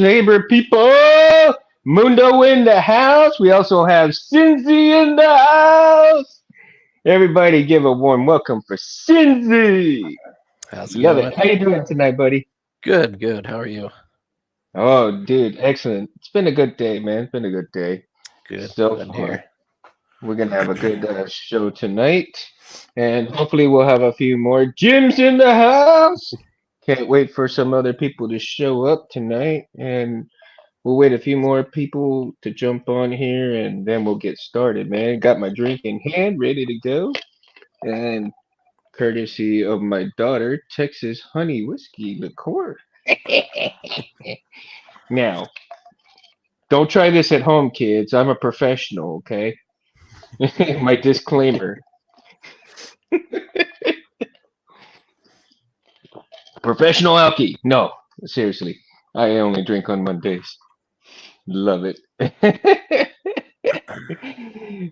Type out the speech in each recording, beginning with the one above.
Saber people. Mundo in the house. We also have Cinzy in the house. Everybody give a warm welcome for Cinzy. How's it Love it. going? How you doing tonight, buddy? Good, good. How are you? Oh, dude, excellent. It's been a good day, man. It's been a good day Good. so Good here. far. We're gonna have a good show tonight, and hopefully we'll have a few more gyms in the house. Can't wait for some other people to show up tonight, and we'll wait a few more people to jump on here, and then we'll get started, man. Got my drink in hand, ready to go, and courtesy of my daughter, Texas Honey Whiskey Liqueur. Now, don't try this at home, kids. I'm a professional, okay? My disclaimer. Professional alky. No, seriously. I only drink on Mondays. Love it.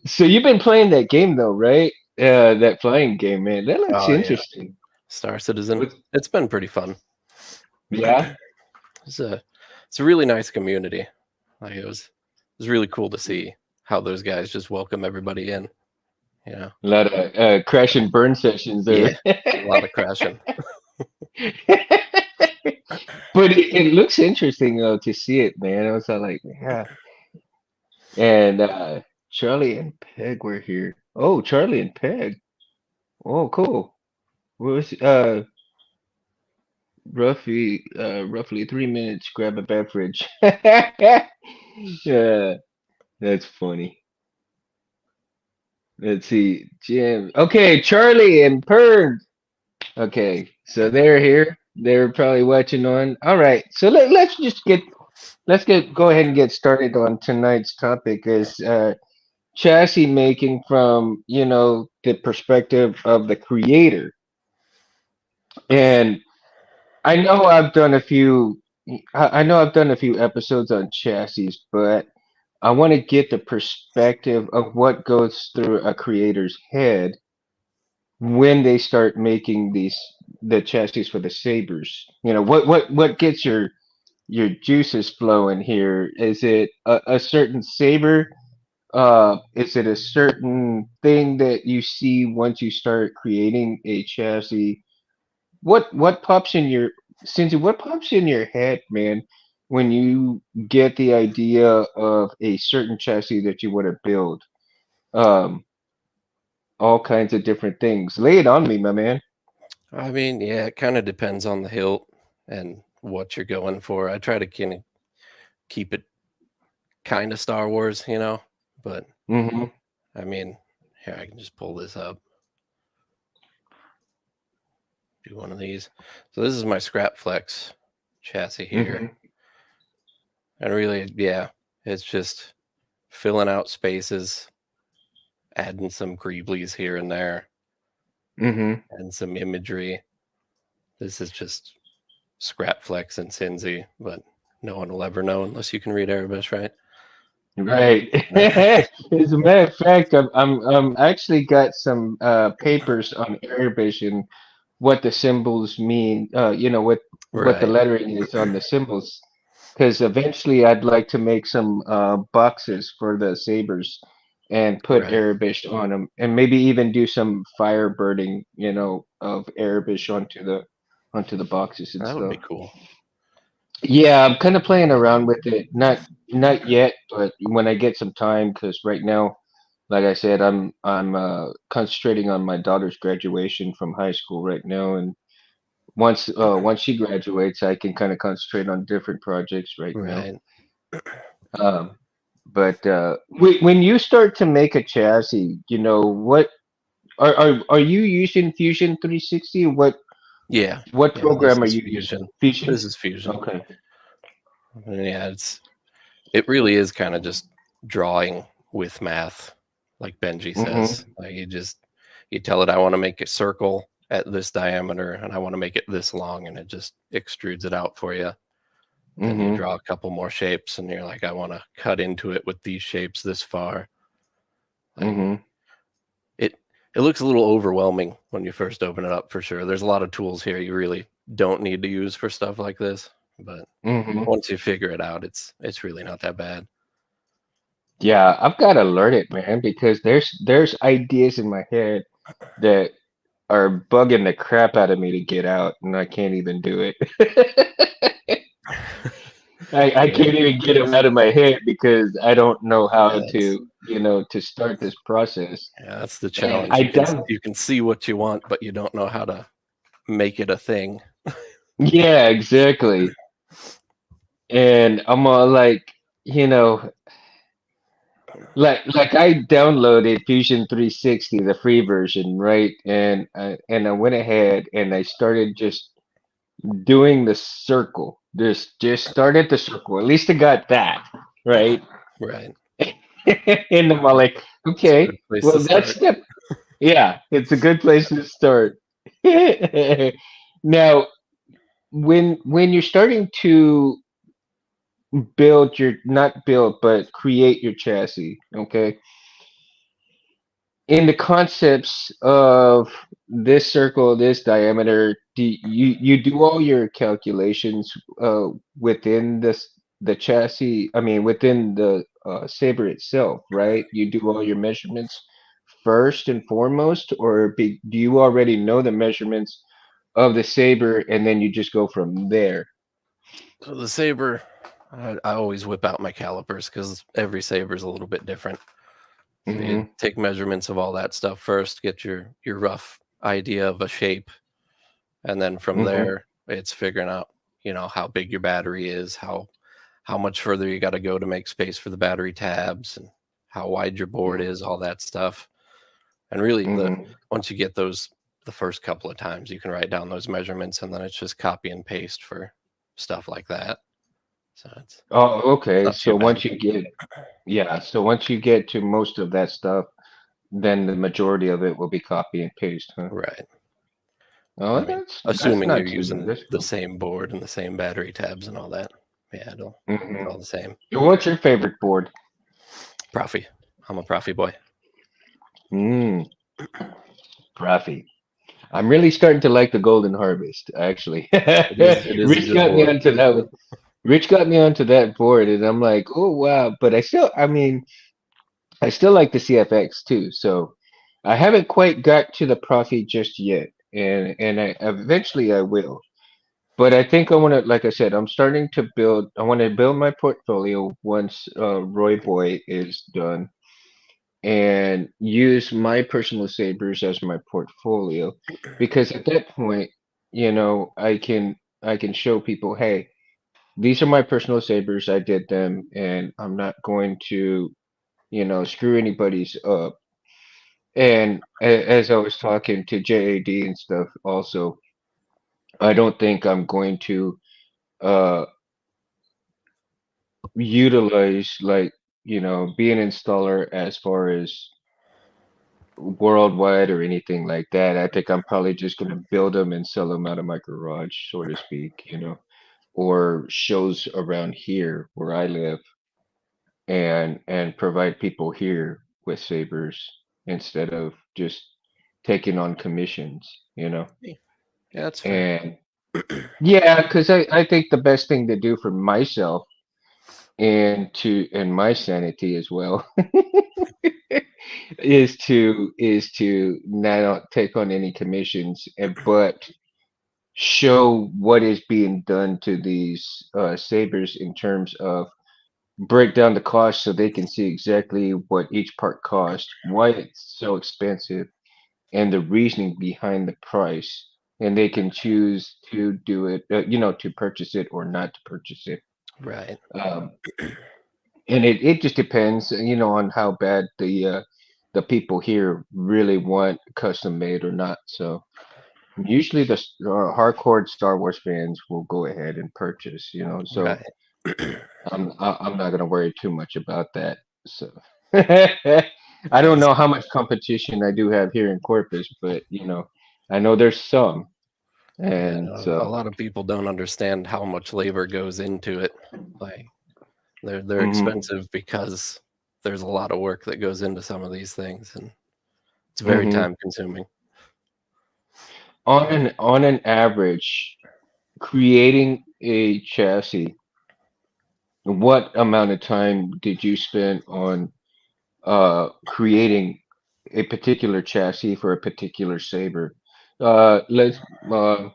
So you've been playing that game though, right? That flying game, man. That looks Oh yeah, interesting. Star Citizen. What- It's been pretty fun. Yeah, It's a really nice community. It was really cool to see how those guys just welcome everybody in. You know. a lot of crash and burn sessions there. Yeah, a lot of crashing. But it looks interesting though to see it, man. I was like, yeah. And Charlie and Peg were here. Oh, Charlie and Peg. Oh, cool. What was roughly 3 minutes, grab a beverage. Yeah, that's funny. Let's see. Jim. Okay, Charlie and Pern. Okay, so they're here. They're probably watching on. All right, so let's go ahead and get started on tonight's topic is chassis making from the perspective of the creator. And I know I've done a few. I know I've done a few episodes on chassis, but I want to get the perspective of what goes through a creator's head when they start making the chassis for the sabers. What gets your juices flowing here? Is it a certain saber? Is it a certain thing that you see once you start creating a chassis? What pops in your Cindy, what pops in your head, man, when you get the idea of a certain chassis that you want to build? Um, all kinds of different things. Lay it on me, my man. I mean, yeah, it kind of depends on the hilt and what you're going for. I try to kind of keep it kind of Star Wars, but Mm-hmm. I mean, here I can just pull this up. Do one of these. So this is my Scrap Flex chassis here. Mm-hmm. And really, yeah, it's just filling out spaces, adding some greeblies here and there, Mm-hmm. and some imagery. This is just Scrap Flex and Cinzy, but no one will ever know unless you can read Arabic, right? Right. As a matter of fact, I'm actually got some papers on Arabic and what the symbols mean. What the Right, lettering is on the symbols. Because eventually I'd like to make some boxes for the sabers and put right. Arabic on them, and maybe even do some firebirding, of Arabic onto the boxes and That would stuff. be cool. Yeah, I'm kind of playing around with it. Not yet, but when I get some time, because right now, like I said, I'm concentrating on my daughter's graduation from high school right now, and once she graduates, I can kind of concentrate on different projects right now. Right. Um, but when you start to make a chassis, what are you using Fusion 360? Yeah, What yeah. This program are is you using? Fusion. Fusion? This is Fusion. Okay. And yeah, it really is kind of just drawing with math, like Benji Mm-hmm. says. Like you tell it I want to make a circle at this diameter and I want to make it this long, and it just extrudes it out for you. Then you Mm-hmm. draw a couple more shapes and you're like, I want to cut into it with these shapes this far. Like Mm-hmm. it it looks a little overwhelming when you first open it up, for sure. There's a lot of tools here you really don't need to use for stuff like this, But Hmm. once you figure it out, it's really not that bad. Yeah, I've got to learn it, man, because there's ideas in my head that are bugging the crap out of me to get out, and I can't even do it. I Yeah, can't even get them out of my head because I don't know how yeah, to, to start this process. yeah, that's the And challenge. I don't. You can see what you want, but you don't know how to make it a thing. Yeah, exactly. And I'm all like, you know, like I downloaded Fusion 360, the free version, right? And I went ahead and I started just doing the circle. Just started the circle. At least I got that, right? Right. And I'm all like, It's a okay, good place to well that's start. step. Yeah, it's a good place to start. Now, when you're starting to build your not build but create your chassis, okay? In the concepts of this circle, this diameter, you do all your calculations within the chassis, I mean within the Saber itself, right? You do all your measurements first and foremost, or do you already know the measurements of the Saber and then you just go from there? So the saber, I always whip out my calipers because every saber is a little bit different. So you Mm-hmm. take measurements of all that stuff first, get your rough idea of a shape, and then from Mm-hmm. there it's figuring out, how big your battery is, how much further you got to go to make space for the battery tabs, and how wide your board is, all that stuff. And really, the Mm-hmm. once you get those the first couple of times, you can write down those measurements, and then it's just copy and paste for stuff like that. So Oh, it's okay. not too So bad. once you get, yeah, so once you get to most of that stuff, then the majority of it will be copy and paste, huh? Right. I Oh, mean, that's assuming you're not too bad. using That's the cool. same board and the same battery tabs and all that. Yeah, it's Hmm. all the same. What's your favorite board? Profi. I'm a Profi boy. Mm, Profi. I'm really starting to like the Golden Harvest, actually. It is a Rich good got me board. onto that one. Rich got me onto that board, and I'm like, oh wow. But I mean, I still like the CFX too. So I haven't quite got to the Profi just yet, and I eventually I will. But I think I want to, like I said, I'm starting to build. I want to build my portfolio once Roy Boy is done, and use my personal sabers as my portfolio, because at that point, I can show people, hey, these are my personal sabers. I did them, and I'm not going to, screw anybody's up. And as I was talking to JAD and stuff, also, I don't think I'm going to. Uh, Utilize like be an installer as far as worldwide or anything like that. I think I'm probably just going to build them and sell them out of my garage, so to speak, or shows around here where I live, and provide people here with sabers instead of just taking on commissions, Yeah, that's fair. and yeah, because I think the best thing to do for myself and my sanity as well is to not take on any commissions, but show what is being done to these sabers in terms of break down the cost so they can see exactly what each part cost, why it's so expensive, and the reasoning behind the price, and they can choose to do it, to purchase it or not to purchase it. Right. Um, and it just depends, on how bad the people here really want custom made or not. So usually hardcore Star Wars fans will go ahead and purchase, so Right. I'm not gonna worry too much about that. So I don't Yes. know how much competition I do have here in Corpus, but I know there's some, Yeah. and A so lot of people don't understand how much labor goes into it. Like they're hmm expensive because there's a lot of work that goes into some of these things, and it's very hmm time consuming. on an average, creating a chassis, what amount of time did you spend on creating a particular chassis for a particular saber? Uh, let's uh,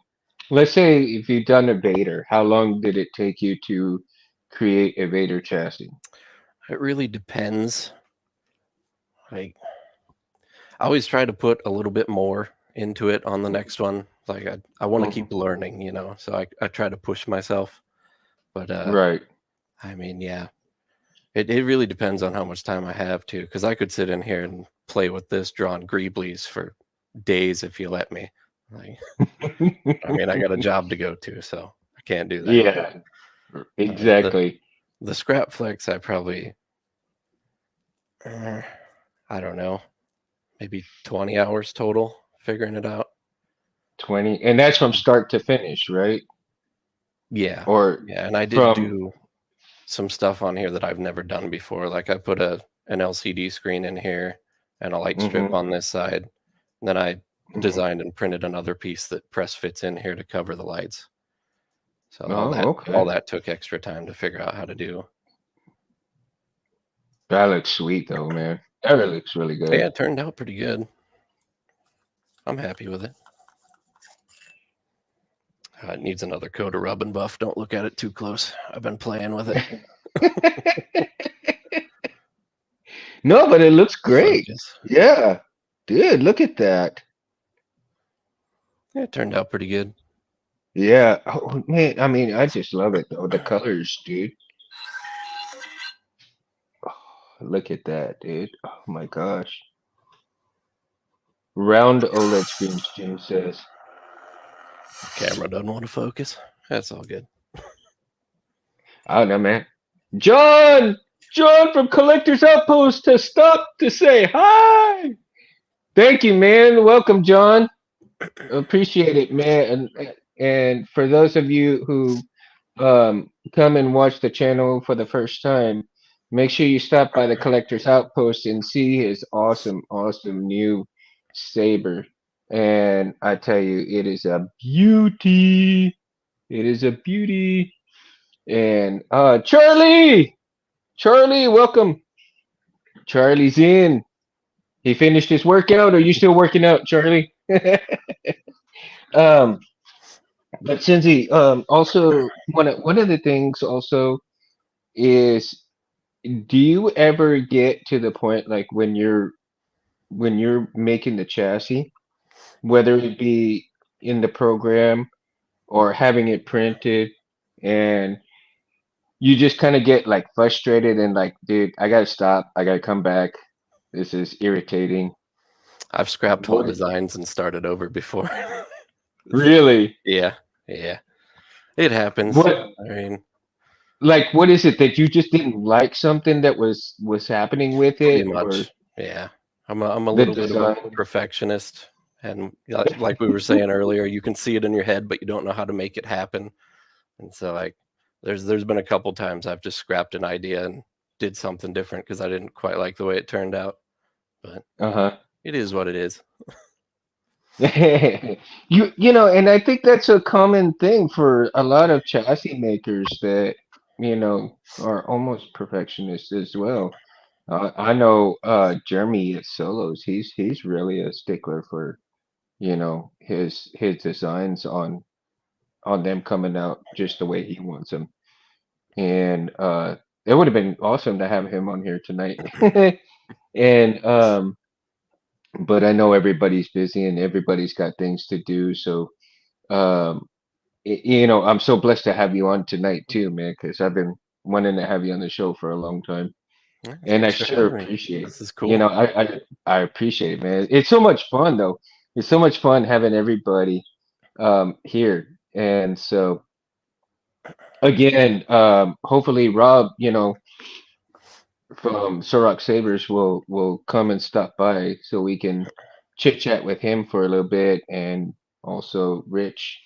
let's say if you've done a Vader, how long did it take you to create a Vader chassis? It really depends. Like, I always try to put a little bit more into it on the next one. Like, I want to Mhm. keep learning, so I try to push myself. But Right. I mean, yeah, it really depends on how much time I have too, because I could sit in here and play with this drawing Greeblies for days if you let me. Like, I mean, I got a job to go to, so I can't do that. Yeah, The exactly. the scrap flex, I probably, uh, I don't know, maybe 20 hours total figuring it out. 20, and that's from start to finish, right? Yeah, Or yeah, and I did from do some stuff on here that I've never done before. Like I put an LCD screen in here and a light strip hmm on this side. And then I hmm designed and printed another piece that press fits in here to cover the lights. So all Oh, that all okay. that took extra time to figure out how to do. That looks sweet though, man. That really looks really Yeah, good. it turned out pretty good. I'm happy with it. It needs another coat of rub and buff. Don't look at it too close. I've been playing with it. No, but it looks great. Focus. Yeah. Dude, look at that. Yeah, it turned out pretty good. Yeah. Oh man, I mean, I just love it though. The colors, dude. Oh, look at that, dude. Oh my gosh. Round OLED screens, Jim says. Camera doesn't want to focus. That's all good. I don't know, man. John! John from Collector's Outpost has stopped to say hi. Thank you, man. Welcome, John. Appreciate it, man. And for those of you who come and watch the channel for the first time, make sure you stop by the Collector's Outpost and see his awesome, awesome new saber. And I tell you, it is a beauty. It is a beauty. And Charlie, welcome. Charlie's in. He finished his workout. Are you still working out, Charlie? um, but Cindy, also one of the things also is, do you ever get to the point like when you're making the chassis, whether it be in the program or having it printed, and you just kind of get like frustrated and like, dude, I gotta stop. I gotta come back. This is irritating. I've scrapped whole What designs and started over before. really? Yeah, yeah. It happens. What I mean, what is it that you just didn't like something that was happening with pretty it, or much. Yeah. I'm a the little bit of a design? perfectionist. And like we were saying earlier, you can see it in your head, but you don't know how to make it happen. And so like there's been a couple times I've just scrapped an idea and did something different because I didn't quite like the way it turned out. But Uh-huh. it is what it is. And I think that's a common thing for a lot of chassis makers that, are almost perfectionists as well. I know Jeremy at Solos, he's really a stickler for, his designs on them coming out just the way he wants them. And it would have been awesome to have him on here tonight. And but I know everybody's busy and everybody's got things to do. So um, I'm so blessed to have you on tonight too, man, because I've been wanting to have you on the show for a long time, Yeah, and I thanks for sure having me. appreciate. This is cool. I appreciate it, man. It's so much fun though. It's so much fun having everybody here, and so again, hopefully Rob, from Sorok Sabers will come and stop by so we can chit chat with him for a little bit, and also Rich.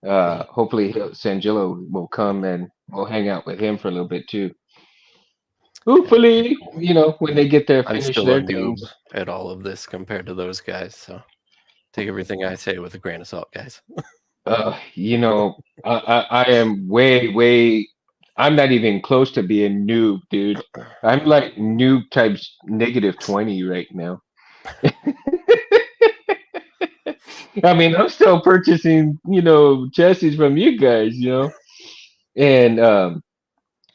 Hopefully Sangillo will come and we'll hang out with him for a little bit too. Yeah, Hopefully, cool. when they get there, I'm finish still a their noob things. at all of this compared to those guys, so take everything I say with a grain of salt, guys. You know, I am way. I'm not even close to being noob, dude. I'm like noob types -20 right now. I mean, I'm still purchasing, chassis from you guys, and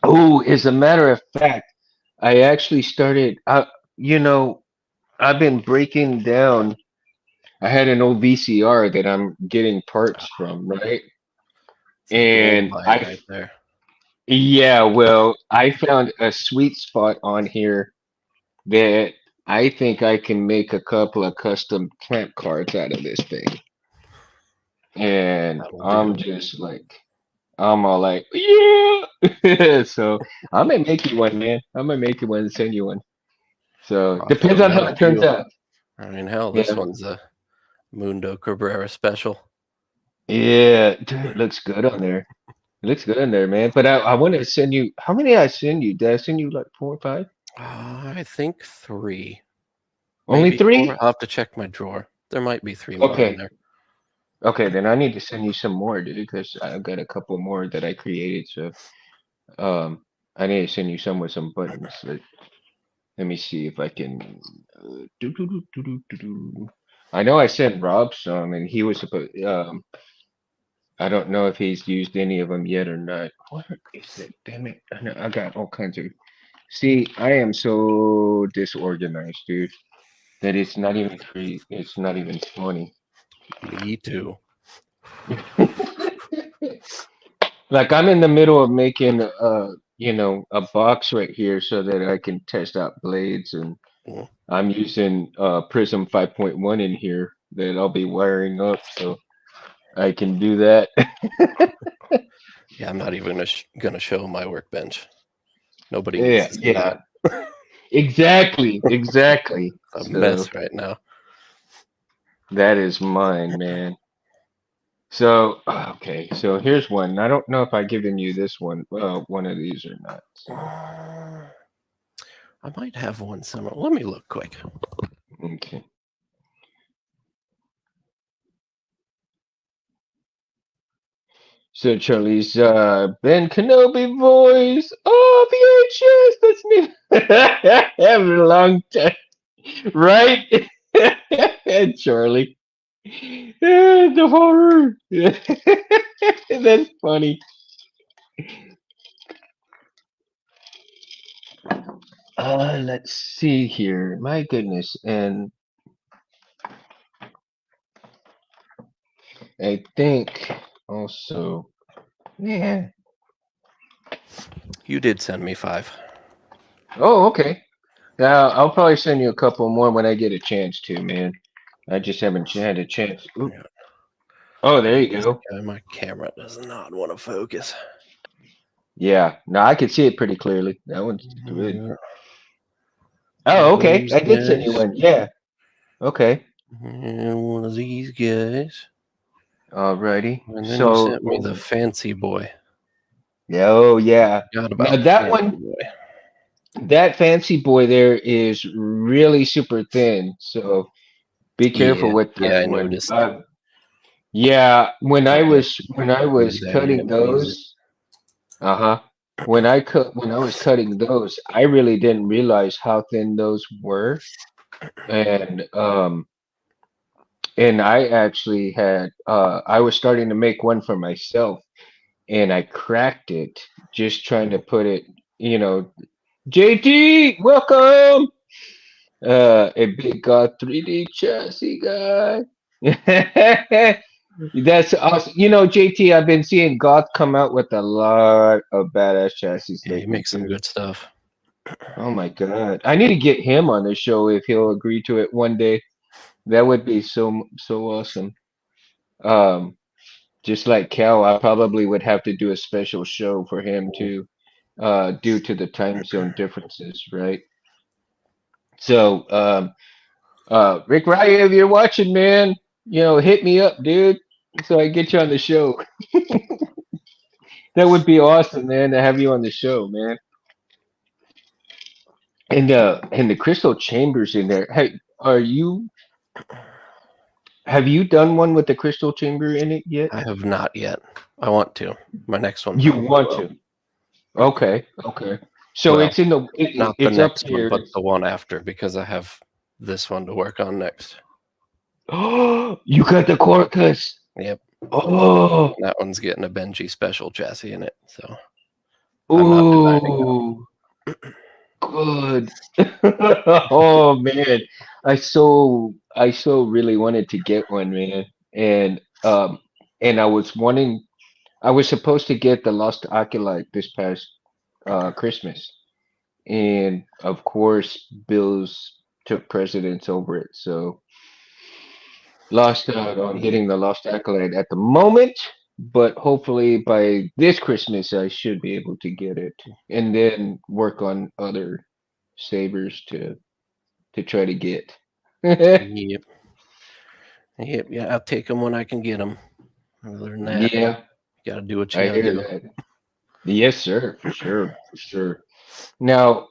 oh, as a matter of fact, I actually started. You know, I've been breaking down. I had an old VCR that I'm getting parts from, right? It's a gold And mine right there. yeah, well, I found a sweet spot on here that I think I can make a couple of custom clamp cards out of this thing. And That'll I'm do. just like, I'm all like, yeah. So I'm gonna make you one, man. I'm gonna make you one and send you one. So depends Awesome. on how That'll it turns do. out. I mean, hell, this Yeah. one's a Mundo Cabrera special. Yeah, dude, it looks good on there. It looks good on there, man. But I want to send you. How many I send you? Did I send you like 4 or 5? I think 3, Only maybe 4. 3? I'll have to check my drawer. There might be 3 more in Okay. there. Okay, then I need to send you some more, dude, because I've got a couple more that I created. So, um, I need to send you some with some buttons. Let me see if I can. Do. I know I sent Rob some, and he was supposed. I don't know if he's used any of them yet or not. What is it? Damn it! I got all kinds of. See, I am so disorganized, dude, that it's not even free. It's not even funny. Me too. Like I'm in the middle of making a box right here so that I can test out blades, and Mm. I'm using Prism 5.1 in here that I'll be wiring up so I can do that. Yeah, I'm not even gonna show my workbench. Nobody needs Yeah, to see yeah. that. Exactly. A So mess right now. that is mine, man. So okay, so here's one. I don't know if I've given you this one, one of these or not. So I might have one somewhere. Let me look quick. okay. So Charlie's Ben Kenobi voice. Oh, VHS, that's me. Having a long time, right? Charlie. The horror. That's funny. Let's see here. My goodness, and I think also, yeah. You did send me 5. Oh, okay. I'll probably send you a couple more when I get a chance to, man. I just haven't had a chance. Oop. Yeah. Oh, there you This go. guy, my camera does not want to focus. Yeah, no, I can see it pretty clearly. That one's good. Yeah. Oh, okay. Those I did send you guys. one. Yeah. Okay. And one of these guys. Alrighty. And then you So, sent me the fancy boy. yeah, oh yeah. Forgot Now about the that fancy one, boy. that fancy boy there is really super thin. So be careful Yeah, with yeah, that I one. noticed. Yeah, when I Yeah, was when I was use that cutting amp user. those, uh-huh. When I was cutting those, I really didn't realize how thin those were. And I actually had I was starting to make one for myself, and I cracked it just trying to put it, JT, welcome. A big 3D chassis guy. That's awesome. JT, I've been seeing Goth come out with a lot of badass chassis Yeah, he lately makes some too. good stuff. Oh my God. I need to get him on the show if he'll agree to it one day. That would be so awesome. Um, just like Cal, I probably would have to do a special show for him too, due to the time zone differences, right? So, Rick Ryan, if you're watching, man, hit me up, dude, so I get you on the show. That would be awesome, man, to have you on the show, man. And the crystal chambers in there. Hey, are you Have you done one with the crystal chamber in it yet? I have not yet. I want to. My next one You probably want will. to? Okay, okay. So Well, it's in not the it's up next one, here. but the one after, because I have this one to work on next. Oh, you got the Corcus. Yep. Oh, That one's getting a Benji special chassis in it, so I'm not designing that one. ooh, good. Oh man, I so really wanted to get one, man. And I was wanting I was supposed to get the Lost Acolyte this past Christmas. And of course, Bills took precedence over it. So lost out on Yep. getting the Lost Acolyte at the moment, but hopefully by this Christmas I should be able to get it, and then work on other sabers to try to get. Yep. Yep. Yeah, I'll take them when I can get them. Other than that, Yeah, you gotta do what you I gotta hear do. that. Yes, sir, for sure, for sure. Now,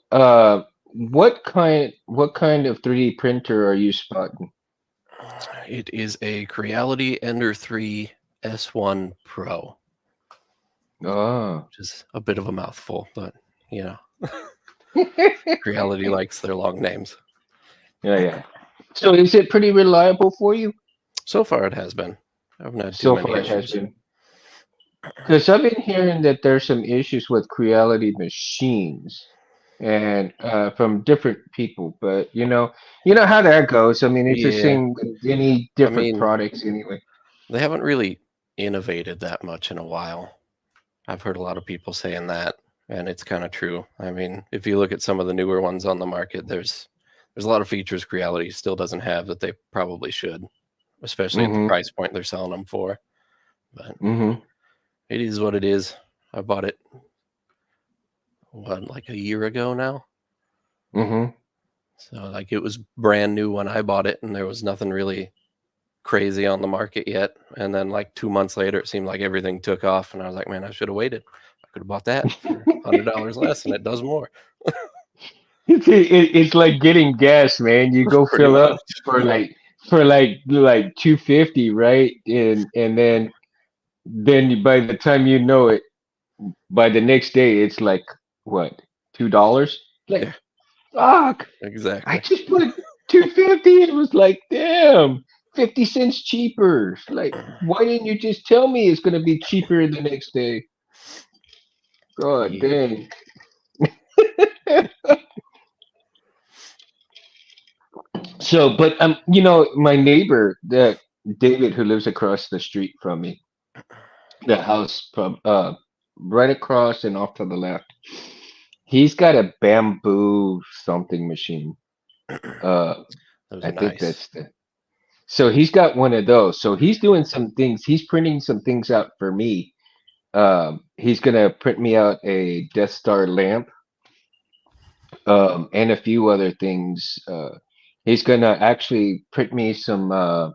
what kind of 3D printer are you spotting? It is a Creality Ender 3 S1 Pro, Oh. which is a bit of a mouthful, but you know, Creality likes their long names. Yeah, yeah. So is it pretty reliable for you? So far, it has been. I haven't had too So many far it has issues. been. Because I've been hearing that there's some issues with Creality machines and from different people, but you know how that goes. I mean, it's the Yeah, same with any I different mean, products anyway. they haven't really innovated that much in a while. I've heard a lot of people saying that, and it's kind of true. I mean, if you look at some of the newer ones on the market, there's a lot of features Creality still doesn't have that they probably should, especially at the Mm-hmm. price point they're selling them for. But Mm-hmm. it is what it is. I bought it like a year ago now. Mm-hmm. So like it was brand new when I bought it, and there was nothing really crazy on the market yet. And then like 2 months later, it seemed like everything took off, and I was like, man, I should have waited. I could have bought that for $100 less, and it does more. It's like getting gas, man. You go Pretty fill much. up for like 250, right? And then by the time you know it, by the next day it's like what, $2? Like Yeah, fuck. I exactly. just put 250. It was like damn, 50 cents cheaper. Like, why didn't you just tell me it's gonna be cheaper the next day? God Yep. dang. So, but my neighbor, that David, who lives across the street from me, the house from right across and off to the left, he's got a bamboo something machine. Uh, Those I are think nice. that's the. So he's got one of those. So he's doing some things. He's printing some things out for me. He's gonna print me out a Death Star lamp, and a few other things. He's gonna actually print me some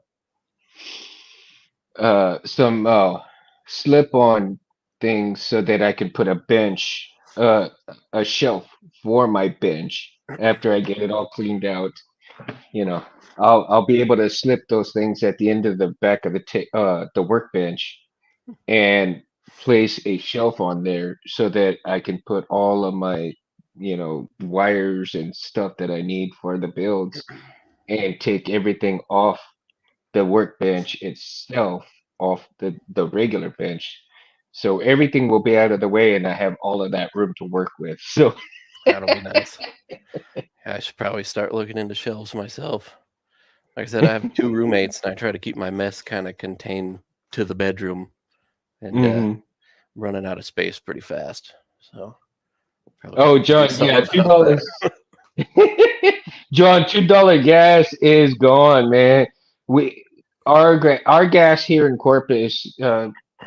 slip-on things so that I can put a bench, a shelf for my bench after I get it all cleaned out. You know, I'll be able to slip those things at the end of the back of the workbench and place a shelf on there so that I can put all of my wires and stuff that I need for the builds and take everything off the workbench itself, off the regular bench. So everything will be out of the way and I have all of that room to work with. So That'll be nice. I should probably start looking into shelves myself. Like I said, I have two roommates, and I try to keep my mess kind of contained to the bedroom, and hmm running out of space pretty fast. So probably Oh, have to do John, yeah, something two about that. dollars. John, $2 gas is gone, man. We our gas here in Corpus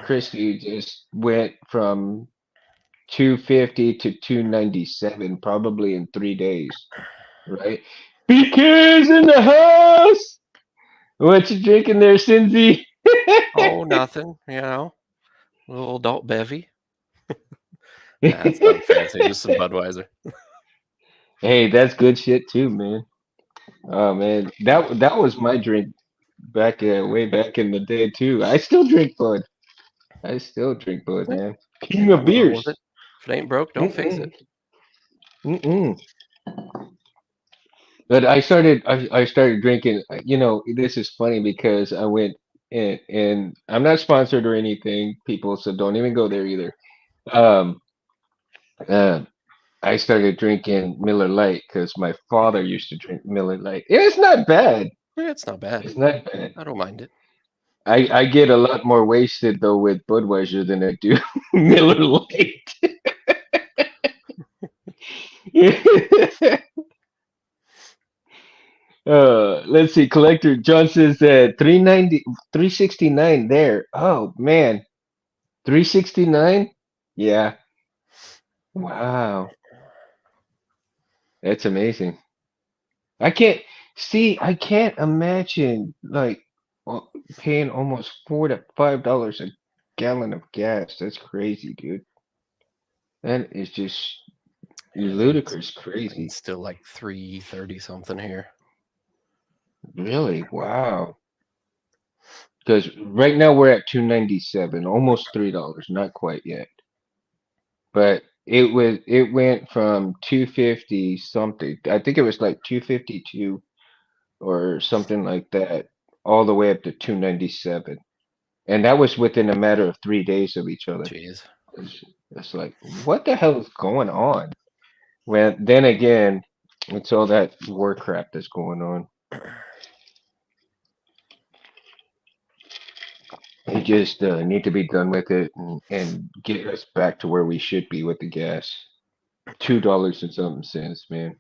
Christi just went from 250 to 297 probably in 3 days, right? BK's in the house. What you drinking there, Cindy? Oh, nothing, little adult bevy. Nah, it's nothing fancy, just some Budweiser. Hey, that's good shit too, man. Oh man, that was my drink back way back in the day too. I still drink Bud. I still drink Bud, Yeah, man. ain't King of nothing wrong with it. beers. If it ain't broke, don't fix Mm-mm, it. mm-mm. But I started drinking. This is funny because I went and I'm not sponsored or anything, people, so don't even go there either. Um, uh, I started drinking Miller Lite because my father used to drink Miller Lite. It's not bad. Yeah, it's not bad. It's not bad. I don't mind it. I get a lot more wasted though with Budweiser than I do Miller Lite. Let's see. Collector John says that 390, 369 there. Oh man, 369. Yeah. Wow, that's amazing. I can't see. I can't imagine like uh, paying almost $4 to $5 a gallon of gas. That's crazy, dude. That is just Yeah, mine's, ludicrous crazy. mine's still like 330 something here. Really? Wow. Because right now we're at 297, almost $3, not quite yet. But it went from 250 something. I think it was like 252 or something like that, all the way up to 297. And that was within a matter of 3 days of each other. Jeez. It's, it's like, what the hell is going on? Well, then again, it's all that war crap that's going on. They just need to be done with it and get us back to where we should be with the gas. $2 and something cents, man.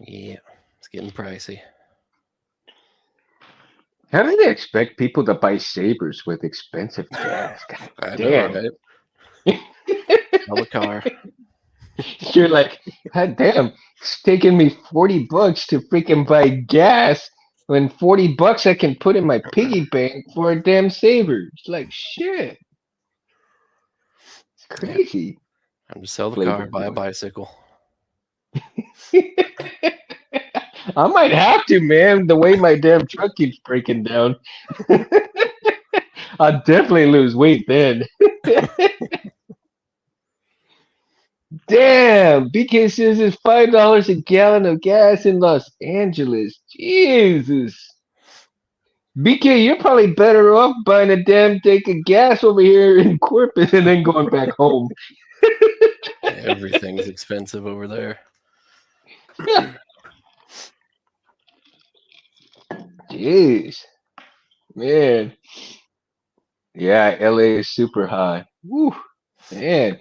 Yeah, it's getting pricey. How do they expect people to buy Sabres with expensive gas? God I know, damn. right? Sell the car. You're like, God damn, it's taking me $40 to freaking buy gas when $40 I can put in my piggy bank for a damn Sabre. It's like shit. It's Yeah, crazy. I'm just sell the car, Flavor buy a boy. bicycle. I might have to, man, the way my damn truck keeps breaking down. I'll definitely lose weight then. Damn, BK says it's $5 a gallon of gas in Los Angeles. Jesus. BK, you're probably better off buying a damn tank of gas over here in Corpus and then going back home. Everything's expensive over there. Jeez, man. Yeah, LA is super high. Woo, man.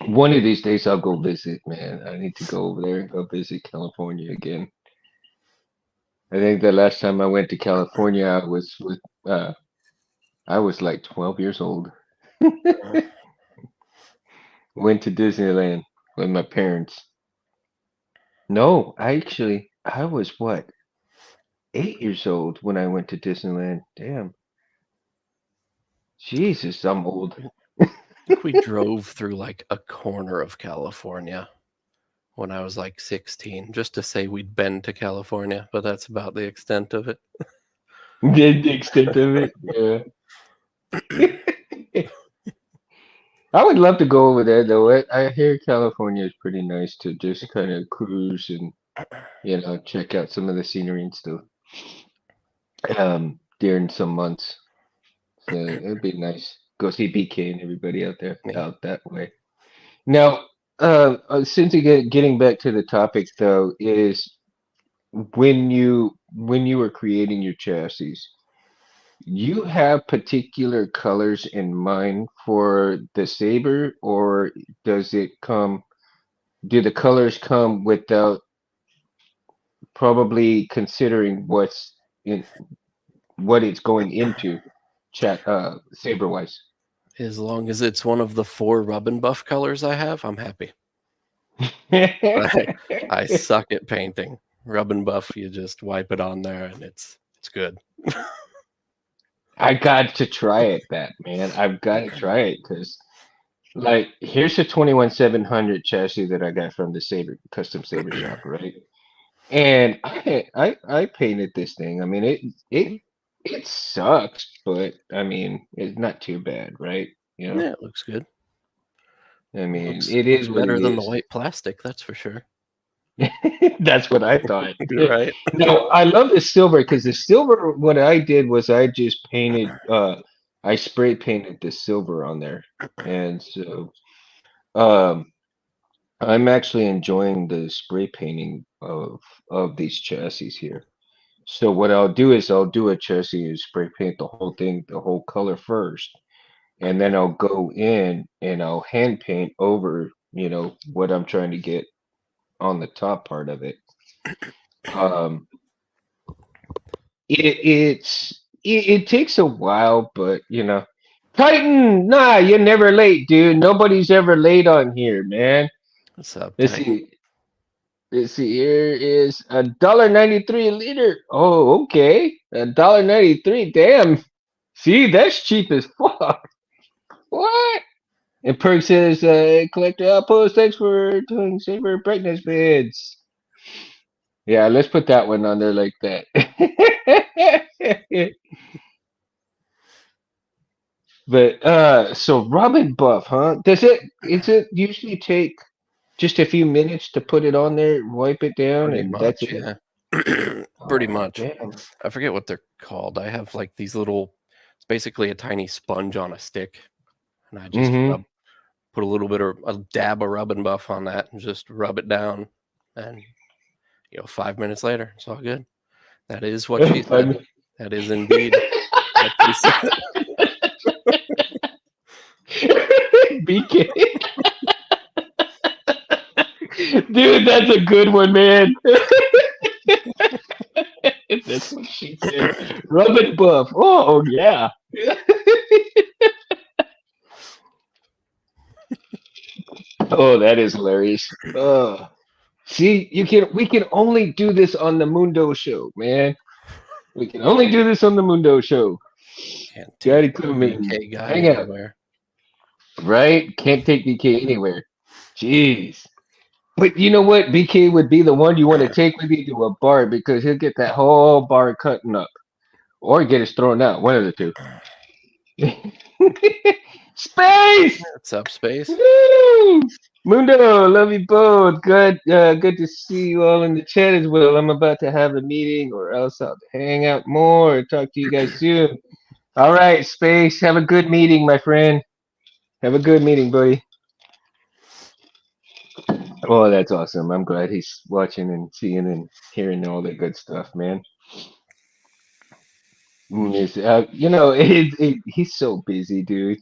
One of these days I'll go visit, man. I need to go over there and go visit California again. I think the last time I went to California, I was like 12 years old. Went to Disneyland with my parents. No, I was what, 8 years old when I went to Disneyland. Damn. Jesus, I'm old. I think we drove through like a corner of California when I was like 16, just to say we'd been to California, but that's about the extent of it. The extent of it. Yeah. I would love to go over there though. I hear California is pretty nice to just kind of cruise and check out some of the scenery and stuff. During some months. So it'd be nice. Go see BK and everybody out there Yeah. out that way. Now, since you getting back to the topic though, is when you were creating your chassis, you have particular colors in mind for the Saber, or does it come, do the colors come without probably considering what it's going into Saber wise? As long as it's one of the 4 rub and buff colors I have, I'm happy. I suck at painting. Rub and buff, you just wipe it on there and it's good. I got to try it, that man. I've got to try it because, like, here's a 21700 chassis that I got from the Saber custom Saber shop, right? And I painted this thing. I mean, it it sucks, but I mean, it's not too bad, right? You know, Yeah, it looks good. I mean, Looks it looks is what better it than the is. white plastic, that's for sure. That's what I thought. You're right. No, I love the silver because the silver, what I did was I just painted, I spray painted the silver on there. And so, um, I'm actually enjoying the spray painting of these chassis here. So what I'll do is I'll do a chassis and spray paint the whole thing, the whole color first, and then I'll go in and I'll hand paint over, what I'm trying to get on the top part of it. Um, it takes a while, but Titan, nah, you're never late, dude. Nobody's ever late on here, man. What's up, Let's Titan? see. Let's see. Here is $1.93 a liter. Oh, okay. $1.93. Damn. See, that's cheap as fuck. What? And Perk says, collector outpost, thanks for doing safer brightness bids. Yeah, let's put that one on there like that. But so Robin buff, huh? Is it usually take just a few minutes to put it on there, wipe it down, Pretty and that's much, it? yeah. Pretty Oh, much. damn. I forget what they're called. I have like these little, it's basically a tiny sponge on a stick, and I just Mm-hmm. put a little bit of a dab of rubbing buff on that and just rub it down. And 5 minutes later, it's all good. That is what she said. That is indeed what she said. BK. Dude, that's a good one, man. That's what she said. Rub it buff. Oh, yeah. Oh, that is hilarious. See, we can only do this on the Mundo show, man. We can only do this on the Mundo show. Can't take Gotta the come in, BK guy hang out, anywhere. right? Can't take BK anywhere. Jeez. But you know what? BK would be the one you want to take with you to a bar because he'll get that whole bar cutting up or get us thrown out. One of the two. Space! What's up, Space? Woo! Mundo, love you both. Good to see you all in the chat as well. I'm about to have a meeting, or else I'll hang out more. Talk to you guys soon. All right, Space. Have a good meeting, my friend. Have a good meeting, buddy. Oh, that's awesome. I'm glad he's watching and seeing and hearing all the good stuff, man. He's so busy, dude.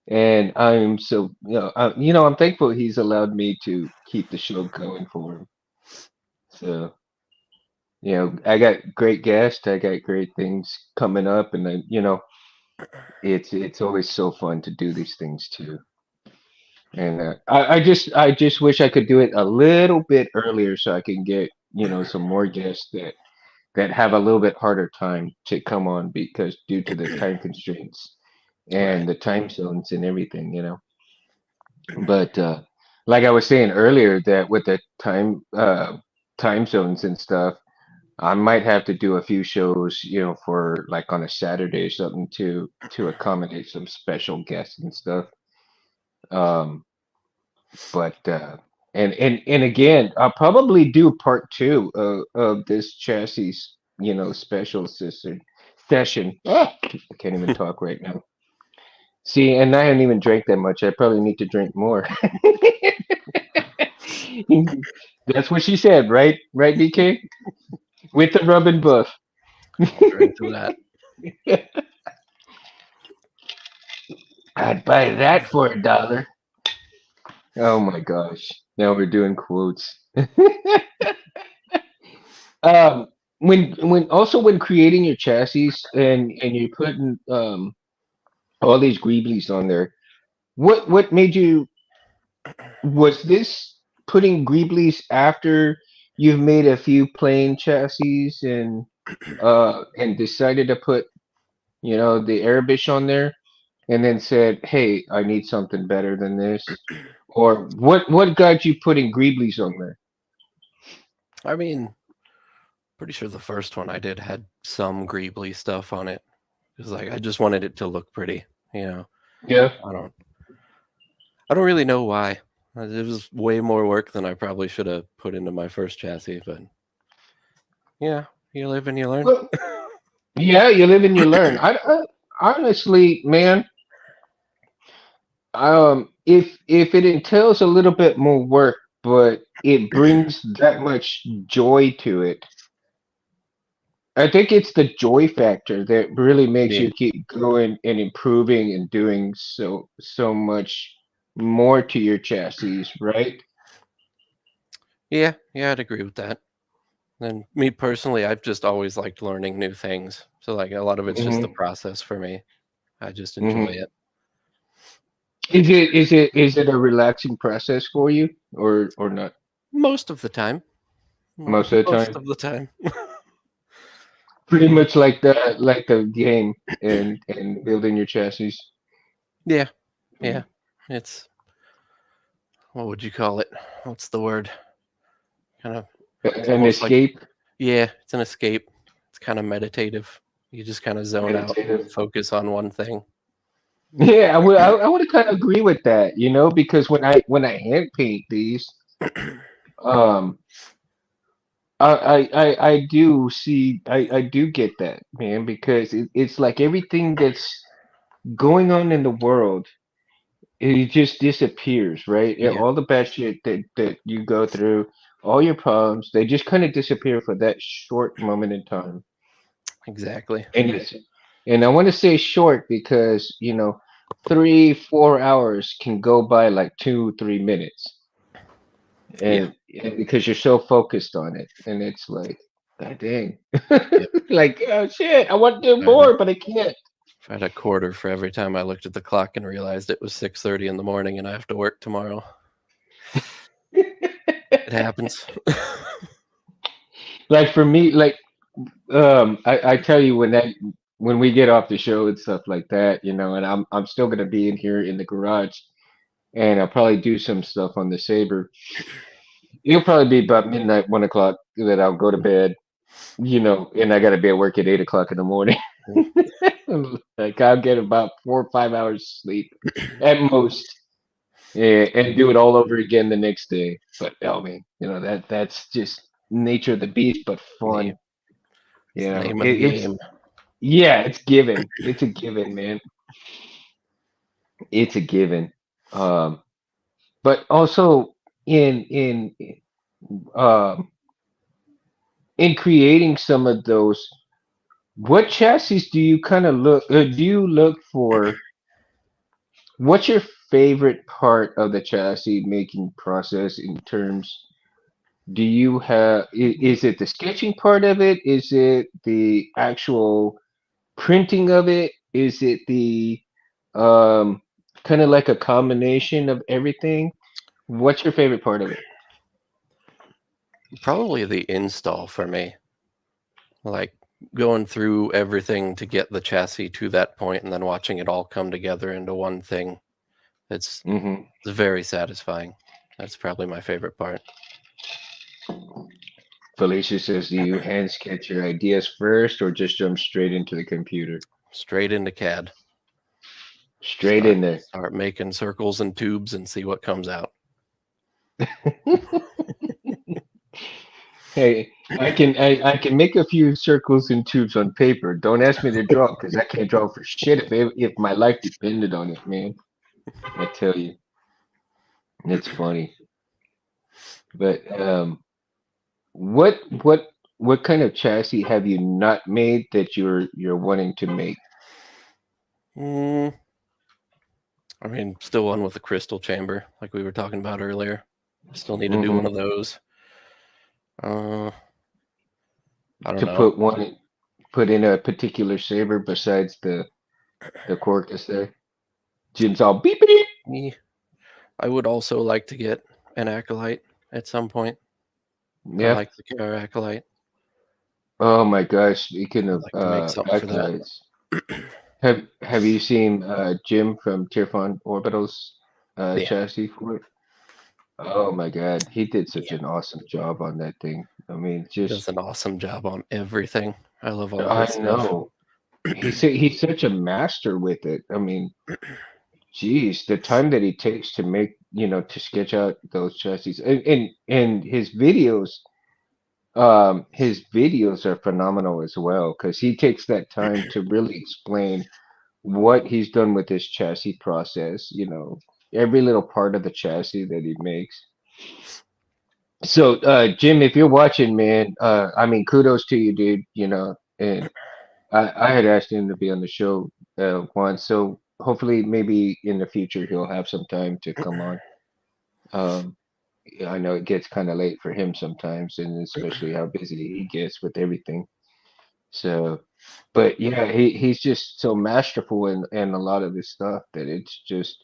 And I'm so, I'm thankful he's allowed me to keep the show going for him. So, I got great guests, I got great things coming up, and then, it's always so fun to do these things too. And I just wish I could do it a little bit earlier so I can get, some more guests that have a little bit harder time to come on because due to the time constraints Right. and the time zones and everything, But like I was saying earlier, that with the time zones and stuff, I might have to do a few shows, for like on a Saturday or something to accommodate some special guests and stuff. Um, but and again, I'll probably do part two of this chassis, special session. I can't even talk right now. See, and I haven't even drank that much. I probably need to drink more. That's what she said, right? Right, BK? With the rub and buff. I'll drink to that. I'd buy that for $1. Oh my gosh. Now we're doing quotes. um when creating your chassis and you're putting all these greeblies on there, what made you was this putting greeblies after you've made a few plain chassis and decided to put the Arabish on there and then said, "Hey, I need something better than this," or what got you putting Greeblies on there? I mean, Pretty sure the first one I did had some Greebly stuff on it. It was like I just wanted it to look pretty. You know, Yeah. I don't I don't really know why. It was way more work than I probably should have put into my first chassis, but yeah, you live and you learn. Well, yeah, you live and you learn. Honestly, man, if it entails a little bit more work, but it brings that much joy to it, I think it's the joy factor that really makes Yeah, you keep going and improving and doing so much more to your chassis, right? yeah, I'd agree with that. And me personally, I've just always liked learning new things. So like a lot of it's just the Hmm. process for me. I just enjoy Hmm. it Is it a relaxing process for you or not most of the time. most of the Most time? of the time. Pretty much like the game and building your chassis. Yeah, yeah. It's what would you call it? What's the word? Kind of. It's An almost like escape. yeah, it's an escape. It's kind of meditative. You just kind of zone out, Meditative. focus on one thing. Yeah, I would kind of agree with that, because when I hand paint these, um, I do see I do get that, man, because it's like everything that's going on in the world, it just disappears, right? Yeah, All the bad shit that you go through, all your problems, they just kind of disappear for that short moment in time. exactly. And and I want to say short because, 3, 4 hours can go by like 2, 3 minutes. Yeah, And because you're so focused on it. And it's like, God dang. yep. Like, oh shit, I want to do I had a, more, but I can't. I had a quarter for every time I looked at the clock and realized it was 6:30 in the morning and I have to work tomorrow. It happens. Like for me, like I tell you when we get off the show and stuff like that, and I'm still gonna be in here in the garage and I'll probably do some stuff on the Saber. It'll probably be about midnight, 1 o'clock that I'll go to bed, and I gotta be at work at 8 o'clock in the morning. Like I'll get about 4 or 5 hours sleep at most, and do it all over again the next day. But oh man, that's just nature of the beast, but Yeah, fun. it's You the know, name of the it's game. yeah, it's given. It's a given, man. It's a given. Um, but also um in creating some of those, what chassis do you kind of do you look for? What's your favorite part of the chassis making process in terms? Do you have, is it the sketching part of it? Is it the actual printing of it? Is it the um kind of like a combination of everything? What's your favorite part of it? Probably the install for me. Like going through everything to get the chassis to that point and then watching it all come together into one thing. It's, Hmm. it's very satisfying. That's probably my favorite part. Felicia says, do you hand sketch your ideas first or just jump straight into the computer? Straight into CAD. Straight Start in there. start making circles and tubes and see what comes out. Hey, I can make a few circles and tubes on paper. Don't ask me to draw because I can't draw for shit if my life depended on it, man. I tell you, it's funny. But what what what kind of chassis have you not made that you're wanting to make? Mm, I mean, still one with a crystal chamber, like we were talking about earlier. Still need to do one Hmm. of those. Uh, I don't To know. put in a particular saber besides the Corcus there. Jim's all beep beep. Me, I would also like to get an acolyte at some point. I Yeah. like the Kara acolyte. Oh my gosh. Speaking I'd of like to make something for that. acolytes, have you seen Jim from Tirfon Orbital's Yeah, chassis for it? Oh my God, he did such yeah, an awesome job on that thing. I mean, He does just an awesome job on everything. I love all of I his stuff. know he's such a master with it. I mean, geez, the time that he takes to make, to sketch out those chassis, and his videos are phenomenal as well because he takes that time to really explain what he's done with this chassis process, every little part of the chassis that he makes. So, Jim, if you're watching, man, I mean, kudos to you, dude, and I had asked him to be on the show once, so hopefully maybe in the future he'll have some time to come on. Um, yeah, I know it gets kind of late for him sometimes, and especially how busy he gets with everything. So, but yeah, he's just so masterful in a lot of this stuff that it's just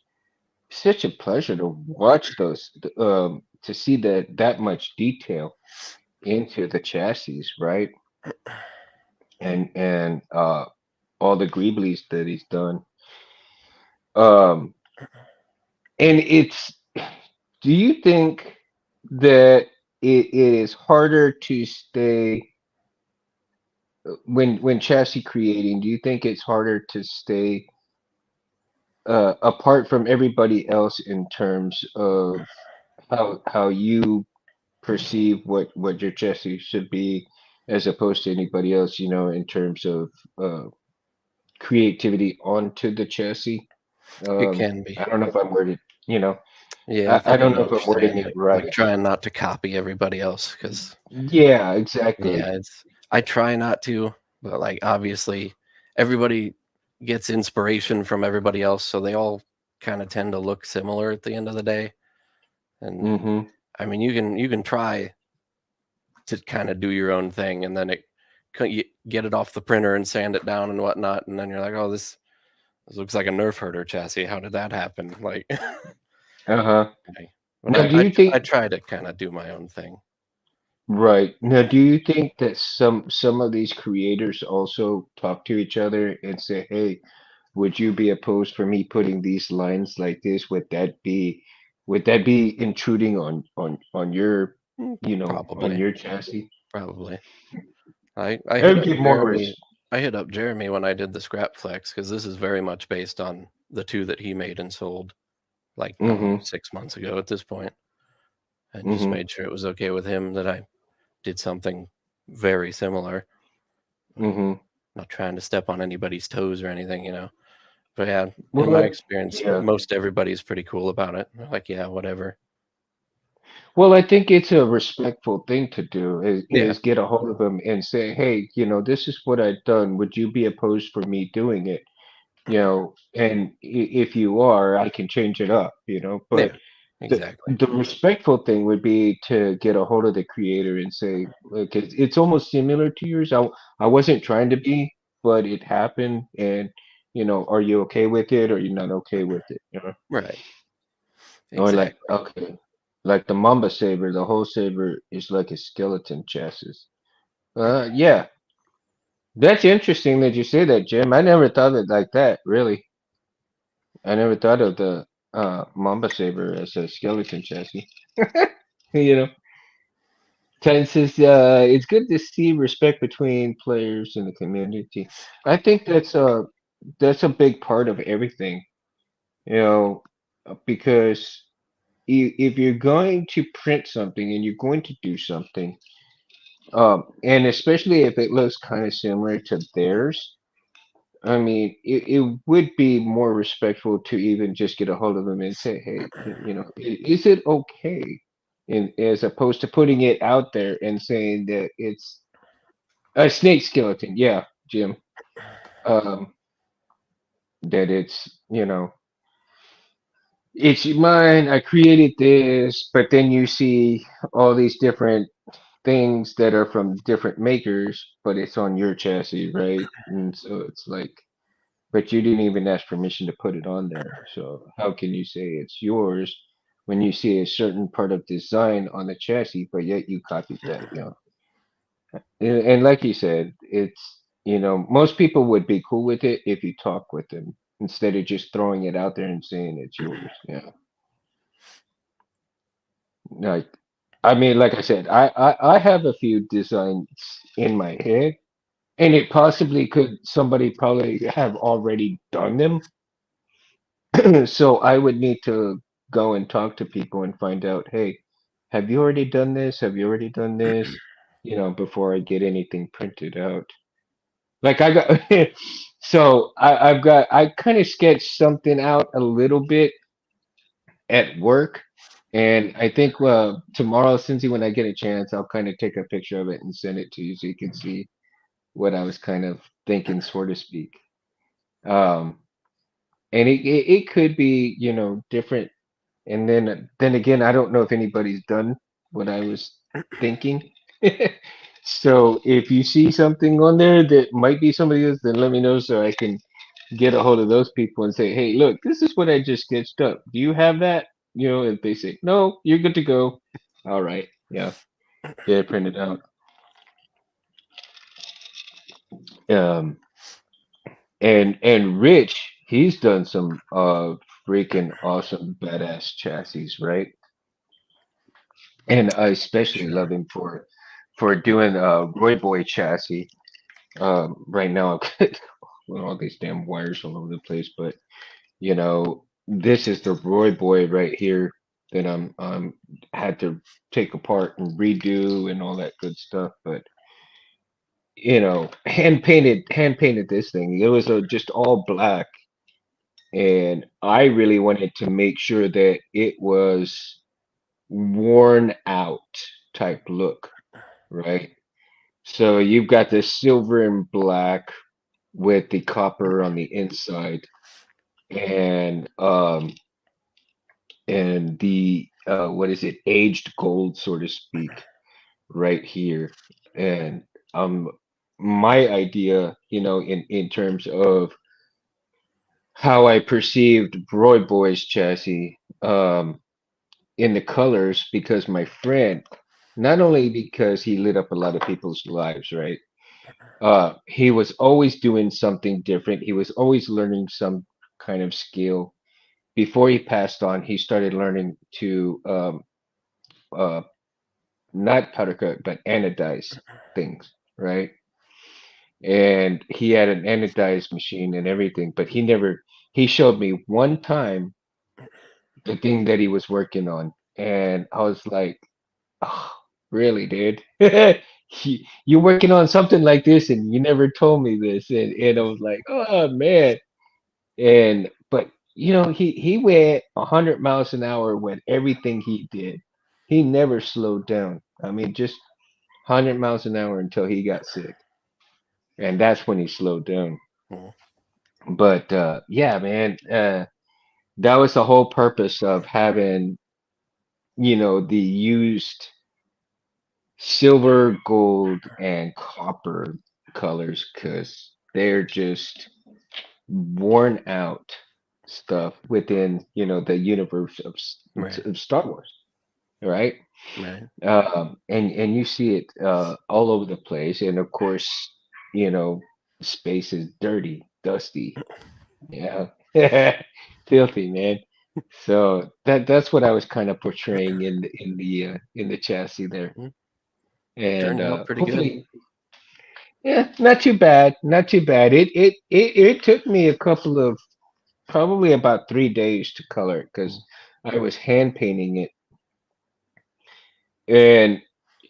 such a pleasure to watch to see that much detail into the chassis, right? And all the greeblies that he's done. Um, and do you think that it is harder to stay when chassis creating? Do you think it's harder to stay apart from everybody else in terms of how you perceive what your chassis should be, as opposed to anybody else, in terms of uh, creativity onto the chassis? It can be. I don't know if I'm worded, you know, Yeah, I I think I don't know if I'm wording understand it it. Like right. trying not to copy everybody else because Yeah, exactly. yeah, I try not to, but like obviously everybody gets inspiration from everybody else, so they all kind of tend to look similar at the end of the day. And Mm-hmm. I mean, you can try to kind of do your own thing, and then you get it off the printer and sand it down and whatnot, and then you're like, oh, this looks like a Nerf herder chassis. How did that happen? Like, Uh-huh. but Now, I do I, you I think try to kind of do my own thing. right. Now, do you think that some of these creators also talk to each other and say, "Hey, would you be opposed for me putting these lines like this? Would that be intruding on your, Mm, on Probably, your chassis?" probably. I That hit would up give more Jeremy. risk. I hit up Jeremy when I did the scrap flex because this is very much based on the two that he made and sold like I don't know Mm-hmm. 6 months ago at this point, and just Mm-hmm. made sure it was okay with him that I did something very similar. Mm-hmm. Not trying to step on anybody's toes or anything. But yeah, in my Well, experience, yeah. most everybody's pretty cool about it. They're like, yeah, whatever. Well, I think it's a respectful thing to do Yeah, is get a hold of them and say, "Hey, this is what I've done. Would you be opposed for me doing it?" And if you are, I can change it up, yeah, but the exactly. the respectful thing would be to get a hold of the creator and say, look, it's almost similar to yours. I wasn't trying to be, but it happened, and are you okay with it, or you're not okay with it? Right, Or like, exactly. okay, like the Mamba Saber, the whole saber is like a skeleton chassis. Yeah, that's interesting that you say that, Jim. I never thought of it like that, really. I never thought of the Mamba Saber as a skeleton chassis. You know, it's good to see respect between players in the community. I think that's a big part of everything, you know, because if you're going to print something and you're going to do something, and especially if it looks kind of similar to theirs, I mean, it would be more respectful to even just get a hold of them and say, hey, is it okay? And as opposed to putting it out there and saying that it's a snake skeleton. Yeah, Jim. Um, that it's mine. I created this, but then you see all these different things that are from different makers, but it's on your chassis, right? And so it's like, but you didn't even ask permission to put it on there. So how can you say it's yours when you see a certain part of design on the chassis, but yet you copied that, And like you said, most people would be cool with it if you talk with them instead of just throwing it out there and saying it's yours. Yeah. Like, I mean, like I said, I have a few designs in my head, and it possibly could somebody probably have already done them. So I would need to go and talk to people and find out, hey, have you already done this? Have you already done this? You know, before I get anything printed out. Like I got, so I've got, I kind of sketched something out a little bit at work. And I think tomorrow, Cincy, when I get a chance, I'll kind of take a picture of it and send it to you so you can see what I was kind of thinking, so to speak. Um, and it could be, you know, different. And then again, I don't know if anybody's done what I was thinking. So if you see something on there that might be somebody else, then let me know so I can get a hold of those people and say, hey, look, this is what I just sketched up. Do you have that? You know, if they say, no, you're good to go. All right. Yeah. Get it printed out. Um, and Rich, he's done some freaking awesome badass chassis, right? And I especially love Sure. him for doing Roy Boy chassis. Right now, I've got all these damn wires all over the place, but you know, this is the Roy Boy right here that I'm had to take apart and redo and all that good stuff. But you know, hand painted this thing. It was just all black, and I really wanted to make sure that it was worn out type look, right? So you've got the silver and black with the copper on the inside, and the what is it, aged gold, so to speak, right here. And um, my idea, you know, in terms of how I perceived Roy Boy's chassis, in the colors, because my friend, not only because he lit up a lot of people's lives, right? He was always doing something different. He was always learning some kind of skill. Before he passed on, he started learning to uh, not powder coat, but anodize things, right? And he had an anodized machine and everything, but he showed me one time the thing that he was working on. And I was like, oh, really, dude? You're working on something like this and you never told me this. And I was like, oh man. And but you know, he went 100 miles an hour with everything he did. He never slowed down. I mean, just 100 miles an hour until he got sick, and that's when he slowed down. Mm. But yeah, man, that was the whole purpose of having, you know, the used silver, gold, and copper colors, because they're just worn out stuff within, you know, the universe Right. of Star Wars, right? Right. And you see it all over the place, and of course, you know, space is dirty, dusty, yeah, filthy, man. So that's what I was kind of portraying in the chassis there, Mm. and Turned out pretty good. hopefully, yeah, not too bad, not too bad. It took me a couple of probably about 3 days to color it because Mm. I was hand painting it, and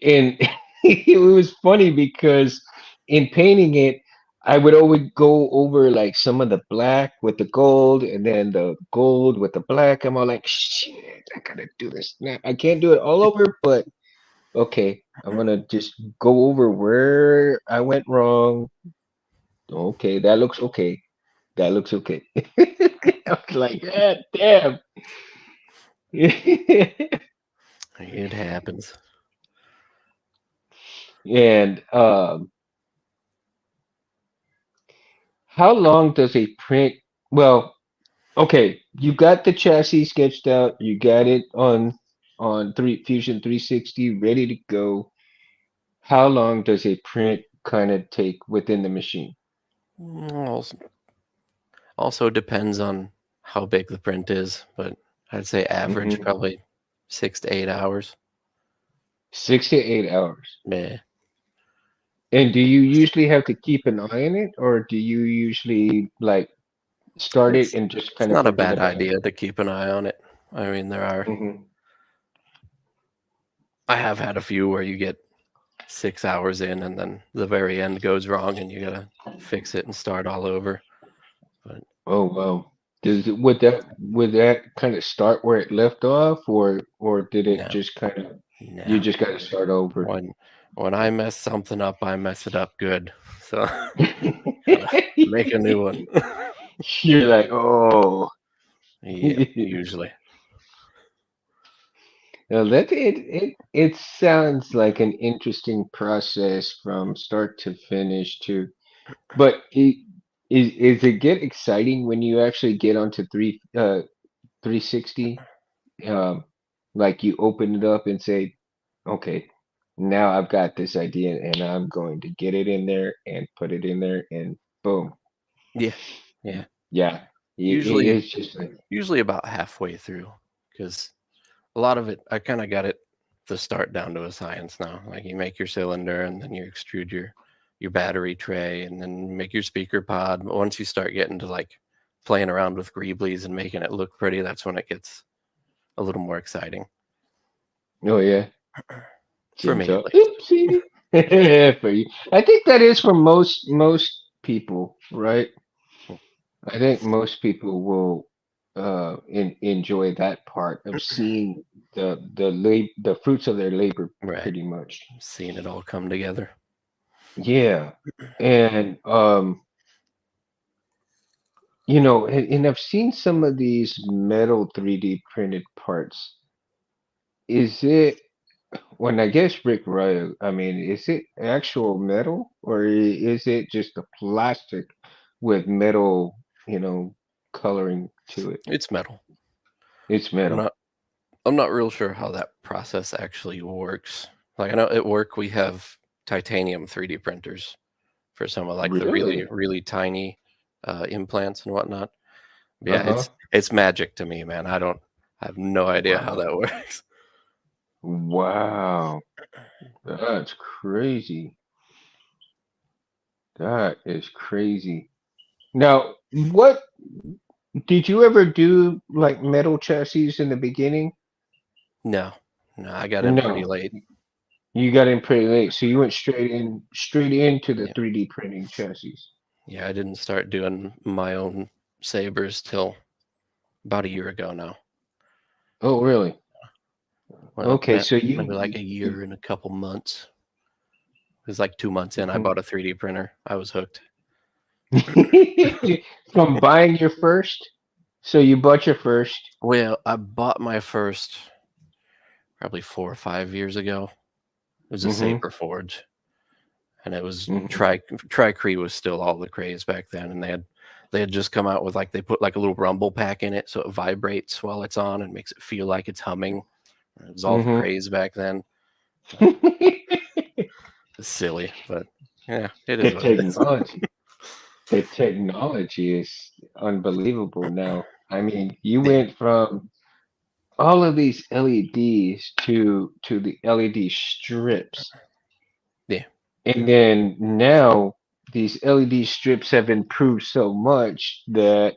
it was funny because in painting it, I would always go over like some of the black with the gold and then the gold with the black. I'm all like, shit, I gotta do this now. I can't do it all over, but okay, I'm gonna just go over where I went wrong. Okay, that looks okay. That looks okay. I was like, God damn. It happens. And how long does a print? Well, okay, you got the chassis sketched out, you got it on three Fusion 360 ready to go. How long does a print kind of take within the machine? Also depends on how big the print is, but I'd say average Hmm. probably 6 to 8 hours. 6 to 8 hours. Yeah, And do you usually have to keep an eye on it, or do you usually like start it it's and just it's kind of not a forget bad about it? idea to keep an eye on it. I mean, Hmm. I have had a few where you get 6 hours in and then the very end goes wrong and you gotta fix it and start all over. But Oh wow. Would that kind of start where it left off, or did it no, just kind of you no. just got to start over? When when I mess something up, I mess it up good. So gotta make a new one. You're like, oh. Yep, usually. Now that it sounds like an interesting process from start to finish too. But is it get exciting when you actually get onto 360? Um, like you open it up and say, okay, now I've got this idea and I'm going to get it in there and put it in there and boom. Yeah, yeah. Yeah. Usually, It's just like, usually about halfway through, because a lot of it, I kind of got it the start down to a science now. Like you make your cylinder and then you extrude your battery tray and then make your speaker pod. But once you start getting to like playing around with greeblies and making it look pretty, that's when it gets a little more exciting oh yeah, for me at Jim's least. oopsie. For you. I think that is for most people, right? I think most people will enjoy that part of seeing the fruits of their labor Right. pretty much. Seeing it all come together. Yeah. And and I've seen some of these metal 3D printed parts. Is it when I guess Rick Ryo, I mean, is it actual metal or is it just a plastic with metal, coloring to it? It's metal. It's I'm metal. not I'm not real sure how that process actually works. Like I know at work we have titanium 3D printers for some of like the really Really? really tiny implants and whatnot. Yeah, Uh-huh. it's magic to me, man. I have no idea how Wow. that works. Wow. That's crazy. That is crazy. Now, what did you ever do like metal chassis in the beginning? No, no, I got in pretty No. late. You got in pretty late, so you went straight into the Yeah, 3D printing chassis. yeah, I didn't start doing my own sabers till about a year ago now. Oh, really? Well, Okay, so maybe like a year and a couple months. It was like 2 months in. I Mhm. bought a 3D printer. I was hooked. From buying your first. So you bought your first. Well, I bought my first probably 4 or 5 years ago. It was a Hmm. Saber Forge, and it was Hmm. Tricree was still all the craze back then, and they had just come out with like they put like a little rumble pack in it, so it vibrates while it's on and makes it feel like it's humming. It was all the Hmm. craze back then. But it's silly, but yeah, it The is what it is. technology. The technology is unbelievable now. I mean, you Yeah, went from all of these LEDs to the LED strips. yeah, And then now these LED strips have improved so much that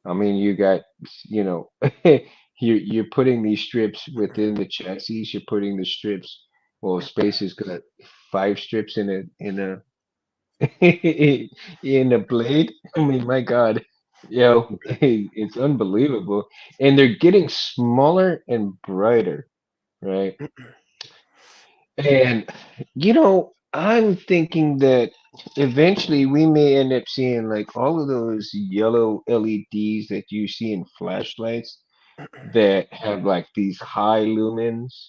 I mean you got you know you're putting these strips within the chassis, you're putting the strips well Space has got 5 strips in a in a blade. I mean my God. It's unbelievable. And they're getting smaller and brighter, right? And I'm thinking that eventually we may end up seeing like all of those yellow LEDs that you see in flashlights that have like these high lumens.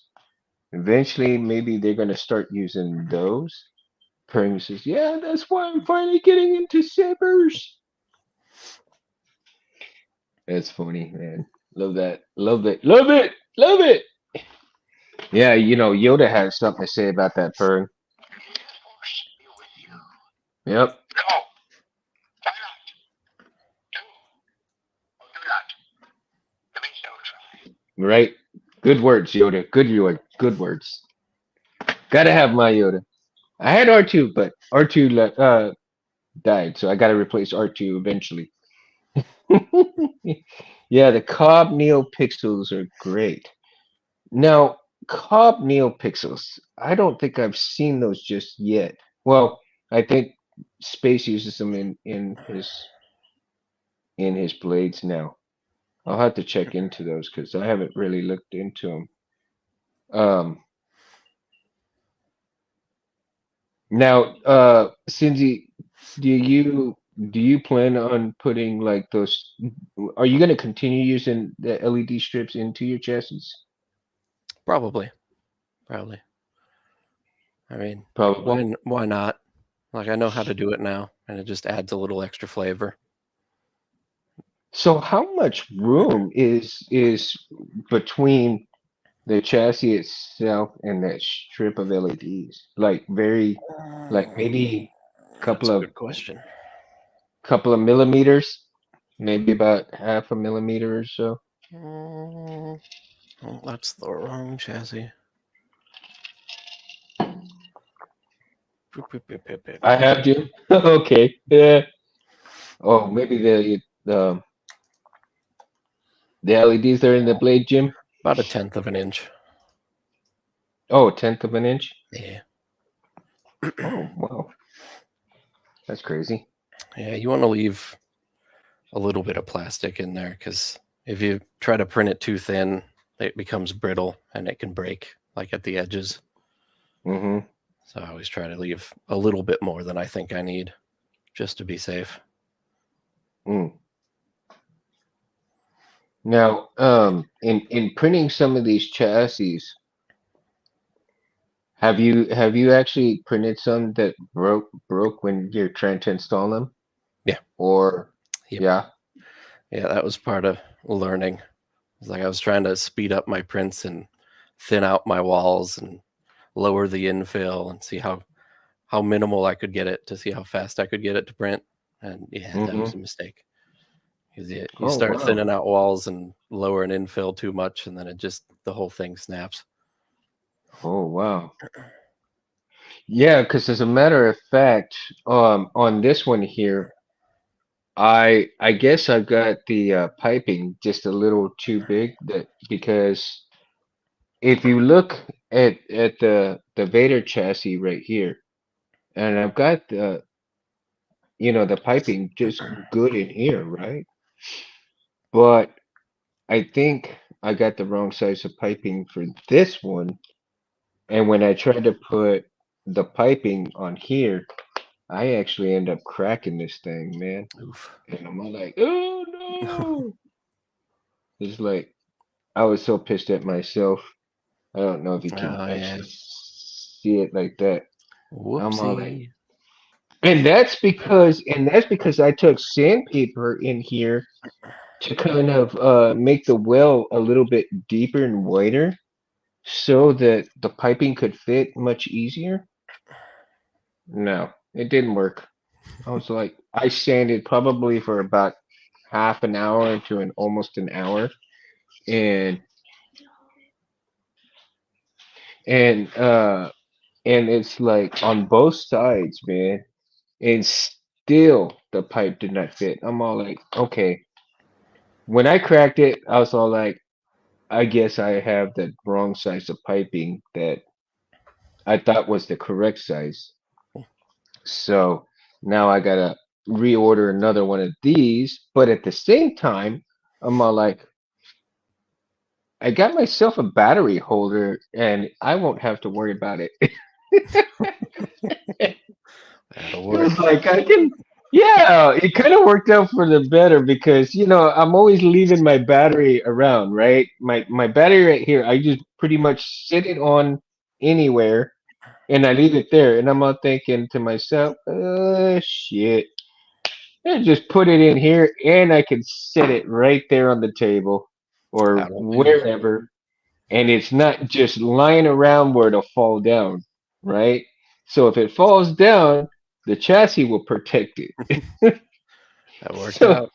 Eventually, maybe they're gonna start using those. Pring says, "Yeah, that's why I'm finally getting into sabers." That's funny, man. Love that. Love it. Love it. Love it. Yeah, Yoda has something to say about that, Pern. Yep. Right. Good words, Yoda. Good words. Gotta have my Yoda. I had R2, but R2 died, so I gotta replace R2 eventually. Yeah, the Cobb NeoPixels are great. Now, Cobb NeoPixels, I don't think I've seen those just yet. Well, I think Space uses them in his blades now. I'll have to check into those because I haven't really looked into them. Um, Now, Cindy, do you plan on putting like those? Are you going to continue using the LED strips into your chassis? Probably, probably. I mean, Probably. why not? Like I know how to do it now, and it just adds a little extra flavor. So, how much room is between the chassis itself and that strip of LEDs? Like maybe That's couple a of good question. millimeters, maybe about half a millimeter or so. Mm, oh, that's the wrong chassis. I have to. Okay. Yeah. Oh, maybe the LEDs are in the blade, Jim. About a tenth of an inch. Oh, a tenth of an inch. Yeah. Oh, wow. That's crazy. Yeah, you want to leave a little bit of plastic in there because if you try to print it too thin, it becomes brittle and it can break like at the edges. Mm-hmm. So I always try to leave a little bit more than I think I need just to be safe. Mm. Now, in printing some of these chassis, have you actually printed some that broke when you're trying to install them? Yeah. Or Yep. yeah. Yeah, that was part of learning. It's like I was trying to speed up my prints and thin out my walls and lower the infill and see how minimal I could get it to see how fast I could get it to print. And yeah, that was Mm-hmm. a mistake. Because you Oh, start wow. thinning out walls and lowering infill too much, and then the whole thing snaps. Oh, wow. Yeah, because as a matter of fact, on this one here, I guess I got the piping just a little too big that because if you look at the Vader chassis right here, and I've got the piping just good in here, right? But I think I got the wrong size of piping for this one, and when I tried to put the piping on here, I actually end up cracking this thing, man. Oof. And I'm all like, oh no! It's like I was so pissed at myself. I don't know if you can Oh yeah. actually see it like that. I'm all like, Whoopsie. and that's because I took sandpaper in here to kind of make the well a little bit deeper and wider so that the piping could fit much easier. No, it didn't work. I was like, I sanded probably for about half an hour to almost an hour, and and uh and it's like on both sides, man. And still the pipe did not fit. I'm all like, okay. When I cracked it, I was all like, I guess I have the wrong size of piping that I thought was the correct size. So now I gotta reorder another one of these. But at the same time, I'm all like, I got myself a battery holder and I won't have to worry about it. That'll It was work. like yeah, it kind of worked out for the better because I'm always leaving my battery around, right? My battery right here, I just pretty much sit it on anywhere and I leave it there, and I'm all thinking to myself, shit, I just put it in here and I can set it right there on the table or That'll do. wherever, and it's not just lying around where it'll fall down, right? So if it falls down, the chassis will protect it. That worked So out.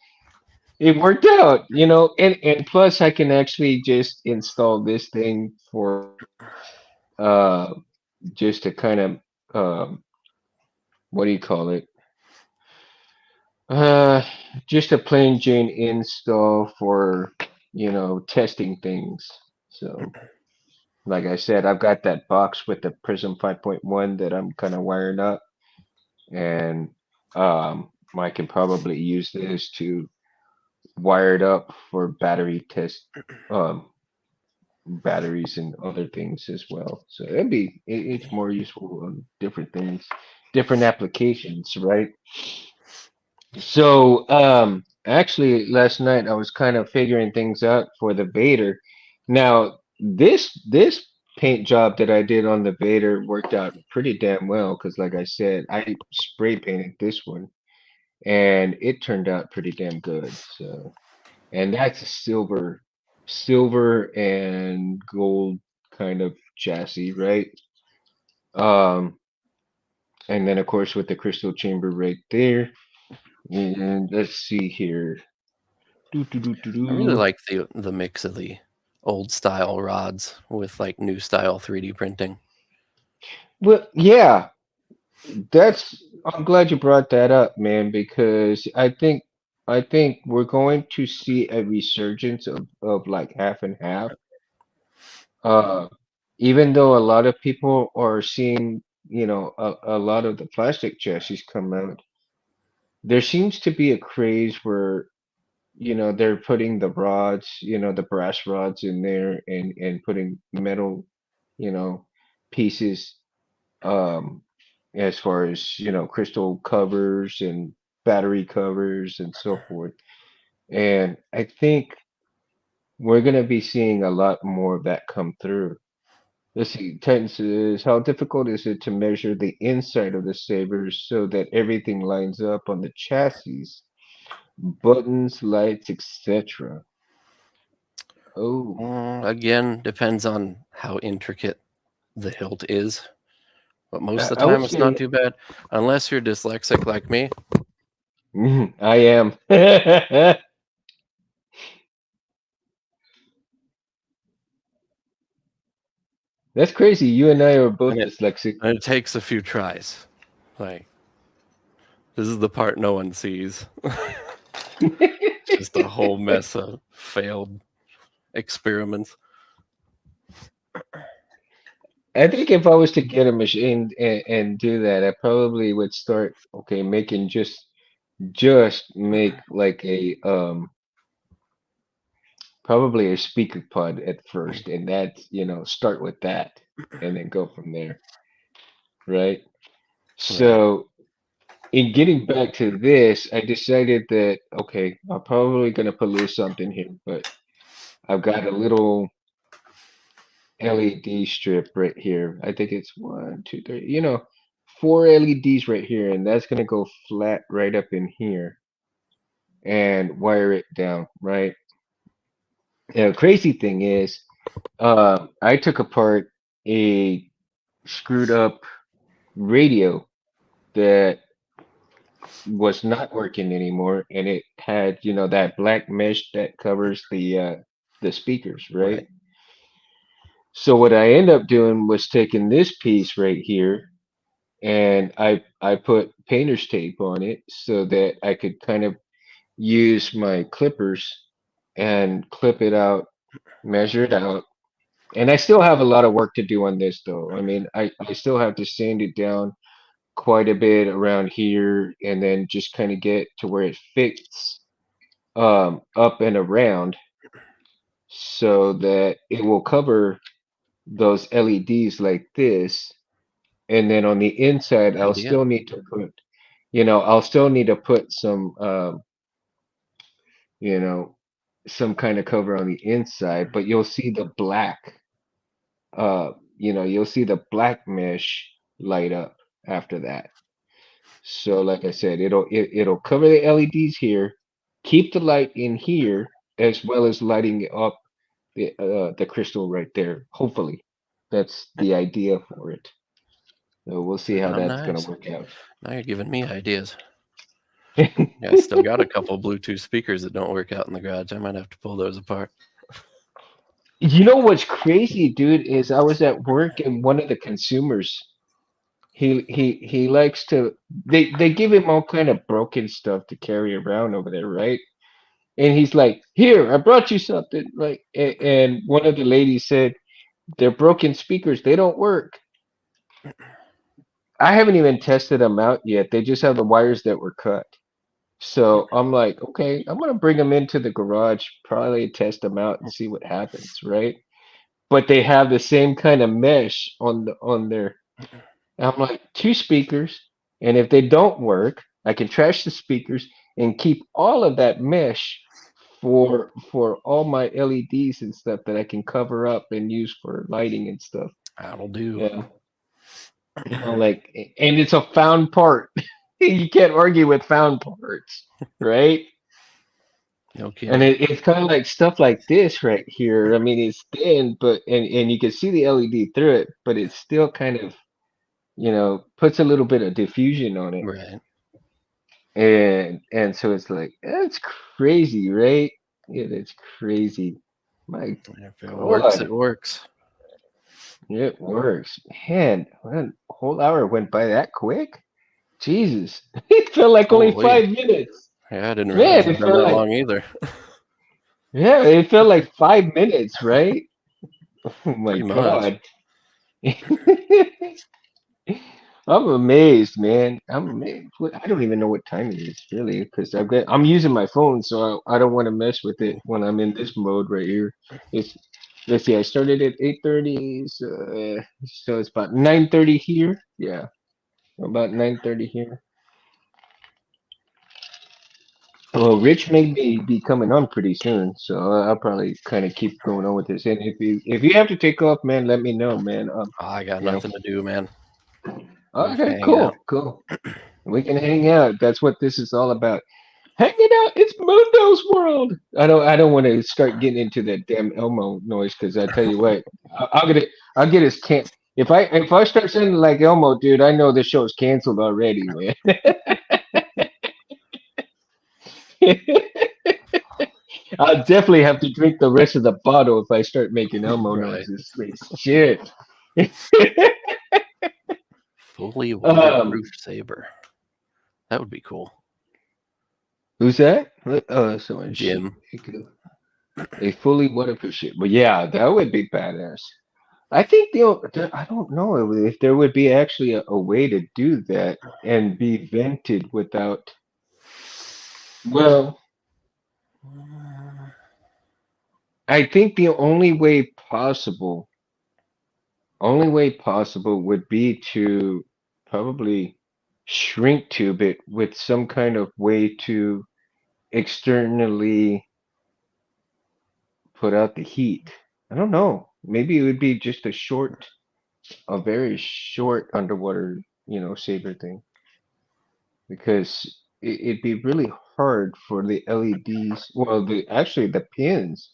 it worked out, and plus I can actually just install this thing for uh just a kind of what do you call it? Uh, just a plain Jane install for, testing things. So, like I said, I've got that box with the Prism 5.1 that I'm kind of wiring up, and I can probably use this to wire it up for battery test, um, batteries and other things as well. So it's more useful on different things, different applications, right? So, actually, last night I was kind of figuring things out for the Vader. Now, this paint job that I did on the Vader worked out pretty damn well because, like I said, I spray painted this one and it turned out pretty damn good. So, and that's a silver and gold kind of chassis, right? Um, and then of course with the crystal chamber right there. And let's see here. Do, do, do, do, I really do. like the mix of the old style rods with like new style 3D printing. Well, yeah, I'm glad you brought that up, man, because I think we're going to see a resurgence of like half and half. Uh, Even though a lot of people are seeing, a lot of the plastic chassis come out, there seems to be a craze where, they're putting the rods, the brass rods in there and putting metal, you know, pieces, um, as far as, crystal covers and battery covers and so forth. And I think we're going to be seeing a lot more of that come through. Let's see, Titan says, how difficult is it to measure the inside of the sabers so that everything lines up on the chassis, buttons, lights, etc.? Oh, Again, depends on how intricate the hilt is, but most of the I would time it's not say too bad. Unless you're dyslexic like me. I am. That's crazy. You and I are both And it dyslexic. and it takes a few tries. Like, this is the part no one sees. Just a whole mess of failed experiments. I think if I was to get a machine and do that, I probably would start, okay, making just make like a probably a speaker pod at first, and that's, start with that and then go from there, right? Right. So in getting back to this, I decided that, okay, I'm probably gonna pollute something here, but I've got a little LED strip right here. I think it's one, two, three, four LEDs right here, and that's gonna go flat right up in here and wire it down, right? And the crazy thing is, I took apart a screwed up radio that was not working anymore, and it had, that black mesh that covers the speakers, right? Right. So what I end up doing was taking this piece right here, and I put painter's tape on it so that I could kind of use my clippers and clip it out, measure it out. And I still have a lot of work to do on this though. I mean, I still have to sand it down quite a bit around here and then just kind of get to where it fits up and around so that it will cover those LEDs like this. And then on the inside, Good idea. I'll still need to put you know, some kind of cover on the inside, but you'll see the black mesh light up after that. So like I said, it'll cover the LEDs here, keep the light in here, as well as lighting up the crystal right there. Hopefully, that's the idea for it. So we'll see how Oh, that's gonna nice. work out. Now you're giving me ideas. Yeah, I still got a couple Bluetooth speakers that don't work out in the garage. I might have to pull those apart. You know what's crazy, dude, is I was at work and one of the consumers, he likes to they give him all kind of broken stuff to carry around over there, right? And he's like, "Here, I brought you something." Like, and one of the ladies said, "They're broken speakers. They don't work." I haven't even tested them out yet. They just have the wires that were cut. So I'm like, okay, I'm gonna bring them into the garage, probably test them out and see what happens, right? But they have the same kind of mesh on their. And I'm like, two speakers, and if they don't work, I can trash the speakers and keep all of that mesh for all my LEDs and stuff that I can cover up and use for lighting and stuff. That'll do. Yeah. Like, and it's a found part. You can't argue with found parts, right? No And kidding. it's kind of like stuff like this right here. I mean, it's thin, but and you can see the LED through it, but it's still kind of, puts a little bit of diffusion on it. Right. And so it's like, that's crazy, right? Yeah, that's crazy. My If it works, God, it works. it works. Man, a whole hour went by that quick. Jesus, it felt like only Holy. 5 minutes. Yeah, I didn't realize Man, it'd it been felt that like, long either. yeah, it felt like 5 minutes, right? Oh my Pretty much. God. I'm amazed, man. I'm amazed. I don't even know what time it is, really, because I'm using my phone, so I don't want to mess with it when I'm in this mode right here. It's let's see, I started at 8:30, so it's about 9:30 here. Yeah, about 9:30 here. Well, Rich may be coming on pretty soon, so I'll probably kind of keep going on with this. And if you have to take off, man, let me know, man. Oh, I got You know. nothing to do, man. We can Okay, hang out. cool. We can hang out. That's what this is all about. Hanging out. It's Mundo's world. I don't want to start getting into that damn Elmo noise because I tell you what, I'll get his can. If I start sounding like Elmo, dude, I know the show's canceled already, man. I'll definitely have to drink the rest of the bottle if I start making Elmo Right. noises. Shit. Fully um, waterproof saber. That would be cool. who's that? Oh, someone. Jim. A fully waterproof ship. But yeah, that would be badass. I think I don't know if there would be actually a way to do that and be vented without. Well, I think the only way possible would be to probably shrink tube it with some kind of way to externally put out the heat. I don't know. Maybe it would be just a very short underwater, saber thing, because it'd be really hard for the LEDs, well, the pins,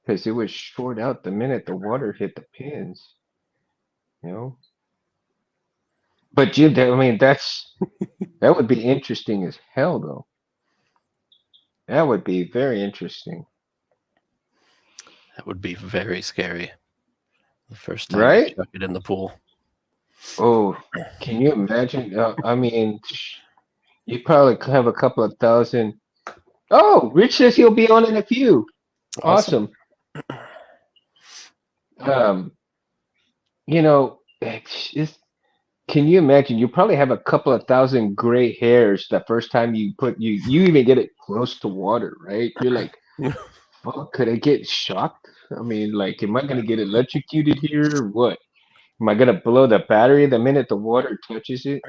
because it would short out the minute the water hit the pins, you know. But Jim, I mean, that would be interesting as hell, though. That would be very interesting, That would be very scary. The first time you right? chuck it in the pool. Oh, can you imagine? I mean, you probably could have a couple of thousand. Oh, Rich says he'll be on in a few. Awesome. Awesome. Um, it's can you imagine? You probably have a couple of thousand gray hairs the first time you even get it close to water, right? You're like, fuck, could I get shocked? I mean, like, am I gonna get electrocuted here or what? Am I gonna blow the battery the minute the water touches it?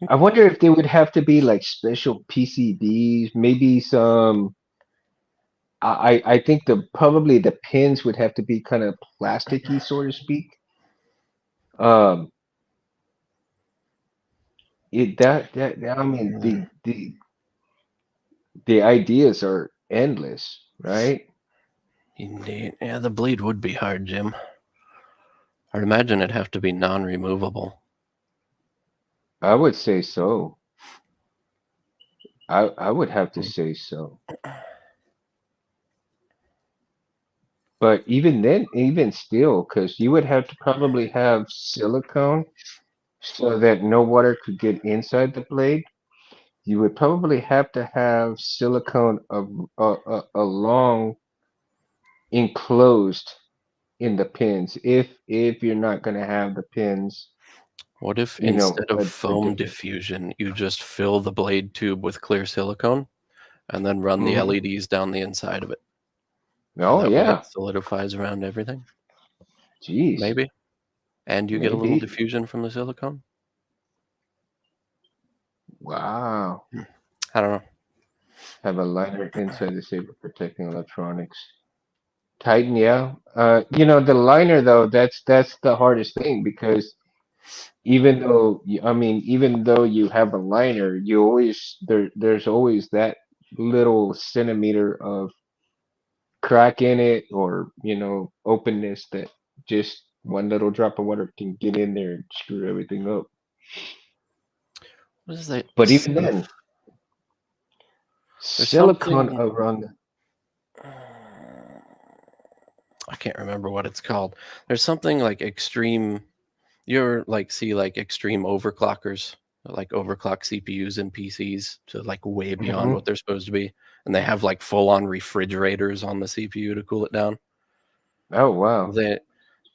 I wonder if they would have to be like special PCBs, maybe some. I think probably the pins would have to be kind of plasticky, so to speak. Um, I mean the ideas are endless, right? Indeed. Yeah, the bleed would be hard, Jim. I'd imagine it'd have to be non-removable. I would say so. I would have to say so. But even then, even still, because you would have to probably have silicone so that no water could get inside the blade. You would probably have to have silicone along enclosed in the pins if you're not going to have the pins, What if you know, instead of a foam different. diffusion, you just fill the blade tube with clear silicone and then run the Mhm. LEDs down the inside of it? So Oh that way yeah, it solidifies around everything, geez, maybe. And you get a little maybe. diffusion from the silicone. Wow. I don't know. Have a liner inside the saber protecting electronics. Titan, yeah. The liner though, that's the hardest thing because even though you have a liner, you always there's always that little centimeter of crack in it or openness that just one little drop of water can get in there and screw everything up. What is that But even stuff? then, There's silicone something. around I can't remember what it's called. There's something like extreme. You're like see like extreme overclockers, like overclock CPUs and PCs to like way beyond the. what they're supposed to be, and they have like full-on refrigerators on the CPU to cool it down. Oh wow. They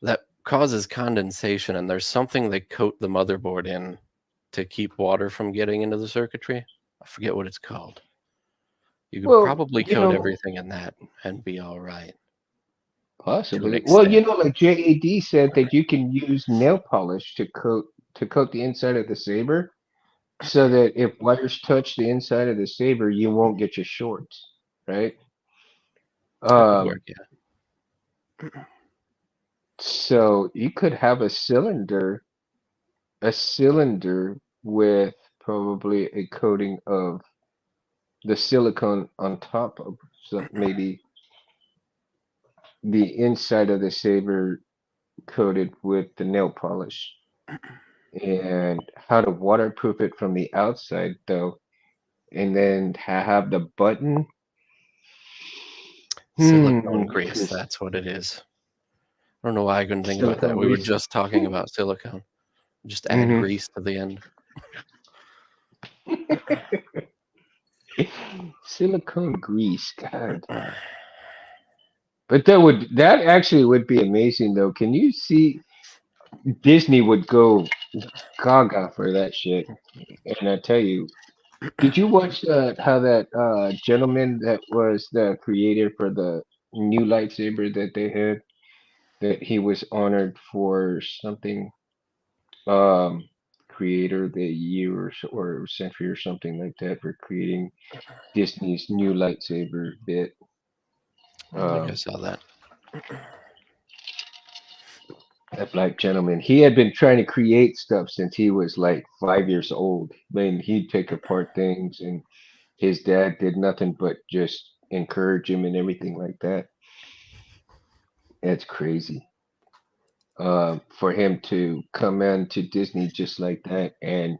that causes condensation, and there's something they coat the motherboard in to keep water from getting into the circuitry. I forget what it's called. You could Well, probably coat everything in that and be all right to an possibly. Well, extent. like JAD said that you can use nail polish to coat the inside of the saber so that if wires touch the inside of the saber, you won't get your shorts, right? That could work, Um, yeah. so you could have a cylinder with probably a coating of the silicone on top of maybe the inside of the saber coated with the nail polish. And how to waterproof it from the outside though, and then have the button. Silicone Hmm, grease, 'cause that's what it is. I don't know why I couldn't think about that. silicone We were grease. just talking about silicone. Just add Hmm. grease to the end. Silicone grease, God. But that actually would be amazing though. Can you see Disney would go gaga for that shit? And I tell you, did you watch how that gentleman that was the creator for the new lightsaber that they had? That he was honored for something, um, creator of the year or century or something like that for creating Disney's new lightsaber bit. I don't think I Um, saw that. that black gentleman, he had been trying to create stuff since he was like 5 years old. Man, he'd take apart things, and his dad did nothing but just encourage him and everything like that. It's crazy. For him to come into Disney just like that and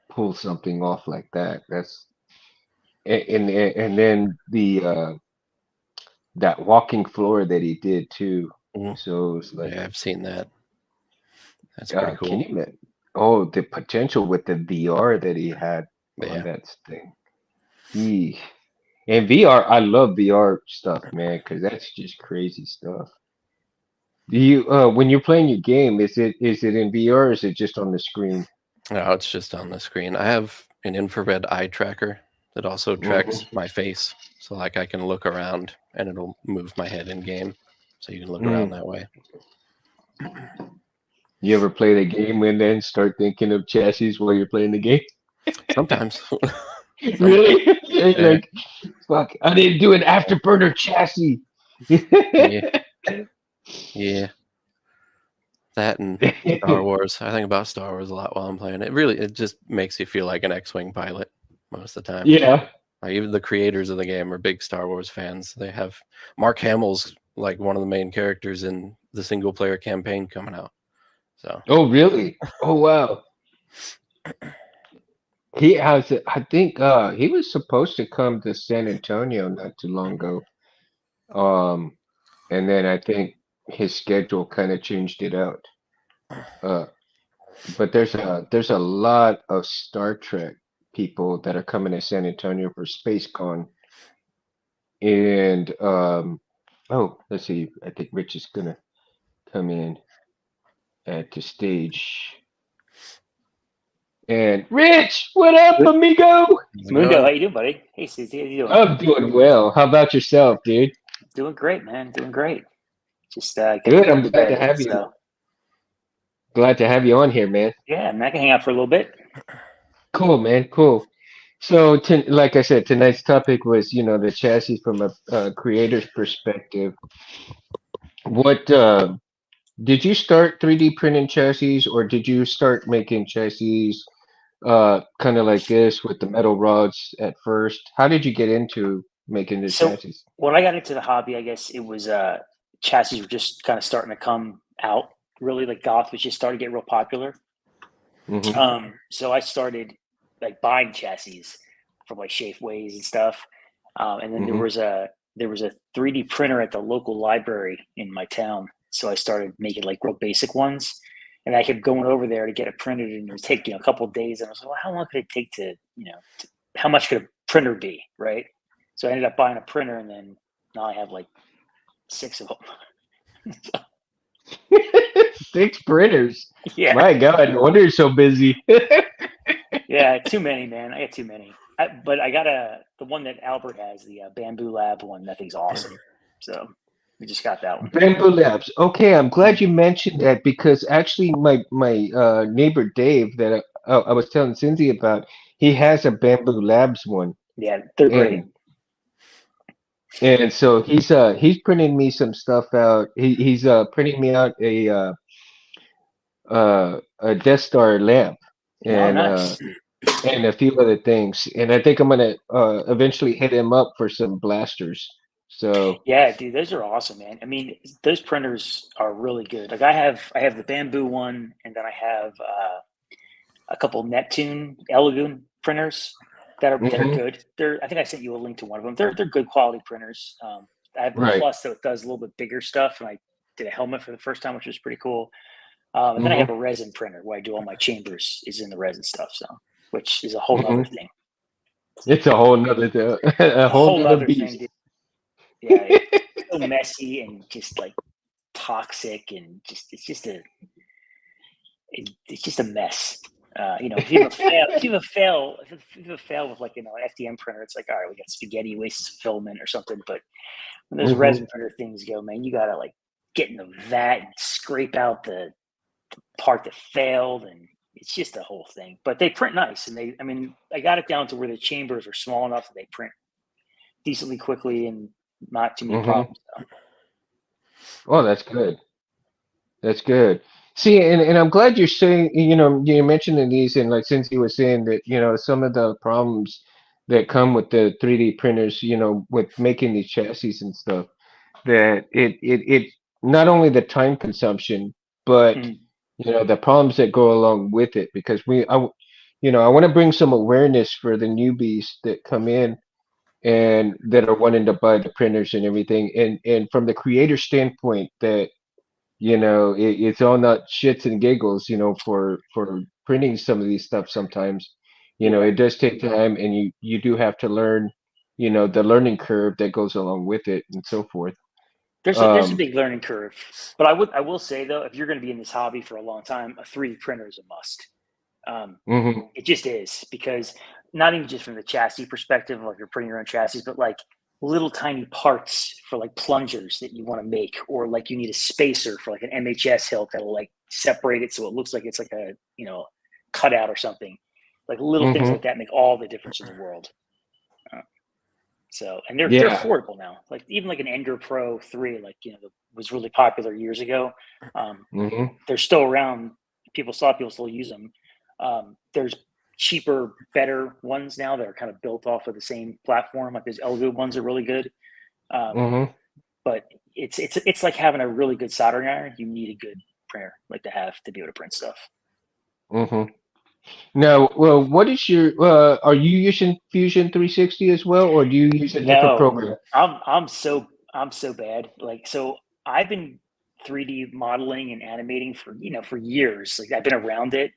pull something off like that. And then that walking floor that he did too. Mm, So it's like, yeah, I've seen that. That's pretty can cool. you imagine? Oh, the potential with the VR that he had on Yeah. that thing. He and VR, I love VR stuff, man, because that's just crazy stuff. Do you when you're playing your game, is it in VR or is it just on the screen? No, it's just on the screen. I have an infrared eye tracker that also tracks Hmm. my face. So like I can look around and it'll move my head in game. So you can look around Mm. that way. You ever play the game and then start thinking of chassis while you're playing the game? Sometimes. Sometimes. Really? It's Yeah. like, fuck, I didn't do an afterburner chassis. Yeah. Yeah. That and Star Wars. I think about Star Wars a lot while I'm playing it. Really, it just makes you feel like an X-wing pilot most of the time. Yeah. Like even the creators of the game are big Star Wars fans. They have Mark Hamill's like one of the main characters in the single player campaign coming out. So Oh, really? Oh, wow. He has, I think, he was supposed to come to San Antonio not too long ago. Um, and then I think his schedule kind of changed it out. Uh, but there's a lot of Star Trek people that are coming to San Antonio for SpaceCon, and oh, let's see, I think Rich is gonna come in at the stage. And Rich, what up, amigo? How's it Mundo, how going? you doing, buddy? Hey, Susie, how you doing? I'm doing well. How about yourself, dude? Doing great, man. Doing great. Just getting Good. ready I'm for glad to bed. have you. So Glad to have you on here, man. yeah, man, I can hang out for a little bit. Cool, man. Cool. So, like I said, tonight's topic was, the chassis from a creator's perspective. What did you start 3D printing chassis, or did you start making chassis kind of like this with the metal rods at first? How did you get into making the So chassis? when I got into the hobby, I guess it was chassis were just kind of starting to come out. Really, like goth was just starting to get real popular. Mm-hmm. So I started like buying chassis from like Shapeways and stuff. And then Mm-hmm. there was a 3D printer at the local library in my town. So I started making like real basic ones. And I kept going over there to get it printed, and it would take a couple of days. And I was like, well, how long could it take to how much could a printer be, right? So I ended up buying a printer, and then now I have like 6 of them. 6 printers. Yeah, My God, no wonder you're so busy. yeah, too many, man. I got too many. But I got the one that Albert has, the Bamboo Lab one. That thing's awesome. So we just got that one. Bamboo Labs. Okay, I'm glad you mentioned that because actually my neighbor Dave that I was telling Cindy about, he has a Bamboo Labs one, Yeah, they're great. and so he's printing me some stuff out. He's printing me out a Death Star lamp Oh, and nice. a few other things, and I think I'm gonna eventually hit him up for some blasters. So. Yeah, dude, those are awesome, man. I mean, those printers are really good. Like I have the Bamboo one, and then I have a couple Neptune Elegoo printers that are Hmm. good. I think I sent you a link to one of them. They're good quality printers. I have the Right. Plus, so it does a little bit bigger stuff, and I did a helmet for the first time, which was pretty cool. And then I have Hmm. a resin printer where I do all my chambers is in the resin stuff, so which is a whole nother Hmm. thing. It's a whole nother a A whole whole nother nother thing, beast. dude. Yeah, it's so messy and just like toxic and just it's just a mess. If you have a fail, if you have a fail with like an FDM printer, it's like all right, we got spaghetti wastes of filament or something. But when those Hmm. resin printer things go, man, you gotta like get in the vat and scrape out the part that failed, and it's just a whole thing. But they print nice, and I got it down to where the chambers are small enough that they print decently quickly and not too many Hmm. problems. Oh, that's good. That's good. See, and I'm glad you're saying, you're mentioning these, and like since you were saying that, some of the problems that come with the 3D printers, with making these chassis and stuff, that it not only the time consumption, but Mm, the problems that go along with it, because I want to bring some awareness for the newbies that come in and that are wanting to buy the printers and everything, and from the creator standpoint that it's all not shits and giggles, for printing some of these stuff sometimes. yeah. It does take time, and you do have to learn, the learning curve that goes along with it and so forth. There's a Um, big learning curve, but I will say though, if you're going to be in this hobby for a long time, a 3D printer is a must. mhm, It just is, because not even just from the chassis perspective, like you're printing your own chassis, but like little tiny parts for like plungers that you want to make, or like you need a spacer for like an MHS hilt that'll like separate it so it looks like it's like a cutout or something. Like little things mhm, like that make all the difference in the world. Uh, So, and they're yeah, affordable now. Like even like an Ender Pro 3, like was really popular years ago. mhm, They're still around. People still use them. There's cheaper, better ones now that are kind of built off of the same platform. Like those Elegoo ones are really good. Um, mhm, but it's like having a really good soldering iron. You need a good printer like to have to be able to print stuff. mhm. Now, well, what is are you using Fusion 360 as well, or do you use a different No, program? I'm I'm so bad. Like, so I've been 3D modeling and animating for years. Like, I've been around it.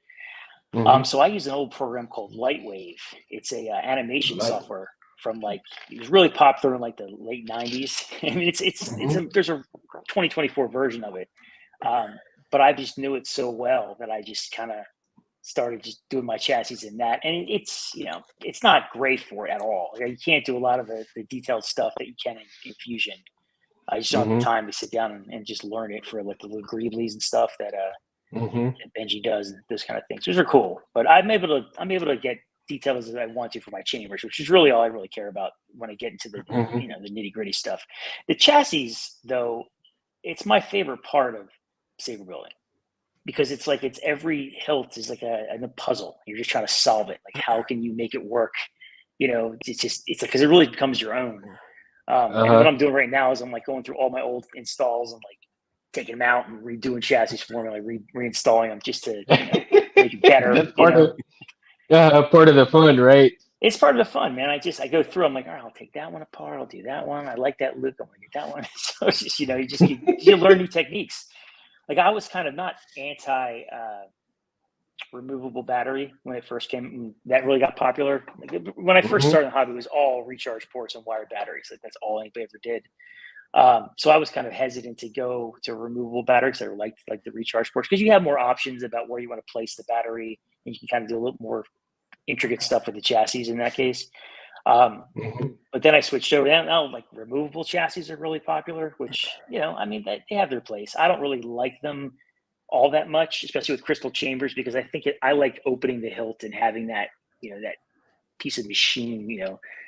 Hmm. So I use an old program called Lightwave. It's a animation Like, software from like it was really popular in like the late '90s. I mean, hmm. there's a 2024 version of it, um, but I just knew it so well that I just kind of started just doing my chassis in that, and it's it's not great for it at all. You can't do a lot of the detailed stuff that you can in Fusion. I just don't have the Hmm. time to sit down and just learn it for like the little greeblies and stuff Hmm. that Benji does and those kind of things. Those are cool, but I'm able to get detailed as I want to for my chambers, which is really all I really care about when I get into the Hmm. the nitty gritty stuff. The chassis, though, it's my favorite part of saber building because it's like it's every hilt is like a puzzle. You're just trying to solve it. Like how can you make it work? It's like because it really becomes your own. And what Uh-huh. I'm doing right now is I'm like going through all my old installs and like taking them out and redoing chassis for me, like reinstalling them just to make it better. That's part of the fun, right? It's part of the fun, man. I go through. I'm like, all right, I'll take that one apart. I'll do that one. I like that loop. I'm gonna get that one. So it's just you learn new techniques. Like I was kind of not anti removable battery when it first came. That really got popular. Like, when I first Hmm. started in the hobby, it was all recharge ports and wired batteries. Like that's all anybody ever did. So I was kind of hesitant to go to removable batteries. I liked like the recharge ports because you have more options about where you want to place the battery, and you can kind of do a little more intricate stuff with the chassis in that case. Um, Hmm. but then I switched over. Now, like removable chassis are really popular, which I mean, they have their place. I don't really like them all that much, especially with crystal chambers, because I like opening the hilt and having that that piece of machine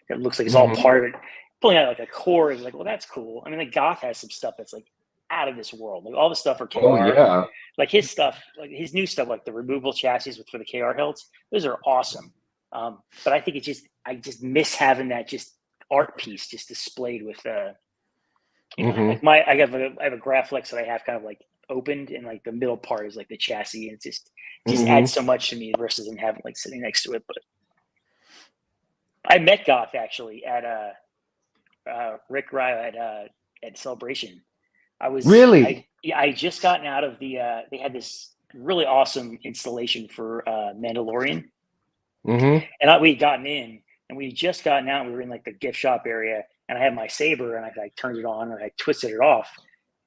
that looks like it's all Hmm. part of it. Pulling out like a core is like, well, that's cool. I mean, like Goth has some stuff that's like out of this world. Like all the stuff for Oh KR, yeah. like his stuff, like his new stuff, like the removable chassis for the KR hilts, those are awesome. But I think I just miss having that just art piece just displayed with Hmm. like I have a Graflex that I have kind of like opened, and like the middle part is like the chassis, and it just Hmm. adds so much to me versus than having like sitting next to it. But I met Goth actually at Rick Ryle at Celebration. Really? I just gotten out of they had this really awesome installation for Mandalorian, Hmm. and we had gotten in, and we had just gotten out. We were in like the gift shop area, and I had my saber, and I turned it on, and I twisted it off.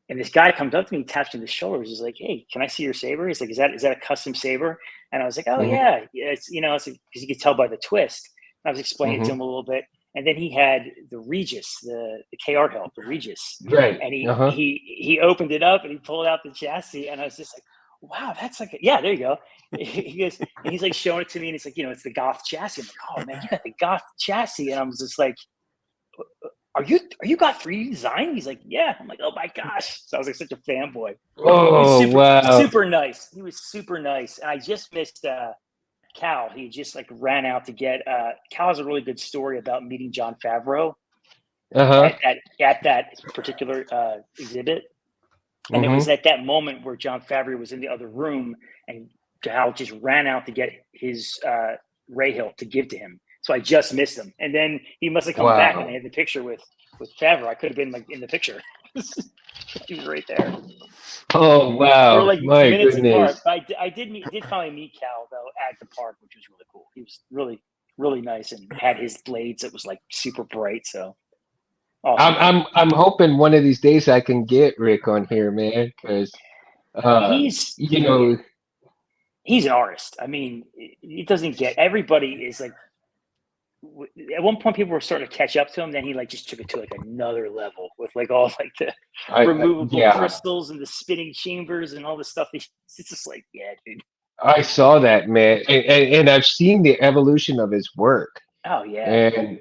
And this guy comes up to me, taps me on the shoulders. He's like, "Hey, can I see your saber?" He's like, "Is that a custom saber?" And I was like, "Oh Hmm. yeah, it's it's because you could tell by the twist." And I was explaining it to Hmm. him a little bit, and then he had the Regis, the KR hilt, the Regis, Right. and Uh-huh. he opened it up and he pulled out the chassis, and I was just like, "Wow, that's like yeah, there you go." He goes and he's like showing it to me, and it's like it's the Goth chassis. I'm like, "Oh man, you got the Goth chassis," and I was just like, are you got 3D design? He's like, yeah. I'm like, oh my gosh. So I was like such a fanboy. He was Oh wow. super nice. He was super nice. And I just missed Cal. He just like ran out to get Cal has a really good story about meeting John Favreau Uh-huh. at that particular exhibit. And it was Hmm. at that moment where John Favreau was in the other room and Cal just ran out to get his Ray Hill to give to him. So I just missed him. And then he must have come back and they Wow. had the picture with Favreau. I could have been like in the picture. He was right there. Oh We're wow. like My minutes apart. goodness. But I did finally meet Cal though at the park, which was really cool. He was really, really nice and had his blades that was like super bright. So I'm awesome. I'm I'm hoping one of these days I can get Rick on here, man, because uh He's you know, he's an artist. I mean, it doesn't get everybody is like at one point people were starting to catch up to him. Then he like just took it to like another level with like all like the removable yeah, crystals and the spinning chambers and all the stuff. It's just like yeah, dude. I saw that, man, and I've seen the evolution of his work, Oh yeah. and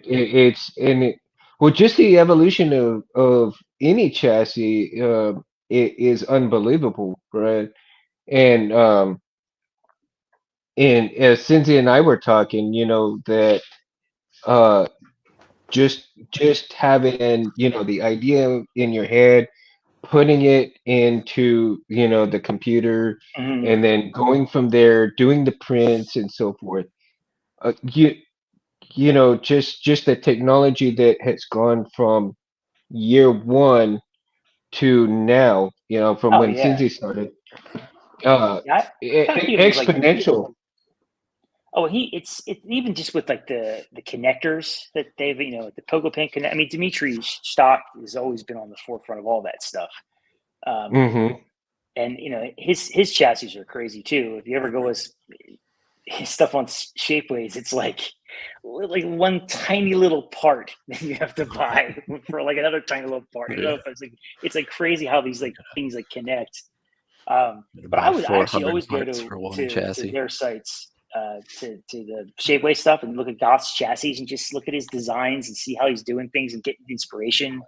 well, just the evolution of any chassis it is unbelievable, right? And Cynthia and I were talking, that uh just having the idea in your head, putting it into the computer, Mhm. and then going from there, doing the prints and so forth. You know, just the technology that has gone from year one to now, from Oh when yeah, Cincy started, uh, yeah. I kind of think of it as like, exponential. oh, it's even just with like the connectors that they've, the Pogo Pin connect. I mean, Dimitri's stock has always been on the forefront of all that stuff. Hmm. And his chassis are crazy too. If you ever go his stuff on Shapeways, it's like one tiny little part that you have to buy for like another tiny little part. I don't know Yeah. if it's like crazy how these like things like connect. But Buy I actually 400 always go parts for one to chassis. their sites, to the Shapeway stuff, and look at Goth's chassis and just look at his designs and see how he's doing things and get inspiration.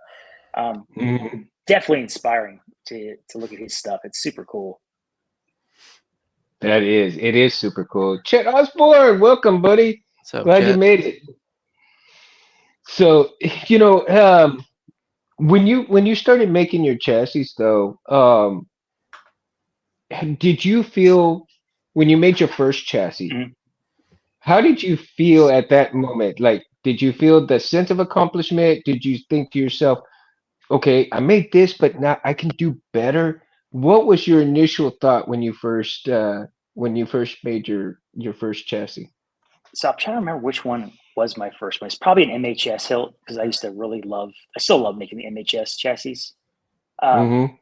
Hmm. Definitely inspiring to look at his stuff. It's super cool. It is super cool. Chet Osborne, welcome, buddy. So, Glad you Chet, made it. So, when you started making your chassis though, did you feel when you made your first chassis, Mhm. how did you feel at that moment? Like, did you feel the sense of accomplishment? Did you think to yourself, okay, I made this, but now I can do better? What was your initial thought when you first made your first chassis? So I'm trying to remember which one was my first one. It's probably an MHS hilt because I still love making the MHS chassis. Um, Mm-hmm.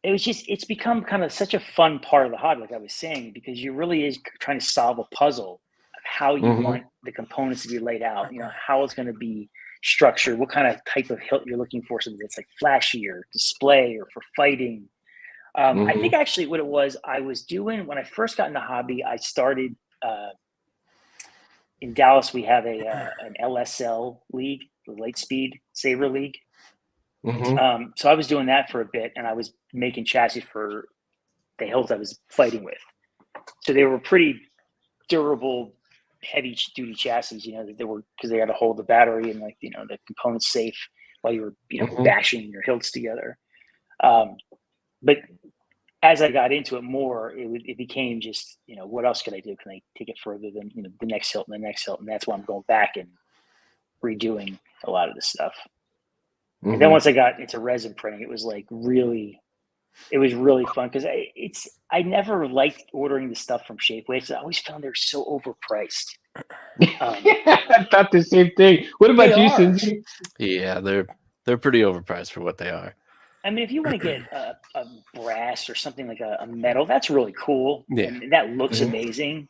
it's become kind of such a fun part of the hobby, like I was saying, because you really is trying to solve a puzzle of how you Mm-hmm. want the components to be laid out, how it's going to be structured, what kind of type of hilt you're looking for, something that's like flashy or display or for fighting. I think Mm-hmm. actually what it was, I was doing when I first got in the hobby, I started in Dallas. We have an LSL league, the Light Speed Saber League. Mm-hmm. So I was doing that for a bit, and I was making chassis for the hills I was fighting with. So they were pretty durable, heavy duty chassis. That they were, because they had to hold the battery and the components safe while you were Mm-hmm. bashing your hilts together. But as I got into it more, it became just what else could I do? Can I take it further than the next hilt and the next hilt? And that's why I'm going back and redoing a lot of this stuff. And then Mm-hmm. once I got into resin printing, it was really fun because I never liked ordering the stuff from Shapeways because I always found they're so overpriced. I thought the same thing. What They about you, are. Cindy? yeah, they're pretty overpriced for what they are. I mean, if you want to get a brass or something like a metal, that's really cool, Yeah. and that looks Mhm. amazing.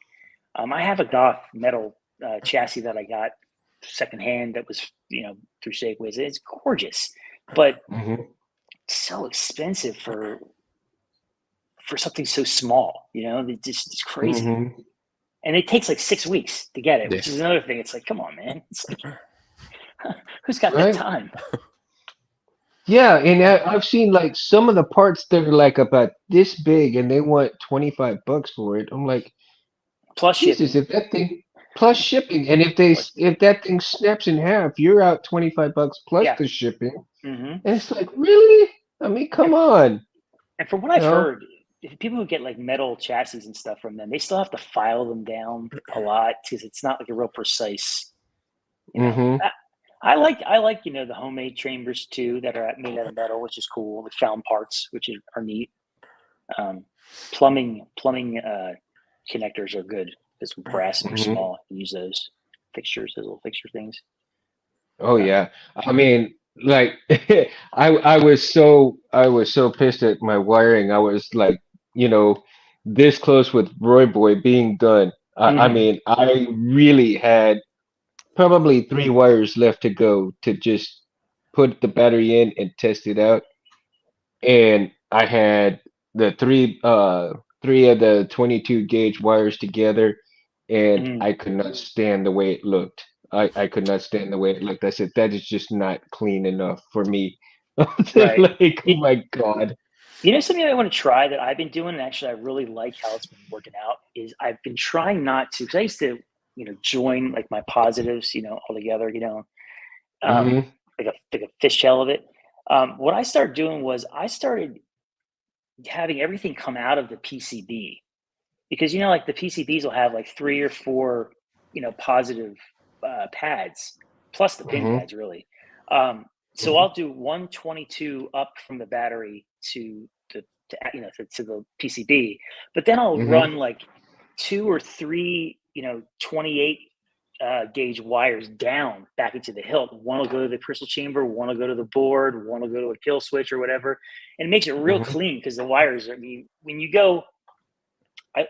I have a Goth metal chassis that I got secondhand that was through Shapeways. It's gorgeous, but Mhm. so expensive for something so small. It's crazy. Mhm. And it takes like 6 weeks to get it, Yeah. which is another thing. It's like, come on, man. It's like, who's got that Right? time? Yeah, and I've seen like some of the parts that are like about this big, and they want $25 for it. I'm like, Plus Jesus, shipping. if that thing plus shipping, and Plus, if that thing snaps in half, you're out $25 plus yeah. the shipping. hmm And it's like, really? I mean, And, come on, and from what you I've know? heard, if people who get like metal chassis and stuff from them, they still have to file them down a lot because it's not like a real precise, you know. Mm-hmm. I like the homemade chambers too that are made out of metal, which is cool. The found parts, which are neat. Um, plumbing connectors are good because brass and they're Mm-hmm. small. You use those fixtures, those little fixture things. Oh Um, yeah. I mean, like I was so pissed at my wiring. I was like, this close with Roy Boy being done. I mhm. mean, I really had probably three wires left to go to just put the battery in and test it out. And I had the three of the 22 gauge wires together, and Mhm. I could not stand the way it looked. I could not stand the way it looked. I said, that is just not clean enough for me. Right. Like, oh You, my God. something I want to try that I've been doing, and actually I really like how it's been working out, is I've been trying not to, because I used to, join like my positives, all together, um, Hmm. like a fishtail of it. What I started doing was I started having everything come out of the PCB because, like the PCBs will have like 3 or 4, positive pads plus the pin Hmm. pads really. Um, So Mhm. I'll do 122 up from the battery to the PCB, but then I'll Mhm. run like 2 or 3 28 gauge wires down back into the hilt. One will go to the crystal chamber, one will go to the board, one will go to a kill switch or whatever, and it makes it real Mhm. clean because the wires. I mean, when you go like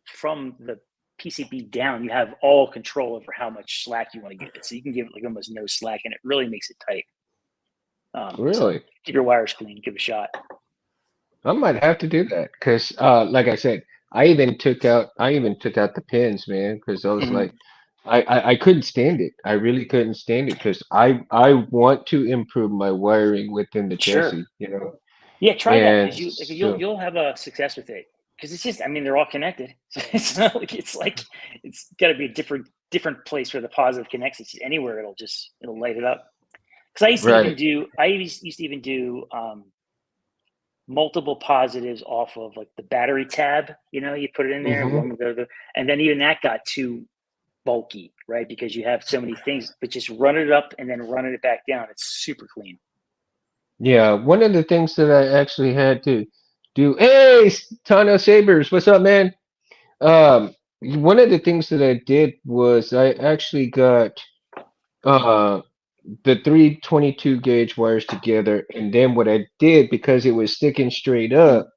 from the PCB down, you have all control over how much slack you want to give it. So you can give it like almost no slack, and it really makes it tight. So Really? keep your wires clean. Give it a shot. I might have to do that because, like I said, I even took out the pins, man, because I was Mhm. like, I couldn't stand it. I really couldn't stand it because I want to improve my wiring within the Sure. chassis, you know, Yeah, try that and because you'll so you'll have a success with it. Because it's just, I mean, they're all connected. So it's not like it's got to be a different place where the positive connects. It's anywhere it'll light it up. Because right. I used to even do multiple positives off of like the battery tab. You put it in there, Hmm. one would go to and then even that got too bulky, right? Because you have so many things, but just run it up and then run it back down. It's super clean. Yeah, one of the things that I actually had to do. Hey, Tano Sabers, what's up, man? One of the things that I did was I actually got uh the 322 gauge wires together, and then what I did because it was sticking straight up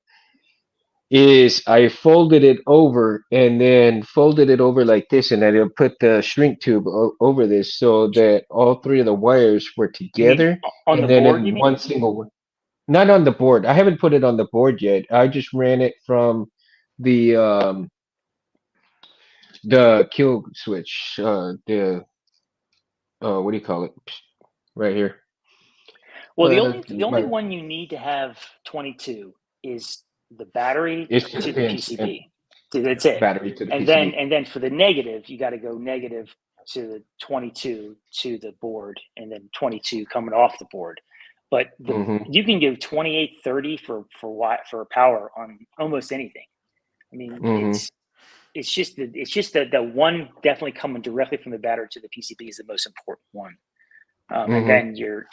is I folded it over and then folded it over like this, and then I put the shrink tube over this so that all three of the wires were You mean together, on the and then board? You in mean? one single one. Not on the board. I haven't put it on the board yet. I just ran it from the um the kill switch. The what do you call it? Right here. Well, the only My one you need to have 22 is the battery it's the to the pins and PCB. So that's it. battery to the And then PCB. and then for the negative, you got to go negative to the 22 to the board, and then 22 coming off the board. But Hmm. you can give 28, 30 for power on almost anything. I mean, Hmm. it's just the one definitely coming directly from the battery to the PCB is the most important one. And Hmm. then your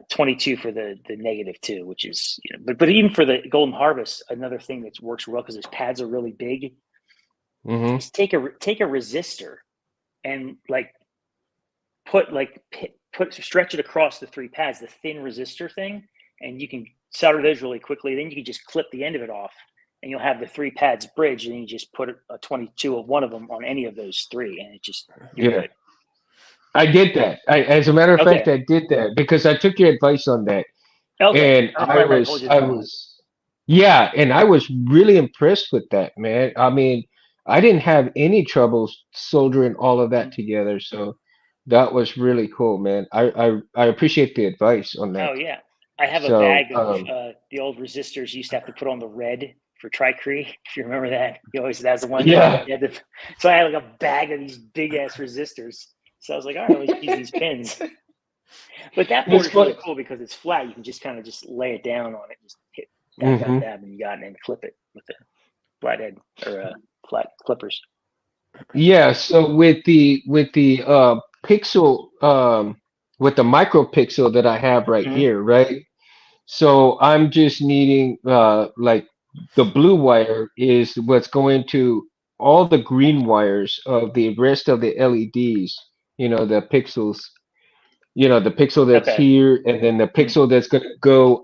22 for the negative two, which is but even for the golden harvest, another thing that works well because those pads are really big Hmm. is take a resistor and like put stretch it across the three pads, the thin resistor thing, and you can solder those really quickly. Then you can just clip the end of it off, and you'll have the three pads bridged, and you just put a 22 of one of them on any of those three, and you're Yeah, good. I did that. As a matter of fact, Okay, I did that because I took your advice on that, okay. and I'm glad that I told you I that. was, yeah, and I was really impressed with that, man. I mean, I didn't have any troubles soldering all of that Mhm. together, so that was really cool, man. I appreciate the advice on that. Oh yeah, I have a So, bag of the old resistors you used to have to put on the red for Tricree. If you remember that, you always that's the one. yeah. You had to, so I had like a bag of these big ass resistors. So I was like, all right, let's use these pins. But that board It's is really fun. cool because it's flat. You can just kind of just lay it down on it, just hit dab dab Hmm. dab, and you got it, and flip it with the flathead or flat clippers. Yeah, so with the pixel with the micro pixel that I have right Mhm. here, right? So I'm just needing like the blue wire is what's going to all the green wires of the rest of the LEDs, the pixels, the pixel that's Okay. here and then the Mhm. pixel that's going to go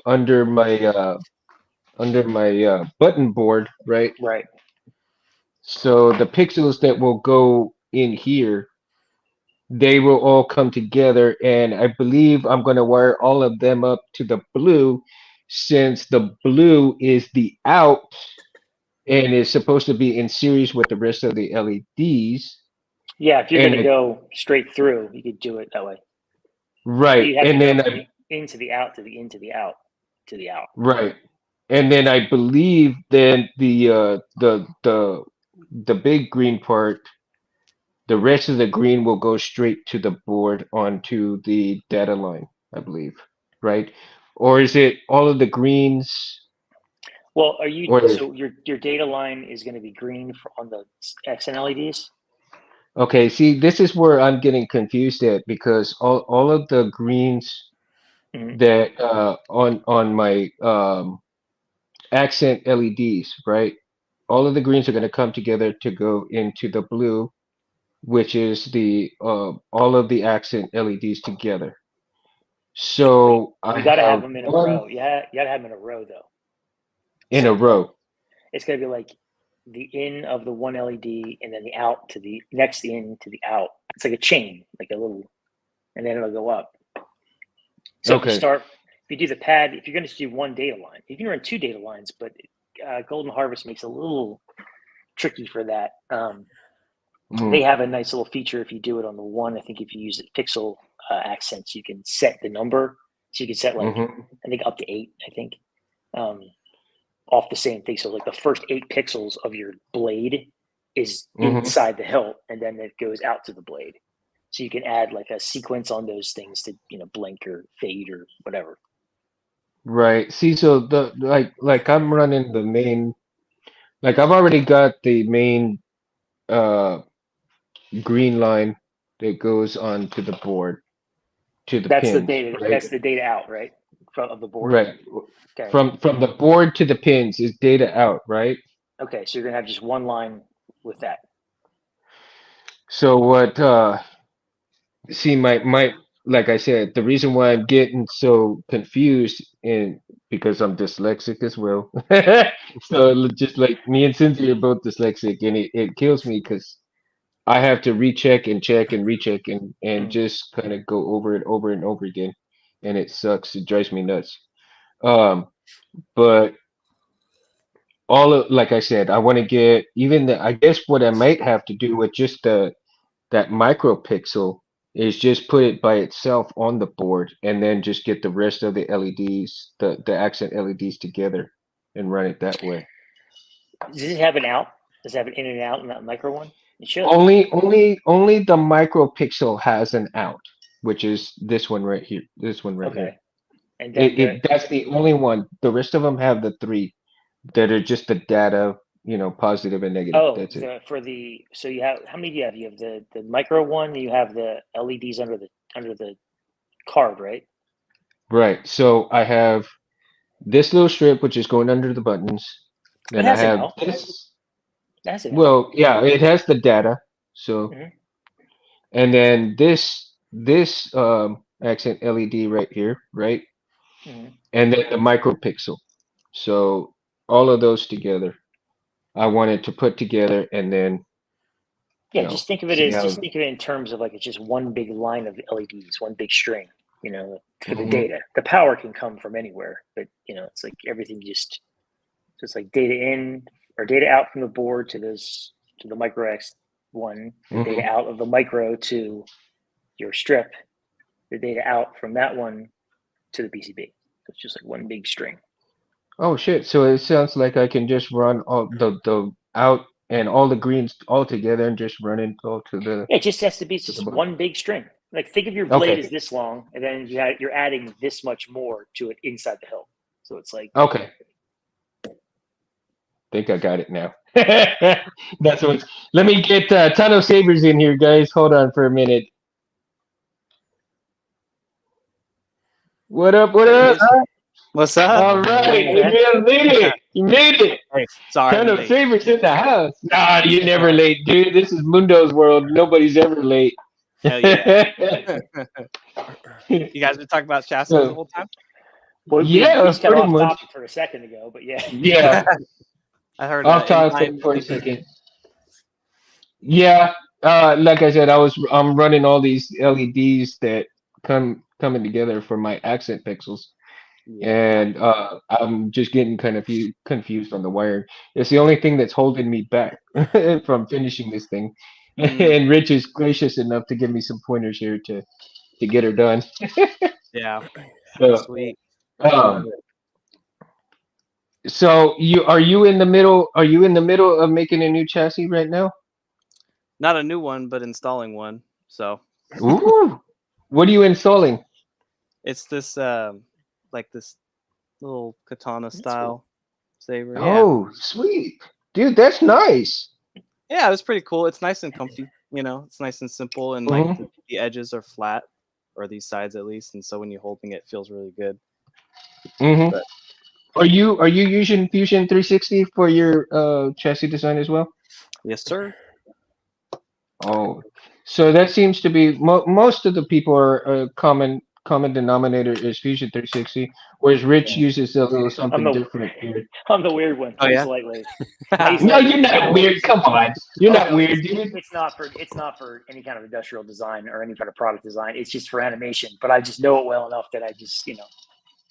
under my button board, right? Right. So the pixels that will go in here, they will all come together, and I believe I'm going to wire all of them up to the blue since the blue is the out and is supposed to be in series with the rest of the LEDs. Yeah, if you're And gonna go straight through, you could do it that way. But right, you have to and go then from the in to the out to the in to the out to the out. right, and then I believe then the big green part, the rest of the green will go straight to the board onto the data line, I believe, right? Or is it all of the greens? Well, are you Or so your data line is going to be green on the XN LEDs? Okay, see, this is where I'm getting confused at because all of the greens Mhm. that on my accent LEDs, right? All of the greens are going to come together to go into the blue, which is the all of the accent LEDs together. Wait, So I you got to have have them in a one row. Yeah, you got to have them in a row though. in So a like row. it's gonna be like the in of the one LED and then the out to the next in to the out. It's like a chain, like a little, and then it'll go up. So Okay. if you do the pad, if you're going to do one data line, you can run two data lines, but Golden Harvest makes it a little tricky for that. They Mm, have a nice little feature if you do it on the one. I think if you use the pixel accents, you can set the number. So you can set like, mm-hmm, I think up to 8, I think, um, off the same thing. So like the first 8 pixels of your blade is mm-hmm. inside the hilt, and then it goes out to the blade. So you can add like a sequence on those things to, blink or fade or whatever. Right. See, so the like I'm running the main, like I've already got the main uh green line that goes onto the board to the That's the pins, data. right? That's the data out, right, of the board. Right. Okay. From the board to the pins is data out, right? Okay. So you're gonna have just one line with that. So what see my like I said, the reason why I'm getting so confused in because I'm dyslexic as well. So just like me and Cynthia are both dyslexic and it kills me because I have to recheck and check and recheck and Mm. just kind of go over it over and over again. And it sucks. It drives me nuts. Um, but all of like I said, I want to get even the I guess what I might have to do with just the that micropixel is just put it by itself on the board and then just get the rest of the LEDs, the accent LEDs together and run it that way. Does it have an out? Does it have an in and out in that micro one? It should. Only the micropixel has an out, which is this one right here. This one right here. Okay. And then That's the only one. The rest of them have the three that are just the data, positive and negative. That's it. so you have, how many do you have? You have the micro one. You have the LEDs under the card, right? Right. So I have this little strip which is going under the buttons. It Then I has an have out. this. It has an out. Well, yeah, it has the data. So Mhm. and then this accent LED right here, right? Mhm. And then the micropixel. So all of those together, I wanted to put together and then, Yeah, just think of it see as how. just think of it in terms of like it's just one big line of LEDs, one big string. For the Mhm, data. The power can come from anywhere, but it's like everything just like data in or data out from the board to the micro X one, the data mhm. out of the micro to your strip, the data out from that one to the PCB. So it's just like one big string. Oh shit! So it sounds like I can just run all the out and all the greens all together and just run it all Yeah, it just has to be to the just bottom. one big string. Like think of your blade as Okay, this long, and then you're adding this much more to it inside the hilt. So it's like okay. Think I got it now. That's what. Let me get Ton of Sabers in here, guys. Hold on for a minute. What up? What There he up? is. What's up? All right, hey you man, made it. You made it. Hey, sorry Ton I'm of late. Sabers in the house. Nah, you're never late, dude. This is Mundo's world. Nobody's ever late. Hell yeah. You guys been talking about chassis the So, whole time? well, we yeah, just got pretty off much. topic for a second ago, but yeah. Yeah, I heard off inline topic for a LED. second. Yeah, like I said, I'm running all these LEDs that coming together for my accent pixels, Yeah. and I'm just getting kind of confused on the wiring. It's the only thing that's holding me back from finishing this thing. Mm, And Rich is gracious enough to give me some pointers here to get her done. yeah. So, Sweet. um, so are you in the middle? Are you in the middle of making a new chassis right now? Not a new one, but installing one. So Ooh, what are you installing? it's this like this little katana That's cool. style saber. Yeah. Oh, sweet. Dude, that's nice. Yeah, it was pretty cool. It's nice and comfy. You know, it's nice and simple, and like Mhm. the edges are flat, or these sides at least, and so when you're holding it, it feels really good. Mhm. But Are you using Fusion 360 for your chassis design as well? yes, sir. Oh, so that seems to be most of the people are common denominator is Fusion 360, whereas Rich Yeah. uses a little I'm something the different here. I'm the weird one. Oh I use yeah. Lightwave. I use No, you're Lightwave. not weird. Come on, you're Oh not no, weird, dude. it's not for any kind of industrial design or any kind of product design. It's just for animation. But I just know it well enough that I just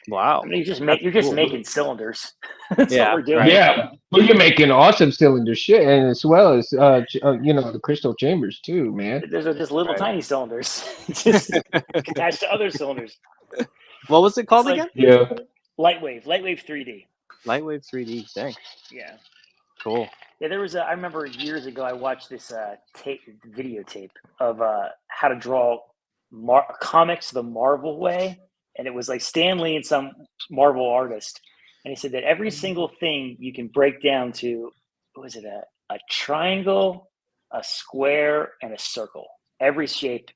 Wow. I mean, That's you're just cool. making cylinders. That's what Yeah. we're doing. Right. Yeah, well, you're making awesome cylinder shit, and as well as the crystal chambers too, man. Those are just little Right. tiny cylinders, just attached to other cylinders. What was it It's called like again? Yeah. Lightwave 3D. Lightwave 3D. Dang. Yeah. Cool. Yeah, there was I remember years ago I watched this videotape of how to draw comics the Marvel way, and it was like Stan Lee and some Marvel artist, and he said that every single thing you can break down to, what was it, a triangle, a square, and a circle. Every shape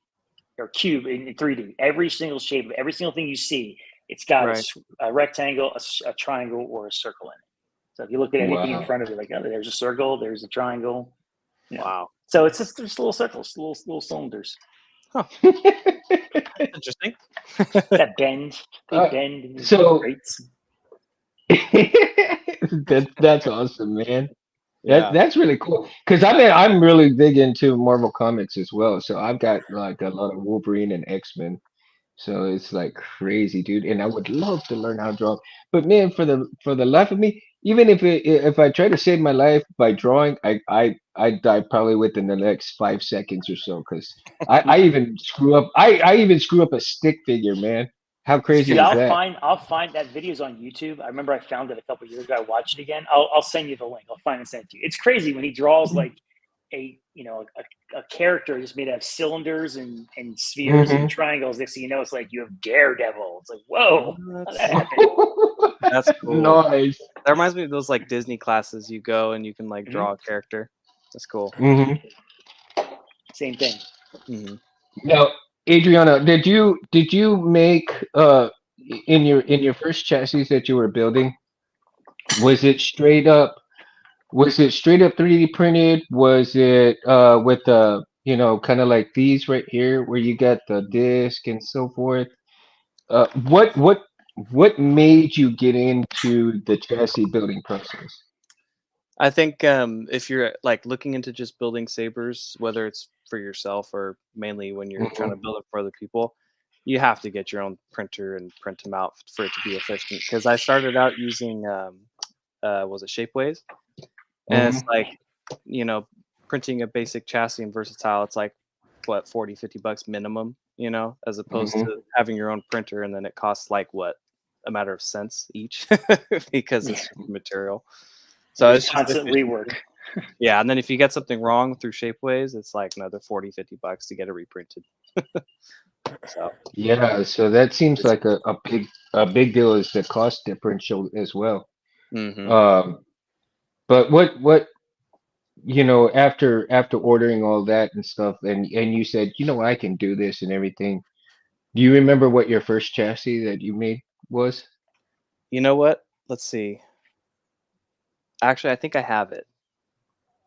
or cube in 3D, every single shape, every single thing you see, it's got Right. a rectangle, a triangle, or a circle in it. So if you look at anything in Wow. front of you, like, oh, there's a circle, there's a triangle. Wow. So it's just little circles, little cylinders Interesting. that bend. They Uh, bend in so rates. that's awesome, man. Yeah. That's really cool. Because I'm really big into Marvel comics as well. So I've got like a lot of Wolverine and X-Men. So it's like crazy, dude. And I would love to learn how to draw. But man, for the life of me, even if I try to save my life by drawing, I die probably within the next 5 seconds or so. Because I even screw up. I even screw up a stick figure, man. How crazy Dude, is that? I'll find that video's on YouTube. I remember I found it a couple years ago. I watched it again. I'll send you the link. I'll find and send it to you. It's crazy when he draws like a character just made out of cylinders and spheres and Hmm. triangles. Next thing you know, it's like you have Daredevil. It's like, whoa, how That's, that happened? that's cool. Nice. That reminds me of those like Disney classes you go and you can like draw a character. That's cool. Hmm. Same thing. Hmm. Now, Adriana, did you make in your first chassis that you were building, was it straight up was it straight up 3D printed? Was it with the kind of like these right here where you got the disc and so forth? What made you get into the chassis building process? I think if you're like looking into just building sabers, whether it's for yourself or mainly when you're trying to Hmm. build it for other people, you have to get your own printer and print them out for it to be efficient. Because I started out using was it Shapeways, and it's Hmm. like you know printing a basic chassis and versatile. It's like what 40-50 bucks minimum, as opposed Hmm. to having your own printer and then it costs like what a matter of cents each because it's material. So There's it's just constant efficient. rework. Yeah, and then if you get something wrong through Shapeways, it's like another 40-50 bucks to get it reprinted. So Yeah, so that seems like a big deal is the cost differential as well. hmm Um, but what after ordering all that and stuff, and you said, I can do this and everything. Do you remember what your first chassis that you made was? you know what? Let's see. Actually, I think I have it.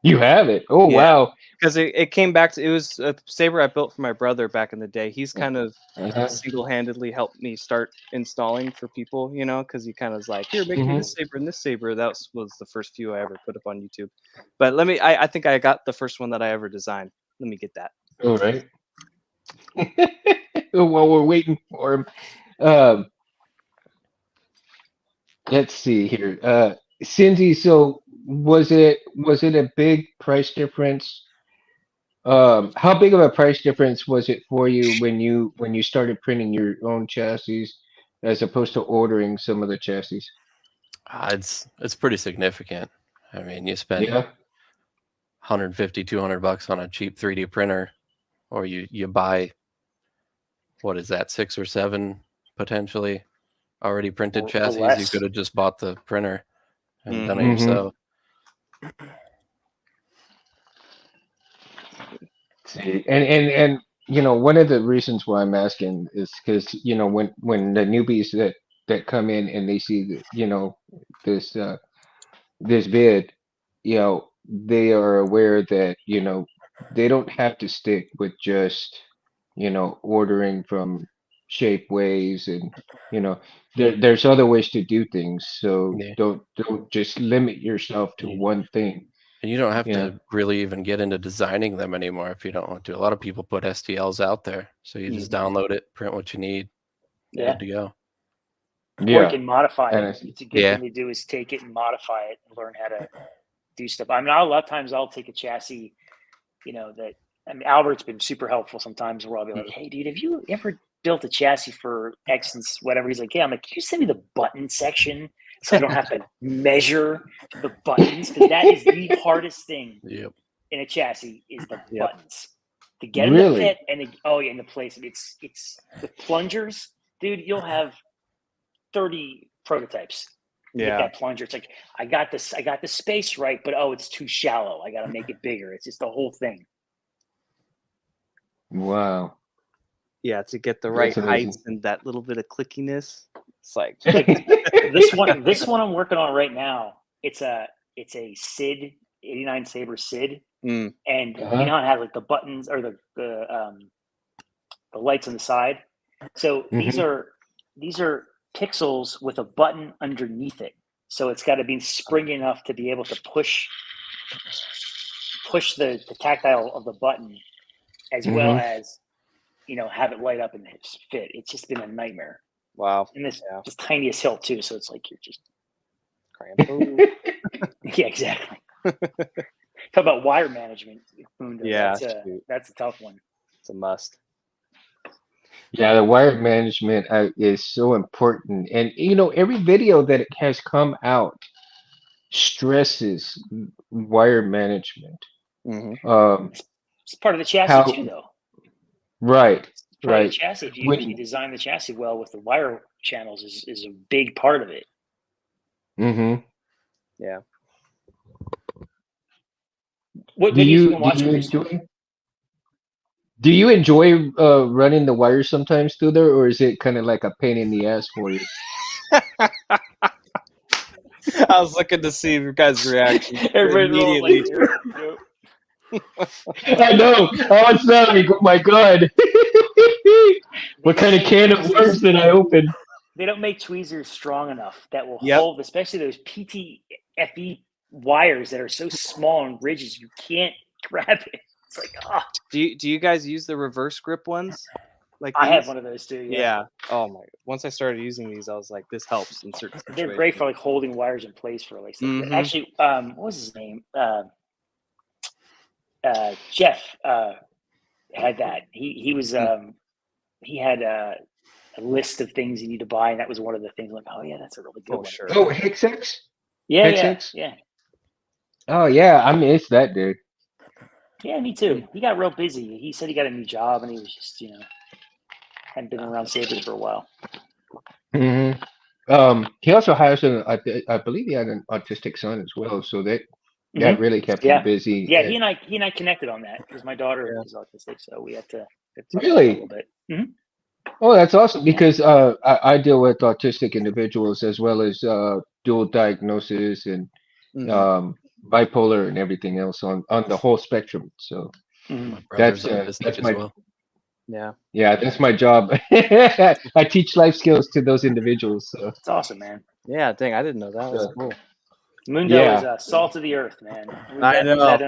You have it. Oh Yeah, wow. because it came back to it was a saber I built for my brother back in the day. He's kind of Uh-huh. single-handedly helped me start installing for people, because he kind of was like, "Here, make me Hmm. this saber and this saber." That was the first few I ever put up on YouTube. But I think I got the first one that I ever designed. Let me get that. All right. While we're waiting for him, um, let's see here. Cindy, so was it a big price difference? How big of a price difference was it for you when you started printing your own chassis as opposed to ordering some of the chassis? It's pretty significant. I mean, you spend Yeah. 150, 200 bucks on a cheap 3D printer, or you buy, what is that, 6 or 7 potentially already printed Or chassis. You less. could have just bought the printer and done it Mhm. Hmm. yourself. See, and you know, one of the reasons why I'm asking is because you know when the newbies that come in and they see that you know this this vid, you know, they are aware that you know they don't have to stick with just you know ordering from Shapeways and you know there's other ways to do things. So Yeah. don't just limit yourself to Yeah. one thing. And you don't have Yeah. to really even get into designing them anymore if you don't want to. A lot of people put STLs out there, so you just download it, print what you need, Yeah. good to go. Or you Yeah. can modify And it. it's, It's a good Yeah. thing to do is take it and modify it and learn how to do stuff. I mean, a lot of times I'll take a chassis, you know, that I mean, Albert's been super helpful sometimes where I'll be like, hey, dude, have you ever built a chassis for X and whatever? He's like, yeah. I'm like, can you send me the button section so I don't have to measure the buttons? Because that is the hardest thing Yep. in a chassis is the Yep. buttons. To get them to Really? fit and in the place. It's the plungers, dude, you'll have 30 prototypes to get Yeah. that plunger. It's like I got the space right, but it's too shallow. I got to make it bigger. It's just the whole thing. wow. Yeah, to get the right That's amazing. heights and that little bit of clickiness. It's like This one I'm working on right now. It's a SID 89 Sabre SID, and Uh-huh. you know how it has like the buttons or the lights on the side. So these are pixels with a button underneath it. So it's got to be springy enough to be able to push the tactile of the button as well as you know have it light up and fit. It's just been a nightmare. wow. And this Yeah. just tiniest hill too, so it's like you're just Crampo. yeah, exactly. Talk about wire management. Yeah, that's a tough one. it's a must. Yeah, the wire management is so important. And you know, every video that it has come out stresses wire management. Mm-hmm. It's part of the chassis How too, though. right, It's part of right. the chassis. If you When design the chassis well with the wire channels is a big part of it. hmm Yeah. What do videos you you been do watching you recently? enjoy do you enjoy running the wires sometimes through there, or is it kind of like a pain in the ass for you? I was looking to see your guys' reaction Everybody immediately. I know. I was like, oh my God. What kind of can of worms did I open? They don't make tweezers strong enough that will Yep. hold, especially those PTFE wires that are so small and rigid you can't grab it. It's like, Do you guys use the reverse grip ones? Like I have these? one of those too. Yeah. Oh my! Once I started using these, I was like, this helps in certain situations. They're great for like holding wires in place for like stuff. Mhm. Actually, what was his name? Jeff had that. He was he had a list of things you need to buy, and that was one of the things. Like, oh yeah, that's a really good one. Sure. Oh, Hexex? Yeah, Hexex? yeah. Oh yeah, I miss that dude. Yeah, me too. He got real busy. He said he got a new job, and he was just hadn't been around Sabres for a while. hmm He also has I believe he had an autistic son as well, so that really kept him busy. Yeah, he and I connected on that because my daughter is autistic, so we had to talk about it a Really? little bit. Mm-hmm. Oh, that's awesome because I deal with autistic individuals as well as dual diagnosis and bipolar and everything else on the whole spectrum. So My brother's autistic that's as my well. yeah, that's my job. I teach life skills to those individuals. So It's awesome, man. Yeah, dang, I didn't know that. That's cool. Mundo Yeah. is salt of the earth, man. I know.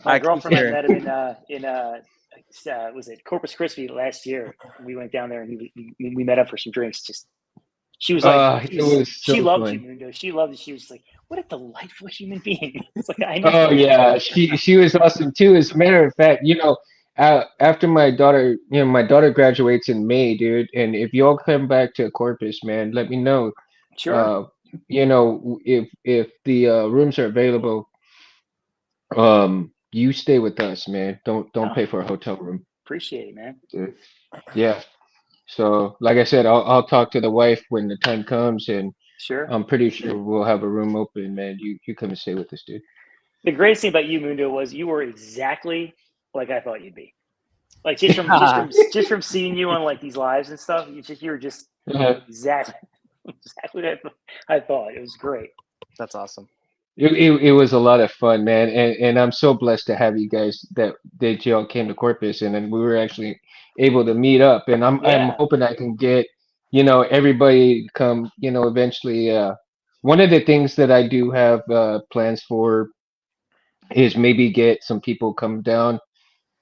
My I keep girlfriend hearing. met him in was it Corpus Christi last year? We went down there and we met up for some drinks. Just she was like, it was she so loved you, fun. Mundo. She loved it. She was like, what a delightful human being. It's like I know. Oh yeah, she was awesome too. As a matter of fact, after my daughter, my daughter graduates in May, dude. And if y'all come back to Corpus, man, let me know. Sure. If the rooms are available, you stay with us, man. Don't pay for a hotel room. Appreciate it, man. Yeah. So, like I said, I'll talk to the wife when the time comes, and Sure. I'm pretty sure we'll have a room open, man. You come and stay with us, dude. The greatest thing about you, Mundo, was you were exactly like I thought you'd be. Like just from seeing you on like these lives and stuff, you were just Uh, exactly what I thought. It was great. That's awesome. it was a lot of fun, man, and I'm so blessed to have you guys that y'all came to Corpus, and then we were actually able to meet up, and I'm Yeah. hoping I can get everybody to come eventually. One of the things that I do have plans for is maybe get some people come down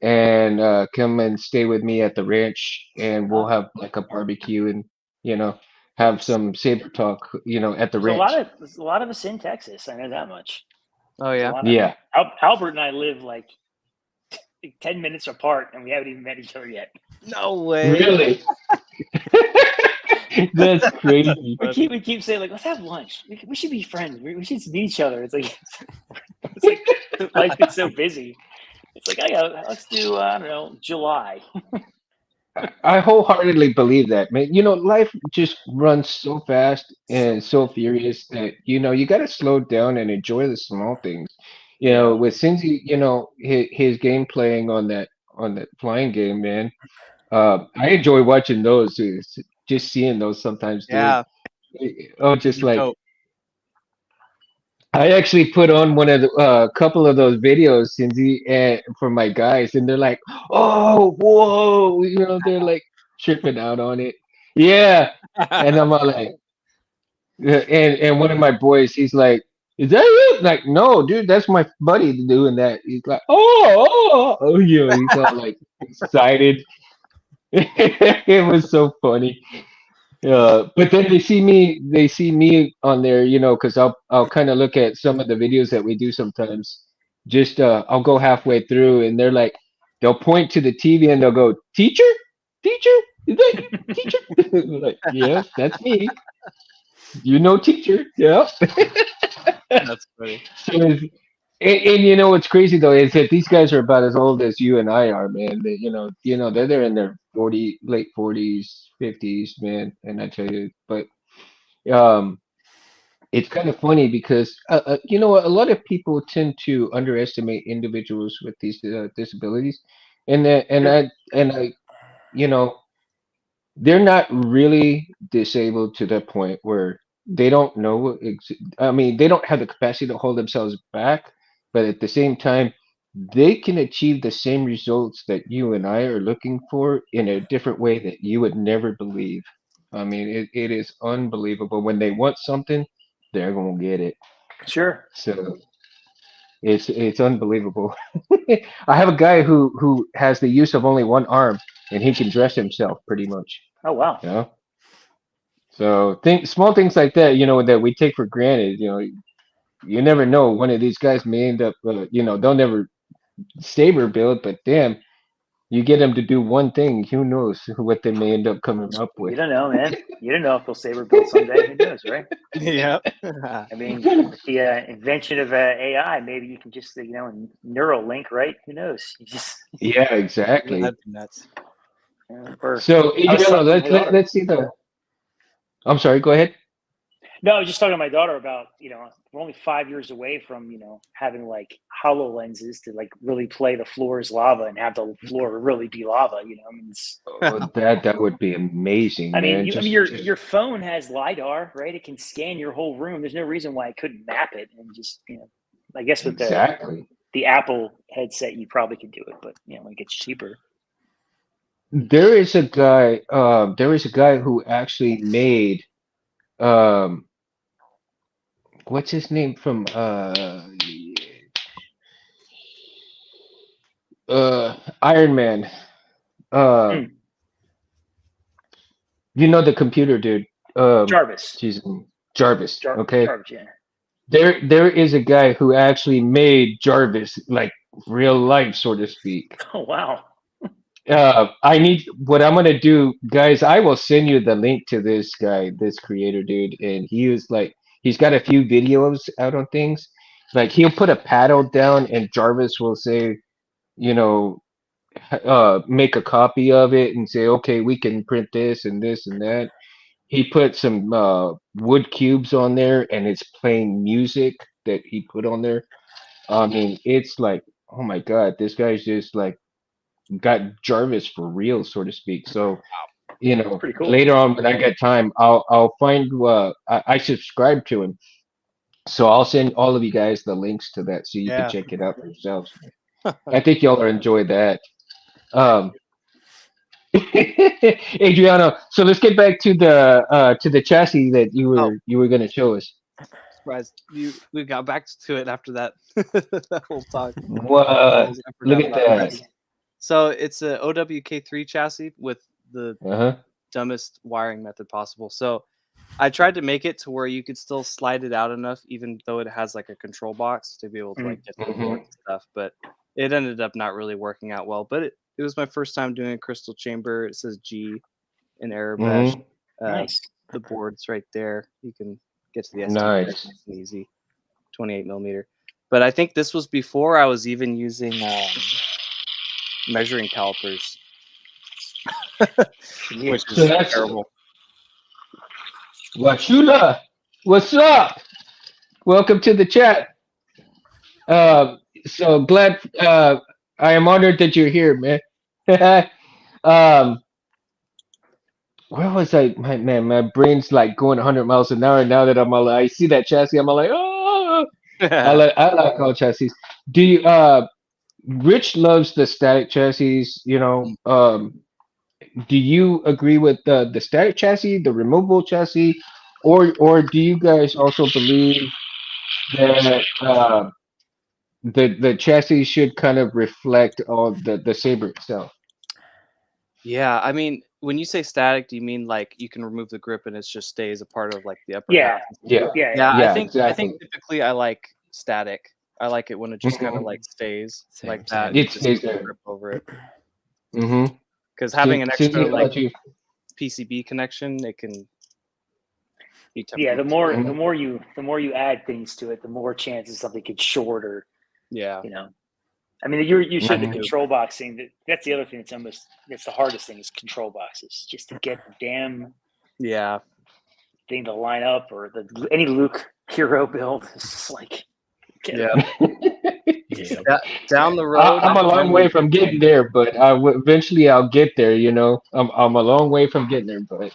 and come and stay with me at the ranch, and we'll have like a barbecue and you know have Nice. some saber talk at the ranch. There's a lot of us in Texas. I know that much. Oh There's a yeah. lot Yeah. Albert and I live like 10 minutes apart, and we haven't even met each other yet. No way. Really? That's crazy. We keep saying like, let's have lunch. We should be friends. We should meet each other. It's like life's been so busy. It's like, let's do I don't know, July. I wholeheartedly believe that, man. Life just runs so fast and so furious that you got to slow down and enjoy the small things. Yeah. With Cincy, his game playing on that flying game, man. I enjoy watching those, just seeing those sometimes, dude. Yeah. Oh, just They're like dope. I actually put on one of the couple of those videos, Cindy, for my guys, and they're like, "Oh, whoa!" They're like tripping out on it. Yeah, and I'm all like, yeah, and one of my boys, he's like, "Is that you?" Like, no, dude, that's my buddy doing that. He's like, he's all like excited. It was so funny. But then they see me on there, because I'll kind of look at some of the videos that we do sometimes. Just I'll go halfway through, and they'll point to the TV and they'll go, "Teacher, teacher, is that you, teacher?" Like, yes, that's me. Teacher, yeah. That's funny. So what's crazy though is that these guys are about as old as you and I are, man. They're in their late 40s, 50s, man. And I tell you, but um, it's kind of funny because a lot of people tend to underestimate individuals with these disabilities, and that and I you know they're not really disabled to the point where they don't know. I mean, they don't have the capacity to hold themselves back, but at the same time, they can achieve the same results that you and I are looking for in a different way that you would never believe. I mean, it is unbelievable. When they want something, they're gonna get it. Sure. So it's unbelievable. I have a guy who has the use of only one arm, and he can dress himself pretty much. Oh wow. You know? So small things like that, that we take for granted. You never know. One of these guys may end up, they'll never saber build, but damn, you get them to do one thing, who knows what they may end up coming up You with. don't know, man. You don't know if they'll saber build someday. Who knows, right? Yep. I mean, with the invention of AI, maybe you can just, Neuralink, right? Who knows? You just, Yeah, exactly. That'd be nuts. or So, I was talking to my daughter. let's see the. I'm sorry. Go ahead. No, I was just talking to my daughter about, we're only 5 years away from, having like HoloLenses to like really play the floor as lava and have the floor really be lava. I mean, Oh, that would be amazing, man. your phone has LiDAR, right? It can scan your whole room. There's no reason why it couldn't map it and just, I guess with exactly. the Apple headset, you probably could do it, but when it gets cheaper. There is a guy. There is a guy who actually made. Um, what's his name from? Iron Man. Uh, Hmm. the computer dude. Jarvis. She's Jarvis. Okay. Jarvis, yeah. There is a guy who actually made Jarvis like real life, so to speak. Oh wow. I need what I'm gonna do, guys. I will send you the link to this guy, this creator dude, and he's got a few videos out on things. Like he'll put a paddle down, and Jarvis will say, you know, make a copy of it and say, okay, we can print this and this and that. He put some wood cubes on there, and it's playing music that he put on there. I mean, it's like, oh my God, this guy's just like got Jarvis for real, so to speak. So Pretty cool. later on when I get time, I'll find. I subscribe to him, so I'll send all of you guys the links to that so you can Yeah. check it out for yourselves. I think y'all will enjoy that. Um, Adriano, so let's get back to the chassis that you were going to show us. Surprised we got back to it after that that whole talk. What? I Look forgot at about that. So it's a OWK3 chassis with the Uh-huh. dumbest wiring method possible. So I tried to make it to where you could still slide it out enough, even though it has like a control box to be able to like get to the board and stuff. But it ended up not really working out well. But it was my first time doing a crystal chamber. It says G in Arabesh. Nice. The board's right there. You can get to the SD Nice. card. It's easy. 28 millimeter. But I think this was before I was even using measuring calipers, Yeah. which So is that's terrible. Wachula. What's up? Welcome to the chat. So glad. I am honored that you're here, man. um, where was I? My brain's like going 100 miles an hour now that I see that chassis. I'm all like, oh, I like all chassis. Do you? Rich loves the static chassis. Do you agree with the static chassis, the removable chassis, or do you guys also believe that the chassis should kind of reflect all the Saber itself? Yeah, I mean, when you say static, do you mean like you can remove the grip and it just stays a part of like the upper Yeah. half? Yeah, Yeah. Yeah, I yeah, think exactly. typically I like static. I like it when it just kind of like stays Same, like same. that. It You just stays put the there. grip over it. Mm-hmm. Because having an Susie, extra how like about you? PCB connection, it can be Yeah. The temporary. more you add things to it, the more chances something gets short or Yeah. I mean, you showed the Mhm. control box thing. That's the other thing that's the hardest thing is control boxes. Just to get the damn Yeah. thing to line up, or any Luke hero build is just like Yeah. Yeah. Down the road, I'm a long way from getting there, but eventually I'll get there. I'm a long way from getting there, but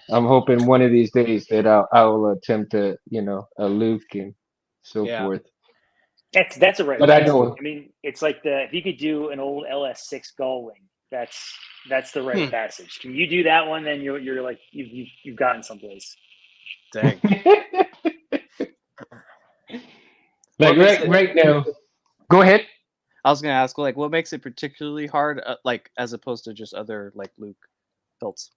I'm hoping one of these days that I'll attempt to, a Luke and so Yeah. forth. That's a right But I passage. know. I mean, it's like if you could do an old LS6 Gullwing, that's the right passage. Can you do that one? Then you're like you've gotten someplace. dang. Like What makes right now. Go ahead. I was gonna ask, like, what makes it particularly hard, like as opposed to just other like Luke belts?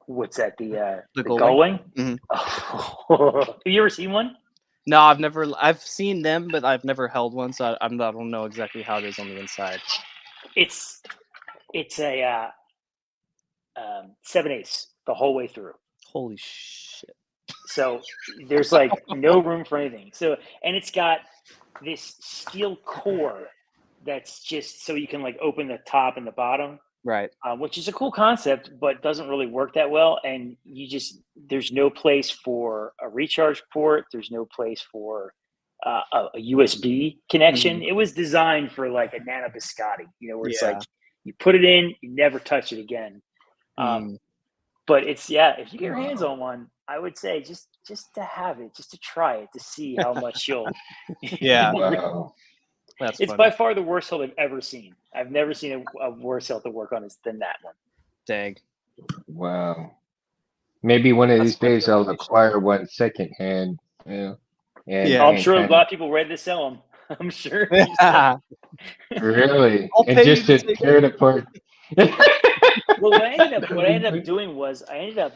What's that? The Gullwing? Gullwing? Mhm. Oh. Have you ever seen one? No, I've seen them, but I've never held one, so I don't know exactly how it is on the inside. It's a 7/8 the whole way through. Holy shit! So there's like no room for anything. So and it's got this steel core that's just so you can like open the top and the bottom, Right. which is a cool concept, but doesn't really work that well. And there's no place for a recharge port. There's no place for a USB connection. It was designed for like a Nano Biscotti, where it's like you put it in, you never touch it again. But if you get your hands on one, I would say just to have it, just to try it, to see how much you'll. Yeah. Wow. That's It's funny. by far the worst hilt I've ever seen. I've never seen a worse hilt to work on than that one. Dang. Wow. Maybe one of That's these days I'll speculation. acquire one secondhand. And I'm sure a kind lot of of people ready to sell them. I'm sure. really, I'll and pay just you to to tear it apart. Well, what I ended up doing was I ended up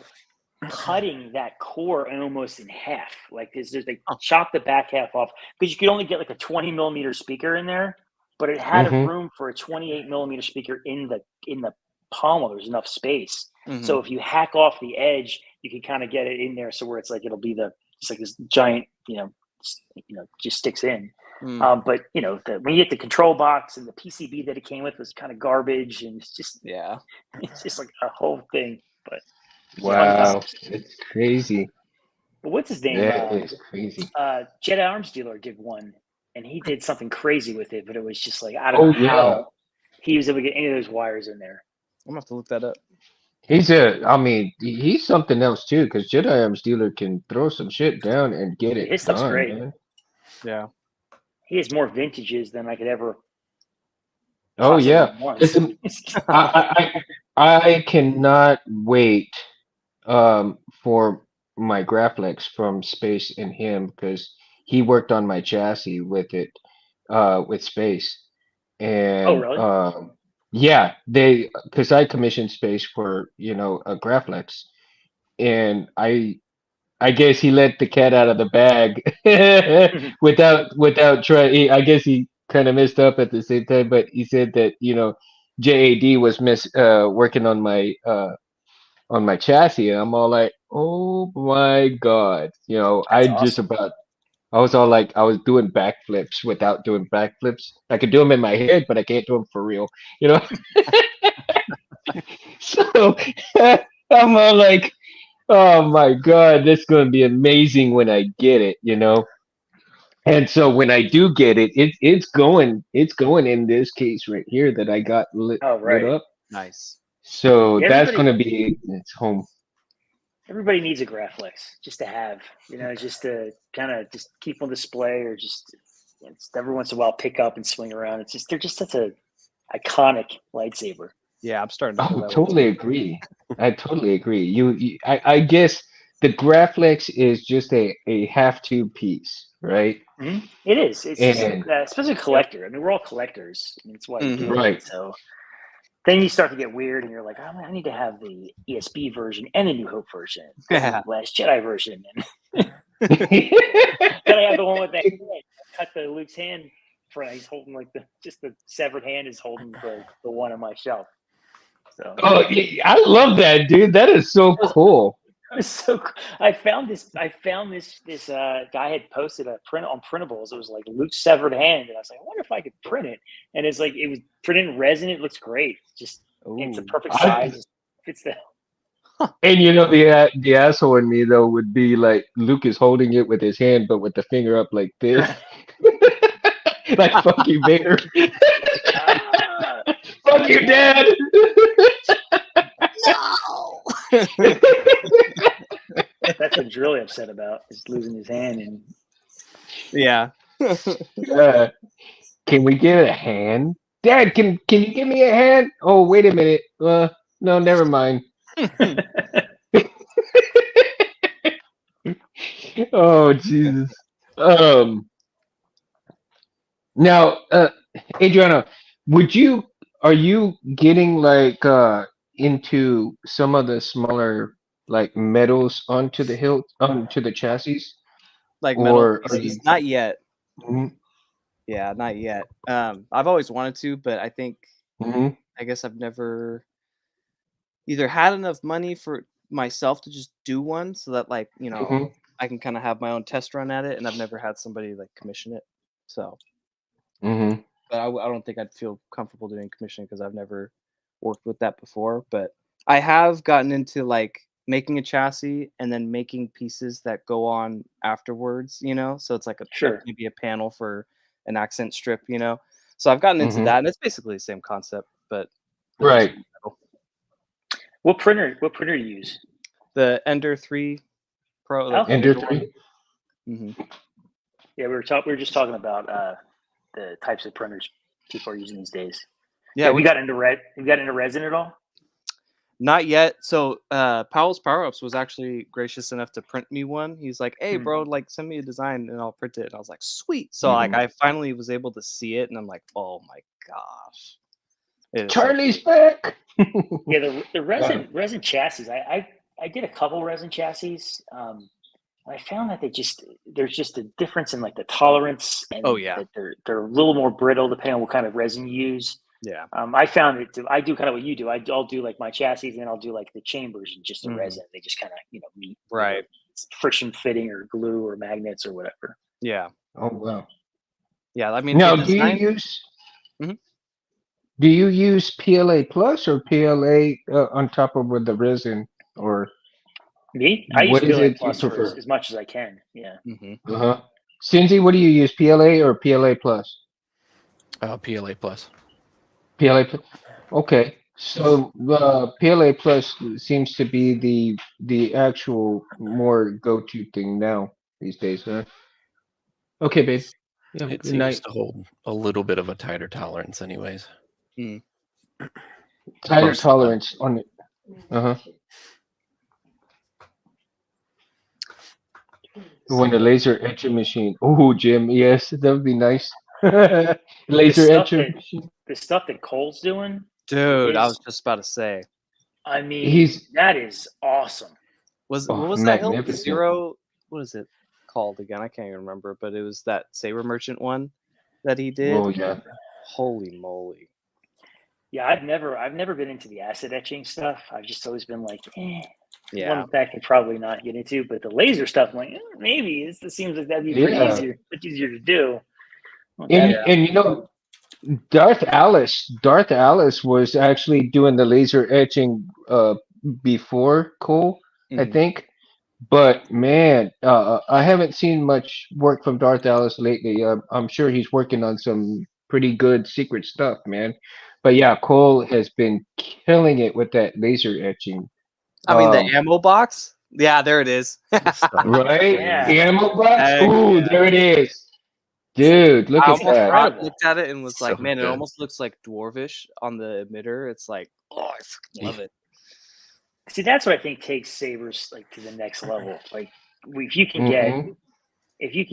cutting that core almost in half. Like they chopped the back half off because you could only get like a 20 millimeter speaker in there, but it had a room for a 28 millimeter speaker in the pommel. There's enough space. So if you hack off the edge, you can kind of get it in there. So where it's like it'll be it's like this giant, just sticks in. But when you get the control box and the PCB that it came with was kind of garbage, and it's just like a whole thing. But Wow, it's crazy. But what's his name? That is crazy. Jedi Arms Dealer did one, and he did something crazy with it. But it was just like I don't know how. he was able to get any of those wires in there. I'm gonna have to look that up. I mean, he's something else too, because Jedi Arms Dealer can throw some shit down and get it His stuff's done, great. man. Yeah. He has more vintages than I could ever. Oh possibly yeah. want. Listen, I cannot wait for my Graflex from Space and him, because he worked on my chassis with it with Space. And really? yeah, because I commissioned Space for, a Graflex, and I guess he let the cat out of the bag without trying. I guess he kind of messed up at the same time, but he said that JAD was working on my chassis, and I'm all like, oh my god, That's awesome. I was all like, I was doing backflips without doing backflips. I could do them in my head, but I can't do them for real, So I'm all like, oh my god, this is gonna be amazing when I get it, And so when I do get it, it's going in this case right here that I got lit right. up. Nice. So Yeah, that's gonna be its home. Everybody needs a Graflex just to have, just to kind of just keep on display, or just every once in a while pick up and swing around. They're just such a iconic lightsaber. Yeah, I'm starting to feel that way Totally too. agree. I totally agree. I guess the Graflex is just a have-to piece, right? Mm-hmm. It is. It's And just, especially a collector. I mean, we're all collectors. I mean, that's why we do right. it. So then you start to get weird, and you're like, oh, I need to have the ESB version and the New Hope version, Yeah. the Last Jedi version, and then I have the one with the hand. Cut the Luke's hand front. He's holding like just the severed hand is holding the one on my shelf. So I love that, dude. That is so cool. It was so cool. I found this guy had posted a print on printables. It was like Luke's severed hand, and I was like, I wonder if I could print it. And it's like it was printed in resin. It looks great. It's a perfect size. Fits the. And the asshole in me though would be like, Luke is holding it with his hand, but with the finger up like this, like fuck you, Vader. Fuck you, Dad. No. That's what he's really upset about, is losing his hand. And yeah. Can we get a hand, Dad? Can you give me a hand? Oh, wait a minute. No, never mind. Oh Jesus. Now, Adriana, are you getting like into some of the smaller like metals onto the chassis? Like metal Or are pieces? you? Not yet. Mhm, Yeah, not yet. I've always wanted to, but I think mhm, I guess I've never either had enough money for myself to just do one, so that mhm, I can kind of have my own test run at it, and I've never had somebody like commission it. So, mhm, but I don't think I'd feel comfortable doing commissioning because I've never worked with that before. But I have gotten into like making a chassis and then making pieces that go on afterwards. So it's like maybe a panel for an accent strip. So I've gotten into mhm. that, and it's basically the same concept, but Right. What printer do you use? The Ender 3 Pro. Okay. Ender 3. Mm-hmm. Yeah, we were just talking about the types of printers people are using these days. Yeah, we got into resin at all? Not yet. So Powell's Power Ups was actually gracious enough to print me one. He's like, hey bro, like send me a design and I'll print it. And I was like, sweet. So like I finally was able to see it, and I'm like, oh my gosh. Charlie's back. Yeah, the resin chassis. I did a couple resin chassis. I found that there's just a difference in like the tolerance, and that they're a little more brittle depending on what kind of resin you use. Yeah. I found I do kind of what you do. I'll do like my chassis, and then I'll do like the chambers and just the resin. They just kind of meet right friction fitting or glue or magnets or whatever. Yeah. Oh wow. Yeah, I mean, now do you use PLA Plus or PLA on top of with the resin, or me? I use PLA Plus as much as I can. Yeah. Cindy, what do you use, PLA or PLA Plus? PLA Plus. PLA. Okay, so PLA Plus seems to be the actual more go-to thing now these days, huh? Okay, babe. Yeah, It good seems night. to hold a little bit of a tighter tolerance, anyways. Tighter Most of the time. tolerance on it. Uh-huh. When the laser etching machine. Oh, Jim, yes, that would be nice. The Laser stuff etcher that machine. the stuff that Cole's doing Dude, I was is, just about to say, I mean, He's that is awesome. what oh, was that hill? magnificent. Zero. What is it called again? I can't even remember, but it was that Saber Merchant one that he did. Oh yeah. Holy moly! Yeah, I've never been into the acid etching stuff. I've just always been like, Yeah, one that I could probably not get into. But the laser stuff, I'm like, maybe this seems like that'd be pretty Yeah. easier, much easier to do. Well, And that- and you know, Darth Alice was actually doing the laser etching before Cole, I Mhm. think. But man, I haven't seen much work from Darth Alice lately. I'm sure he's working on some pretty good secret stuff, man. But yeah, Cole has been killing it with that laser etching. I mean the Um, ammo box. Yeah, there it is. right? Yeah. Ammo box? Heck Ooh, yeah. there it is. It's like, Dude, look I at it's almost that. looked at it and was like, So man, it good. almost looks like dwarvish on the emitter. It's like, oh, I fucking love it. see, that's what I think takes sabers like to the next level. Like, if you can Hmm.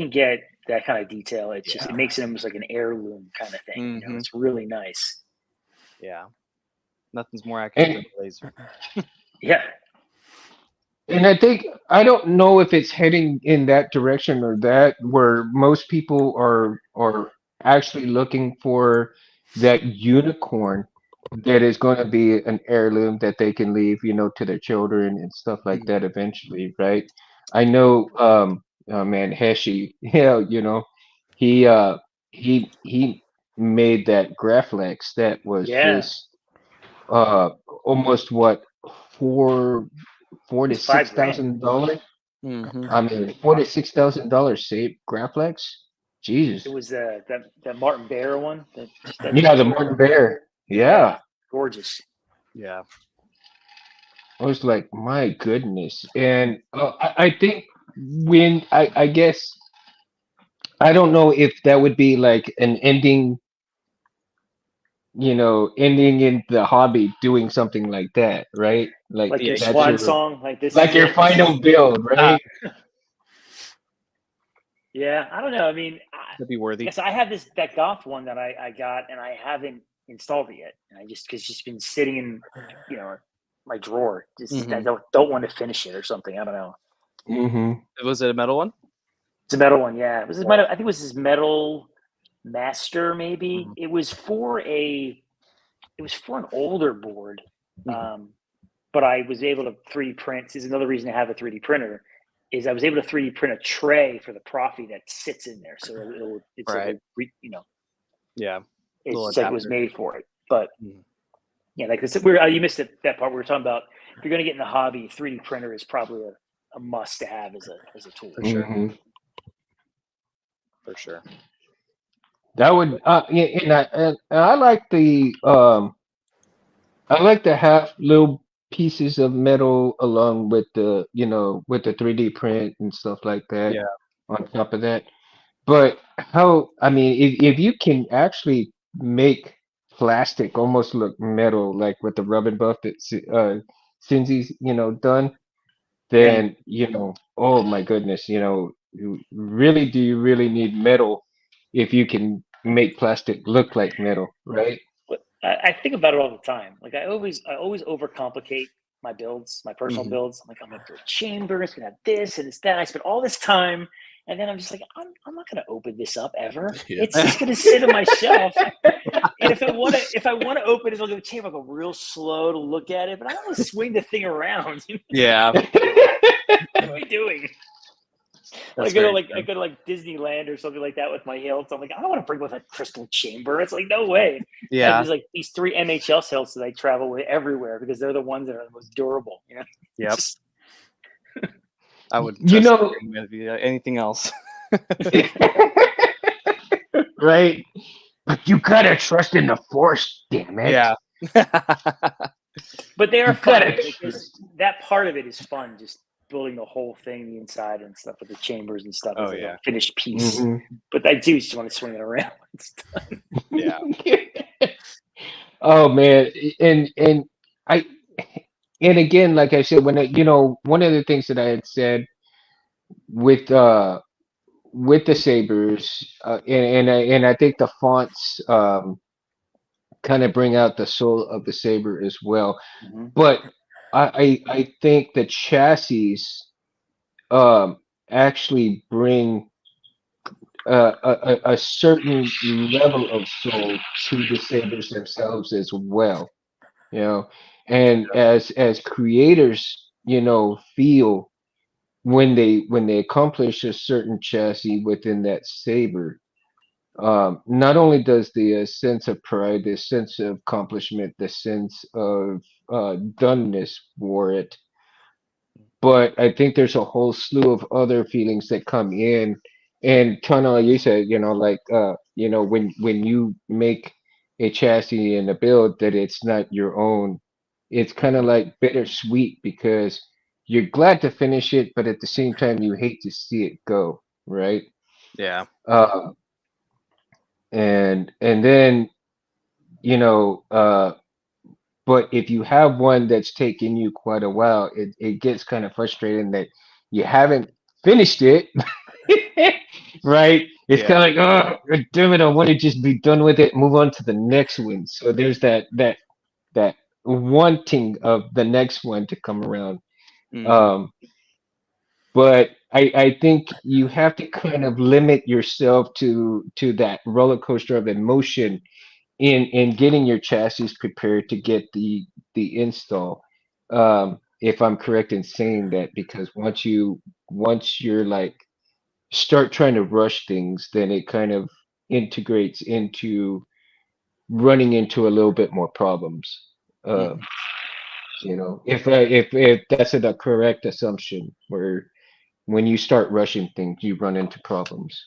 get that kind of detail, it's just Yeah. it makes it almost like an heirloom kind of thing. Mhm. It's really nice. Yeah, nothing's more accurate And than a laser. Yeah. and I think I don't know if it's heading in that direction or that where most people are actually looking for that unicorn that is going to be an heirloom that they can leave, to their children and stuff like Mhm. that eventually, right? I know, oh man, Heshi, yeah, he made that Graflex that was Yeah. just uh almost what four four to It's six $5,000. thousand dollars. Mhm. I mean, $46,000 saved Graflex. Jesus. It was that Martin Bear one. That Yeah, the laser. Martin Bear. Yeah. Yeah. Gorgeous. Yeah. I was like, my goodness. And I think when I guess I don't know if that would be like an ending, ending in the hobby doing something like that, right? Like Like Yeah, your you that's swan your song. Like this like is your it. This final is, build, right? yeah. I don't know. I mean, that'd be worthy. yes, I have that Goth one that I got, and I haven't installed it yet. And because it's just been sitting in, my drawer. Just I Mhm. don't want to finish it or something. I don't know. Mm-hmm. Was it a metal one? It's a metal one. Yeah, it was his Yeah. metal. I think it was his Metal Master. Maybe Mhm. it was for an older board. Mhm. But I was able to 3D print. This is another reason to have a 3D printer. Is I was able to 3D print a tray for the Profi that sits in there, so it's Right. like Yeah. it's Little just like it was adapter. made for it. But Mhm. yeah, like this, you missed that part. We were talking about if you're going to get in the hobby, 3D printer is probably a must to have as a tool. For sure. Mm-hmm. For sure. That would yeah, and I like I like to have little pieces of metal along with the 3D print and stuff like that Yeah. on top of that. But how, I mean, if you can actually make plastic almost look metal, like with the rub and buff that Cinzy's, done, Yeah, then, oh my goodness, really, do you really need metal if you can make plastic look like metal, right? but I think about it all the time. Like I always overcomplicate my builds, my personal Mhm. builds. I'm like, I'm gonna do a chamber. It's gonna have this and it's that. I spend all this time, and then I'm just like, I'm not gonna open this up ever. Yeah. It's just gonna sit on my shelf. And if I want to open it, I'll go chamber. I'll go real slow to look at it, but I don't want to swing the thing around. Yeah. What am I doing? That's I go very I go to like Disneyland or something like that with my hilts. I'm like, I don't want to bring with a crystal chamber. It's like no way. Yeah. There's like these 3 MHL hilts that I travel with everywhere because they're the ones that are the most durable. Yep. I would You trust know, anything else. right? But you gotta trust in the force, damn it. Yeah. But they are You fun gotta because trust. that part of it is fun. Just building the whole thing, the inside and stuff with the chambers and stuff. Oh, Is like yeah. a finished piece. Mhm. But I do just want to swing it around. Yeah. Oh man, and I and again, like I said, when one of the things that I had said with with the sabers, and I think the fonts kind of bring out the soul of the saber as well. Mhm. But I think the chassis um actually bring a certain level of soul to the sabers themselves as well. You know, and as creators, feel when they accomplish a certain chassis within that saber. Not only does the sense of pride, the sense of accomplishment, the sense of doneness for it, but I think there's a whole slew of other feelings that come in, and kind of like you said, like when you make a chassis and a build that it's not your own, it's kind of like bittersweet because you're glad to finish it, but at the same time you hate to see it go, right? Yeah. Uh, and then you know, but if you have one that's taken you quite a while, it gets kind of frustrating that you haven't finished it, right? It's Yeah. kind of like, oh, damn it, I want to just be done with it, move on to the next one. So there's that wanting of the next one to come around. Mhm. Um, but I think you have to kind of limit yourself to that roller coaster of emotion in getting your chassis prepared to get the install. If I'm correct in saying that, because once you're like start trying to rush things, then it kind of integrates into running into a little bit more problems. Mhm. If that's a correct assumption, where when you start rushing things, you run into problems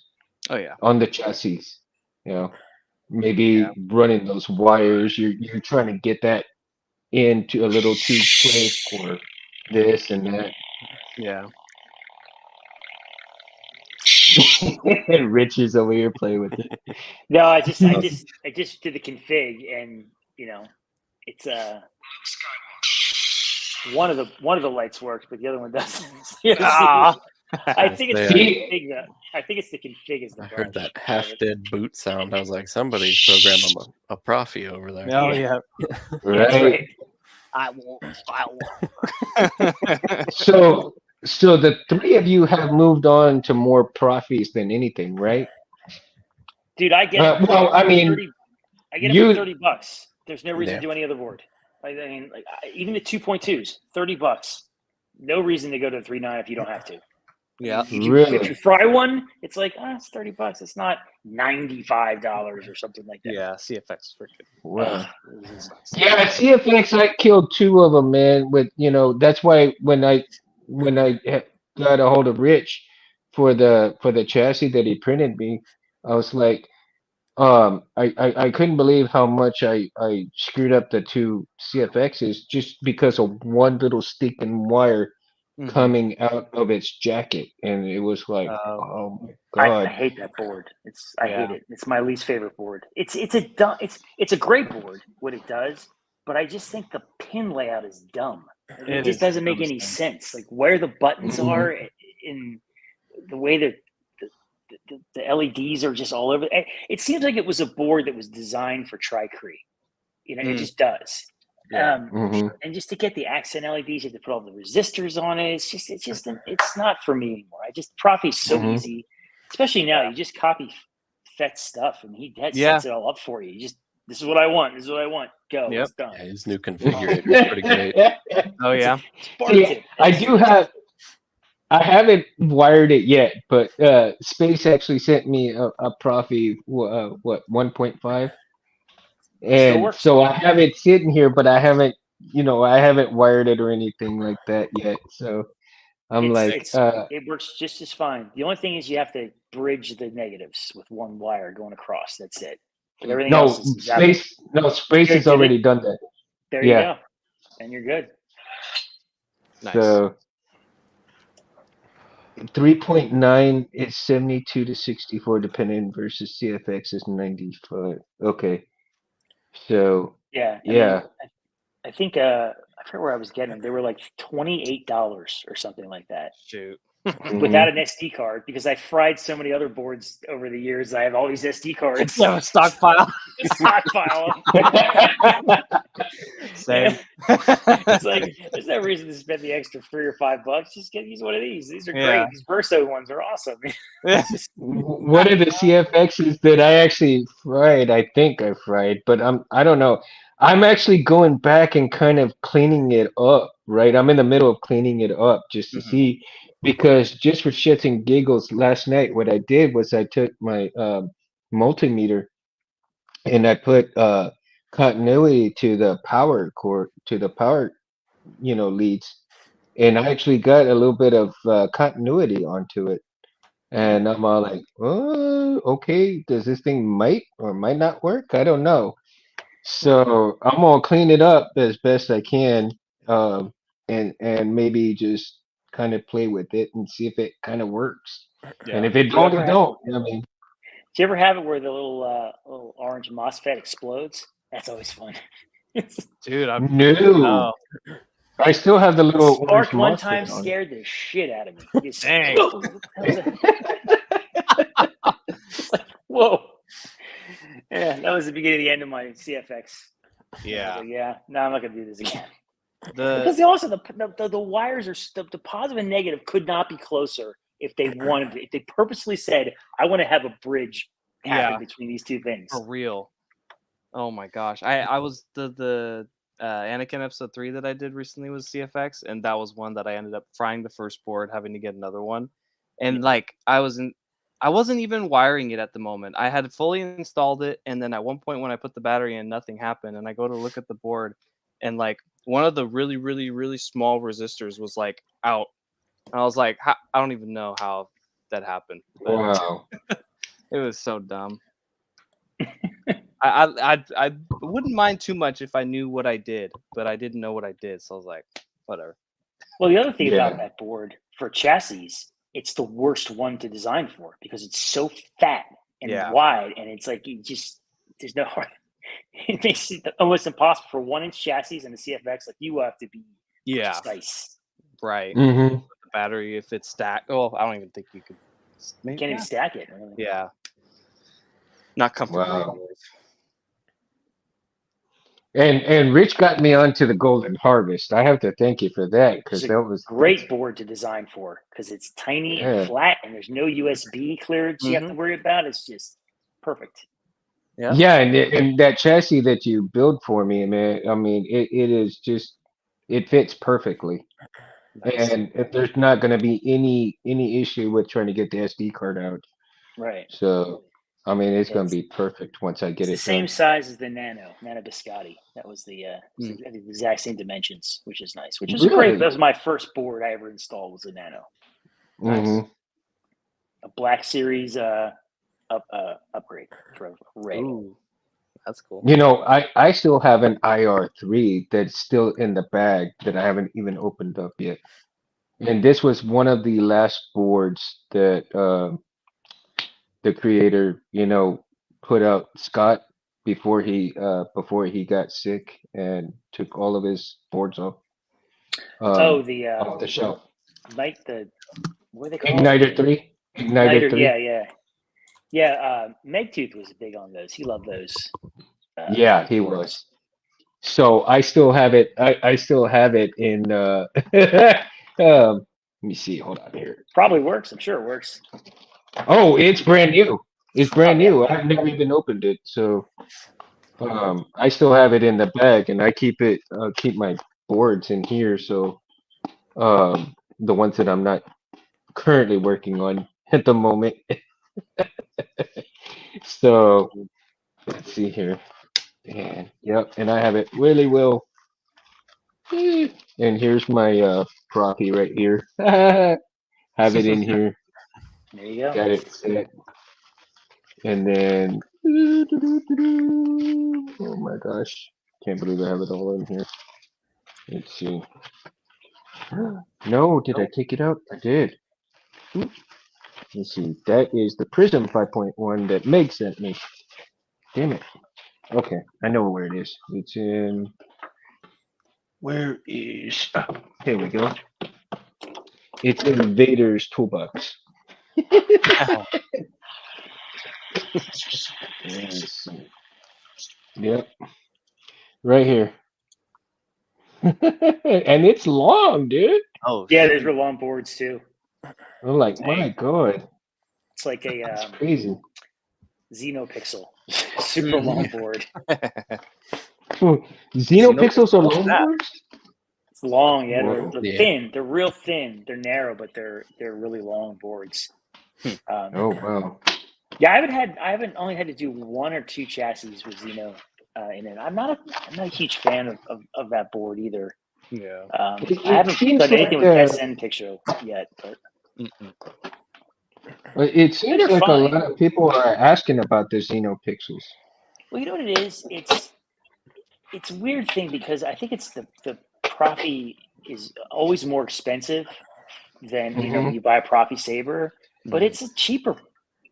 Oh, yeah. on the chassis. You know, Yeah. maybe running those wires, you're trying to get that into a little too place for this and that. Yeah. And Rich is over here playing with it. No, I Oh, just did the config, and it's one of the lights works, but the other one doesn't. Ah. I think it's the See? config that I think it's the config is the I heard bug. that half-dead boot sound. I was like, somebody's programming a Profi over there. Oh, Yeah. yeah. That's Right. right. I won't. So the three of you have moved on to more profits than anything, right? Dude, I get them Well, I mean, 30. I get them for you $30. There's no reason Yeah. to do any other board. I mean, even the 2.2s, $30. No reason to go to 3.9 if you don't have to. Yeah. If you really, fry one, it's like it's $30. It's not $95 or something like that. Yeah. CFX is freaking. wow. This is Yeah, CFX, I killed two of them, man. That's why when I got a hold of Rich for the chassis that he printed me, I was like, I couldn't believe how much I screwed up the two CFXs just because of one little sticking wire Mhm. coming out of its jacket, and it was like, Oh. oh my I God. hate that board. I hate Yeah. it. It's my least favorite board. It's a great board what it does, but I just think the pin layout is dumb. It It just is the doesn't make dumbest any thing. sense. Like where the buttons Mhm. are in the way that the LEDs are just all over. It seems like it was a board that was designed for Tricrete. It Mm. just does. Yeah. Mhm. And just to get the accent LEDs, you have to put all the resistors on it. It's not for me anymore. Profi's so Mhm. easy, especially now. Yeah. You just copy Fett's stuff, and he Yeah. sets it all up for you. This is what I want. This is what I want. Go. Yep. It's done. Yeah, his new configurator is pretty great. Oh, yeah. Spartan. See, I haven't wired it yet, but Space actually sent me a Profi, what 1.5, Still and works. so I have it sitting here, but I haven't wired it or anything like that yet. So I'm like, It works just as fine. The only thing is you have to bridge the negatives with one wire going across. That's it. But everything No, else is exactly. Space Good, has did it? already done that. There Yeah. you go, and you're good. Nice. So 3.9 is 72 to 64 depending versus CFX is 95. Okay. So Yeah, yeah. I think I forget where I was getting them. They were like $28 or something like that Shoot. Mhm. without an SD card because I fried so many other boards over the years. I have all these SD cards. Yeah, stockpile. Stockpile 'em. Same. It's like there's no reason to spend the extra $3 or $5. Just use one of these. These are Yeah. great. These Verso ones are awesome. One of the CFXs that I actually fried, I think I fried, but I don't know. I'm actually going back and kind of cleaning it up, right? I'm in the middle of cleaning it up just to Mhm. see, because just for shits and giggles, last night what I did was I took my multimeter and I put continuity to the power cord, to the power, leads, and I actually got a little bit of continuity onto it. And I'm all like, oh, okay, does this thing might or might not work? I don't know. So I'm gonna clean it up as best I can, and maybe just kind of play with it and see if it kind of works. And if it Do you don't, ever it have- don't. I mean, Do you ever have it where the little orange MOSFET explodes? That's always fun. Dude, I'm no. oh, I still have the little Spark one orange time MOSFET on it. scared the shit out of me. It's Dang. it's like, whoa. Yeah, that was the beginning of the end of my CFX. I was yeah. like, yeah, no, I'm not gonna do this again. The Because also the wires are the positive and negative could not be closer if they wanted to. If they purposely said, I want to have a bridge happen Yeah. between these two things. for real. Oh my gosh. I was the Anakin episode 3 that I did recently was CFX, and that was one that I ended up frying the first board, having to get another one. And like I wasn't even wiring it at the moment. I had fully installed it, and then at one point when I put the battery in, nothing happened. And I go to look at the board, and like one of the really, really, really small resistors was like out. And I was like, I don't even know how that happened. But Wow. it was so dumb. I wouldn't mind too much if I knew what I did, but I didn't know what I did, so I was like, whatever. Well, the other thing Yeah. about that board for chassis, it's the worst one to design for because it's so fat and Yeah. wide, and it's like there's no hard. It makes it almost impossible for 1-inch chassis and the CFX. Like you have to be Yeah, precise. right. Mm-hmm. The battery, if it's stacked, oh, I don't even think you could. You Maybe, can't even stack it. Really. yeah, not comfortable. Wow. anyways. And Rich got me onto the Golden Harvest. I have to thank you for that because It's a that was great board to design for because it's tiny Yeah. and flat, and there's no USB clearance you have to worry about. It's just perfect. Yeah. Yeah, and that chassis that you build for me, man. I mean, it is just it fits perfectly, Nice. and if there's not going to be any issue with trying to get the SD card out. Right. So, I mean, it's going It's- to be perfect once I It's get the it same done. size as the Nano Biscotti. That was the I think the exact same dimensions, which is nice. Which is Really? great. That was my first board I ever installed was a Nano, hmm a Black Series upgrade for a Ray. Ooh, that's cool. You know, I still have an IR3 that's still in the bag that I haven't even opened up yet. And this was one of the last boards that the creator, put out, Scott, before he got sick and took all of his boards off Oh, the off the shelf. What are they called? Igniter 3? Igniter 3? Yeah. Megtooth was big on those. He loved those. Yeah, he was. So I still have it. I still have it in let me see, hold on here. Probably works. I'm sure it works. Oh, it's brand new. It's brand Oh, yeah. new. I've never even opened it. So I still have it in the bag, and I keep my boards in here. So the ones that I'm not currently working on at the moment. So let's see here. And yep, and I have it really well. And here's my proppy right here. Have it in here. There you go. Got it set. And then, oh my gosh, can't believe I have it all in here. Let's see. No, did I take it out? I did. Oop. Let's see. That is the Prism 5.1 that Meg sent me. Damn it. Okay, I know where it is. It's in. Where is? Oh, here we go. It's in Vader's toolbox. Yes. Yep. Right here. And it's long, dude. Oh, Yeah, there's real long boards too. I'm like, my God, It's like a that's crazy. Xenopixel, super long board. Xenopixels are long that? boards? It's long, yeah. Whoa. They're Yeah. thin. They're real thin. They're narrow, but they're really long boards. Oh wow. Yeah, I haven't only had to do one or two chassis with Xeno in it. I'm not a huge fan of that board either. yeah. It I haven't seems done anything like, with SN Picture yet, but it seems they're like fine. a lot of people are asking about the Xenopixels. well, you know what it is? It's a weird thing because I think it's the Profi is always more expensive than when you buy a Profi Saber, but it's a cheaper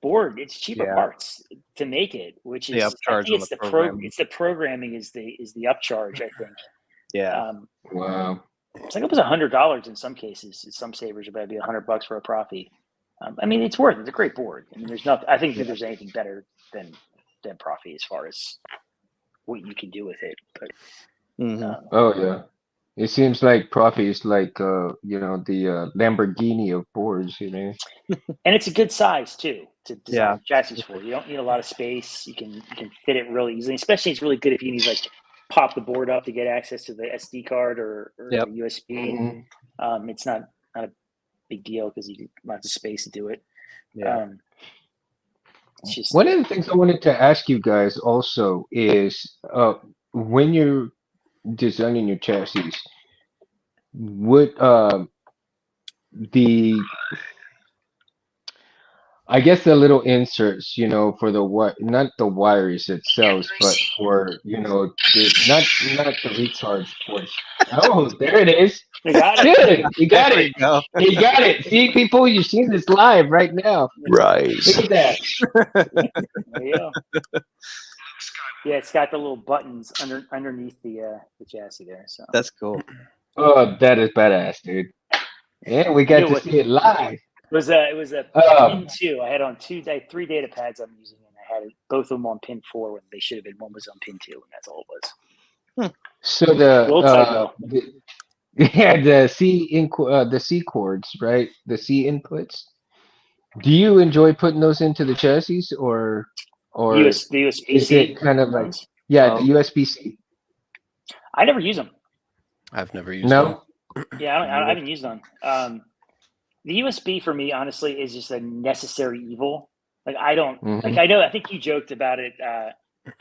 board. It's cheaper Yeah. parts to make it, which The is I upcharge think on it's the the programming. it's the programming is the upcharge. I think. Yeah. Wow. It's like it was $100 in some cases. Some Sabers are about to be $100 for a Profi. I mean, it's worth it. It's a great board. I mean, there's nothing. I think that there's anything better than Profi as far as what you can do with it. But Oh yeah. It seems like Profi is like the Lamborghini of boards, and it's a good size too to design Yeah. chassis for. You don't need a lot of space. You can fit it really easily. Especially, it's really good if you need like pop the board up to get access to the SD card or Yep. the USB. Mhm. It's not a big deal because you get lots of space to do it. Yeah. It's just One of the things I wanted to ask you guys also is when you're designing your chassis, would the I guess the little inserts, for the not the wires itself, but for not the recharge ports. Oh, there it is. you got it. Good, you got There it. we go. You got it. See, people, you're seeing this live right now. Right. Look at that. There you go. Yeah, it's got the little buttons underneath the chassis there. So That's cool. Oh, that is badass, dude. Yeah, we got to see it live. it was a pin 2. I had on 3 data pads I'm using, and I had both of them on pin 4 when they should have been. One was on pin 2, and that's all it was. So Little typo. the C chords, right? The C inputs. Do you enjoy putting those into the chassis, or The is USB-C it kind of like ones? the USB-C? I never use them. I've never used No. one. Yeah, I haven't used them. The USB for me, honestly, is just a necessary evil. Like I don't like. I think you joked about it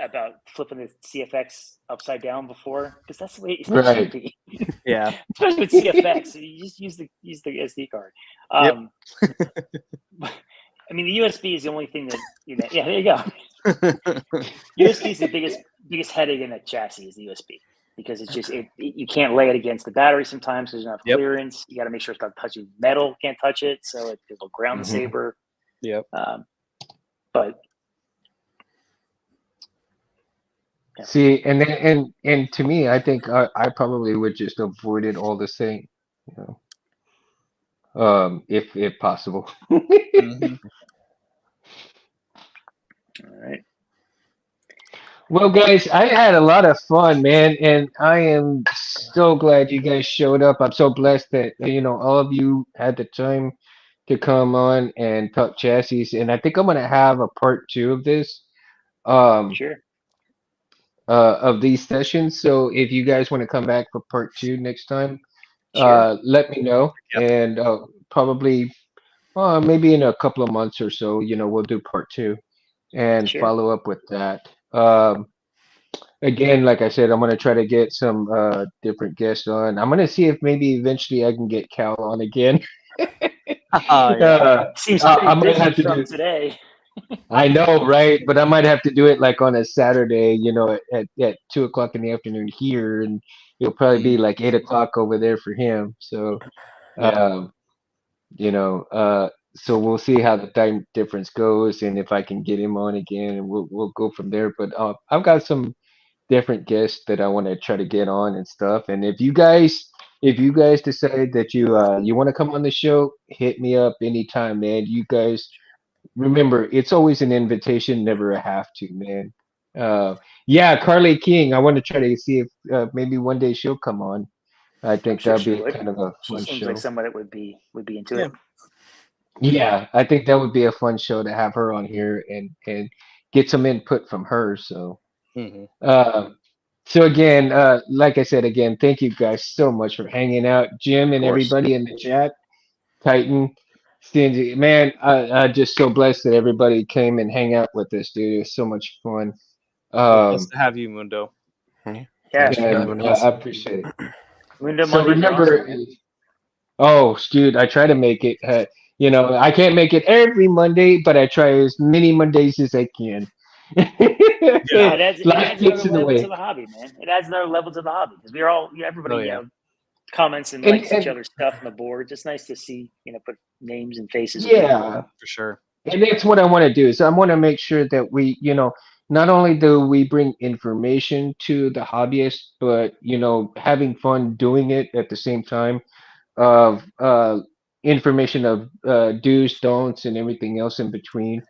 about flipping the CFX upside down before, because that's the way it should be. Yeah. Especially with CFX, you just use the SD card. I mean, the USB is the only thing that Yeah, there you go. USB is the biggest headache in a chassis is the USB, because it's just you can't lay it against the battery sometimes. There's not clearance. You got to make sure it's not touching metal. Can't touch it, so it'll ground the Saber. Yep. But yeah. See, and then and to me, I think I probably would just avoid it all the same, if possible. Mhm. All right. Well, guys, I had a lot of fun, man, and I am so glad you guys showed up. I'm so blessed that all of you had the time to come on and talk chassis, and I think I'm gonna have a part 2 of this, Sure. of these sessions. So if you guys want to come back for part 2 next time, Sure. let me know, and probably maybe in a couple of months or so, we'll do part 2 and Sure. follow up with that. Again, like I said, I'm gonna try to get some different guests on. I'm gonna see if maybe eventually I can get Cal on again. Seems pretty I'm gonna busy have to from do. today. I know, right? But I might have to do it like on a Saturday, at 2 o'clock in the afternoon here, and it'll probably be like 8 o'clock over there for him. So, Yeah. um, so we'll see how the time difference goes, and if I can get him on again, and we'll go from there. But I've got some different guests that I want to try to get on and stuff. And if you guys decide that you want to come on the show, hit me up anytime, man. You guys remember, it's always an invitation, never a have to, man. Yeah, Carly King. I want to try to see if maybe one day she'll come on. I I'm think sure that'll she be would. kind of a She fun seems show. like someone that would be into Yeah. it. Yeah, I think that would be a fun show to have her on here and get some input from her. So, Mhm. so again, like I said, again, thank you guys so much for hanging out, Jim and Of course. everybody in the chat. Titan, Stingy, man, I'm just so blessed that everybody came and hang out with us, dude. It was so much fun. Nice Um, to have you, Mundo. Yeah, Thanks for and having I us. appreciate it. Window So Mondays are remember, awesome, man. oh, dude, I try to make it. I can't make it every Monday, but I try as many Mondays as I can. Yeah, it Life adds gets another in the level to way. the hobby, man. It adds another level to the hobby because we're all everybody, Oh, yeah. comments and And likes each and other's stuff on the board. It's nice to see, put names and faces. yeah, For sure. and that's what I want to do. Is I want to make sure that we, not only do we bring information to the hobbyist, but having fun doing it at the same time of information of do's, don'ts, and everything else in between.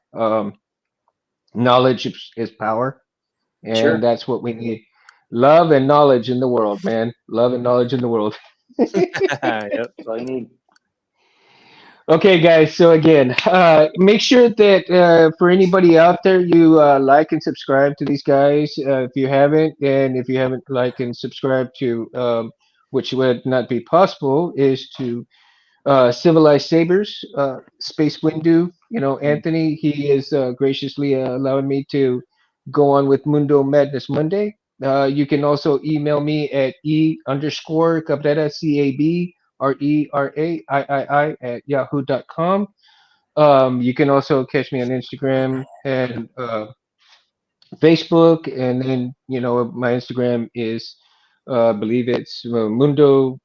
Knowledge is power, Sure. and that's what we need. Love and knowledge in the world, man. Love and knowledge in the world. Yep. That's all you need. Okay, guys. So again, make sure that for anybody out there, you like and subscribe to these guys if you haven't, and if you haven't like and subscribe to, which would not be possible, is to Civilized Sabers, Space Windu. Anthony, he is graciously allowing me to go on with Mundo Madness Monday. You can also email me at _Cabrera, CABRERAIII at yahoo.com. You can also catch me on Instagram and Facebook, and then my Instagram is, I believe it's Mundo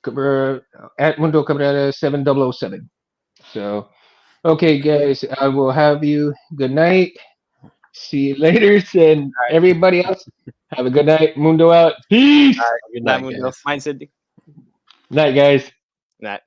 Cabrera at Mundo Cabrera 7007. So, okay, guys, I will have you. Good night. See you later, and right. everybody else have a good night. Mundo out. Peace. All right. Good Night, night, Mundo. guys. Mine, Sydney. Night, guys. Night.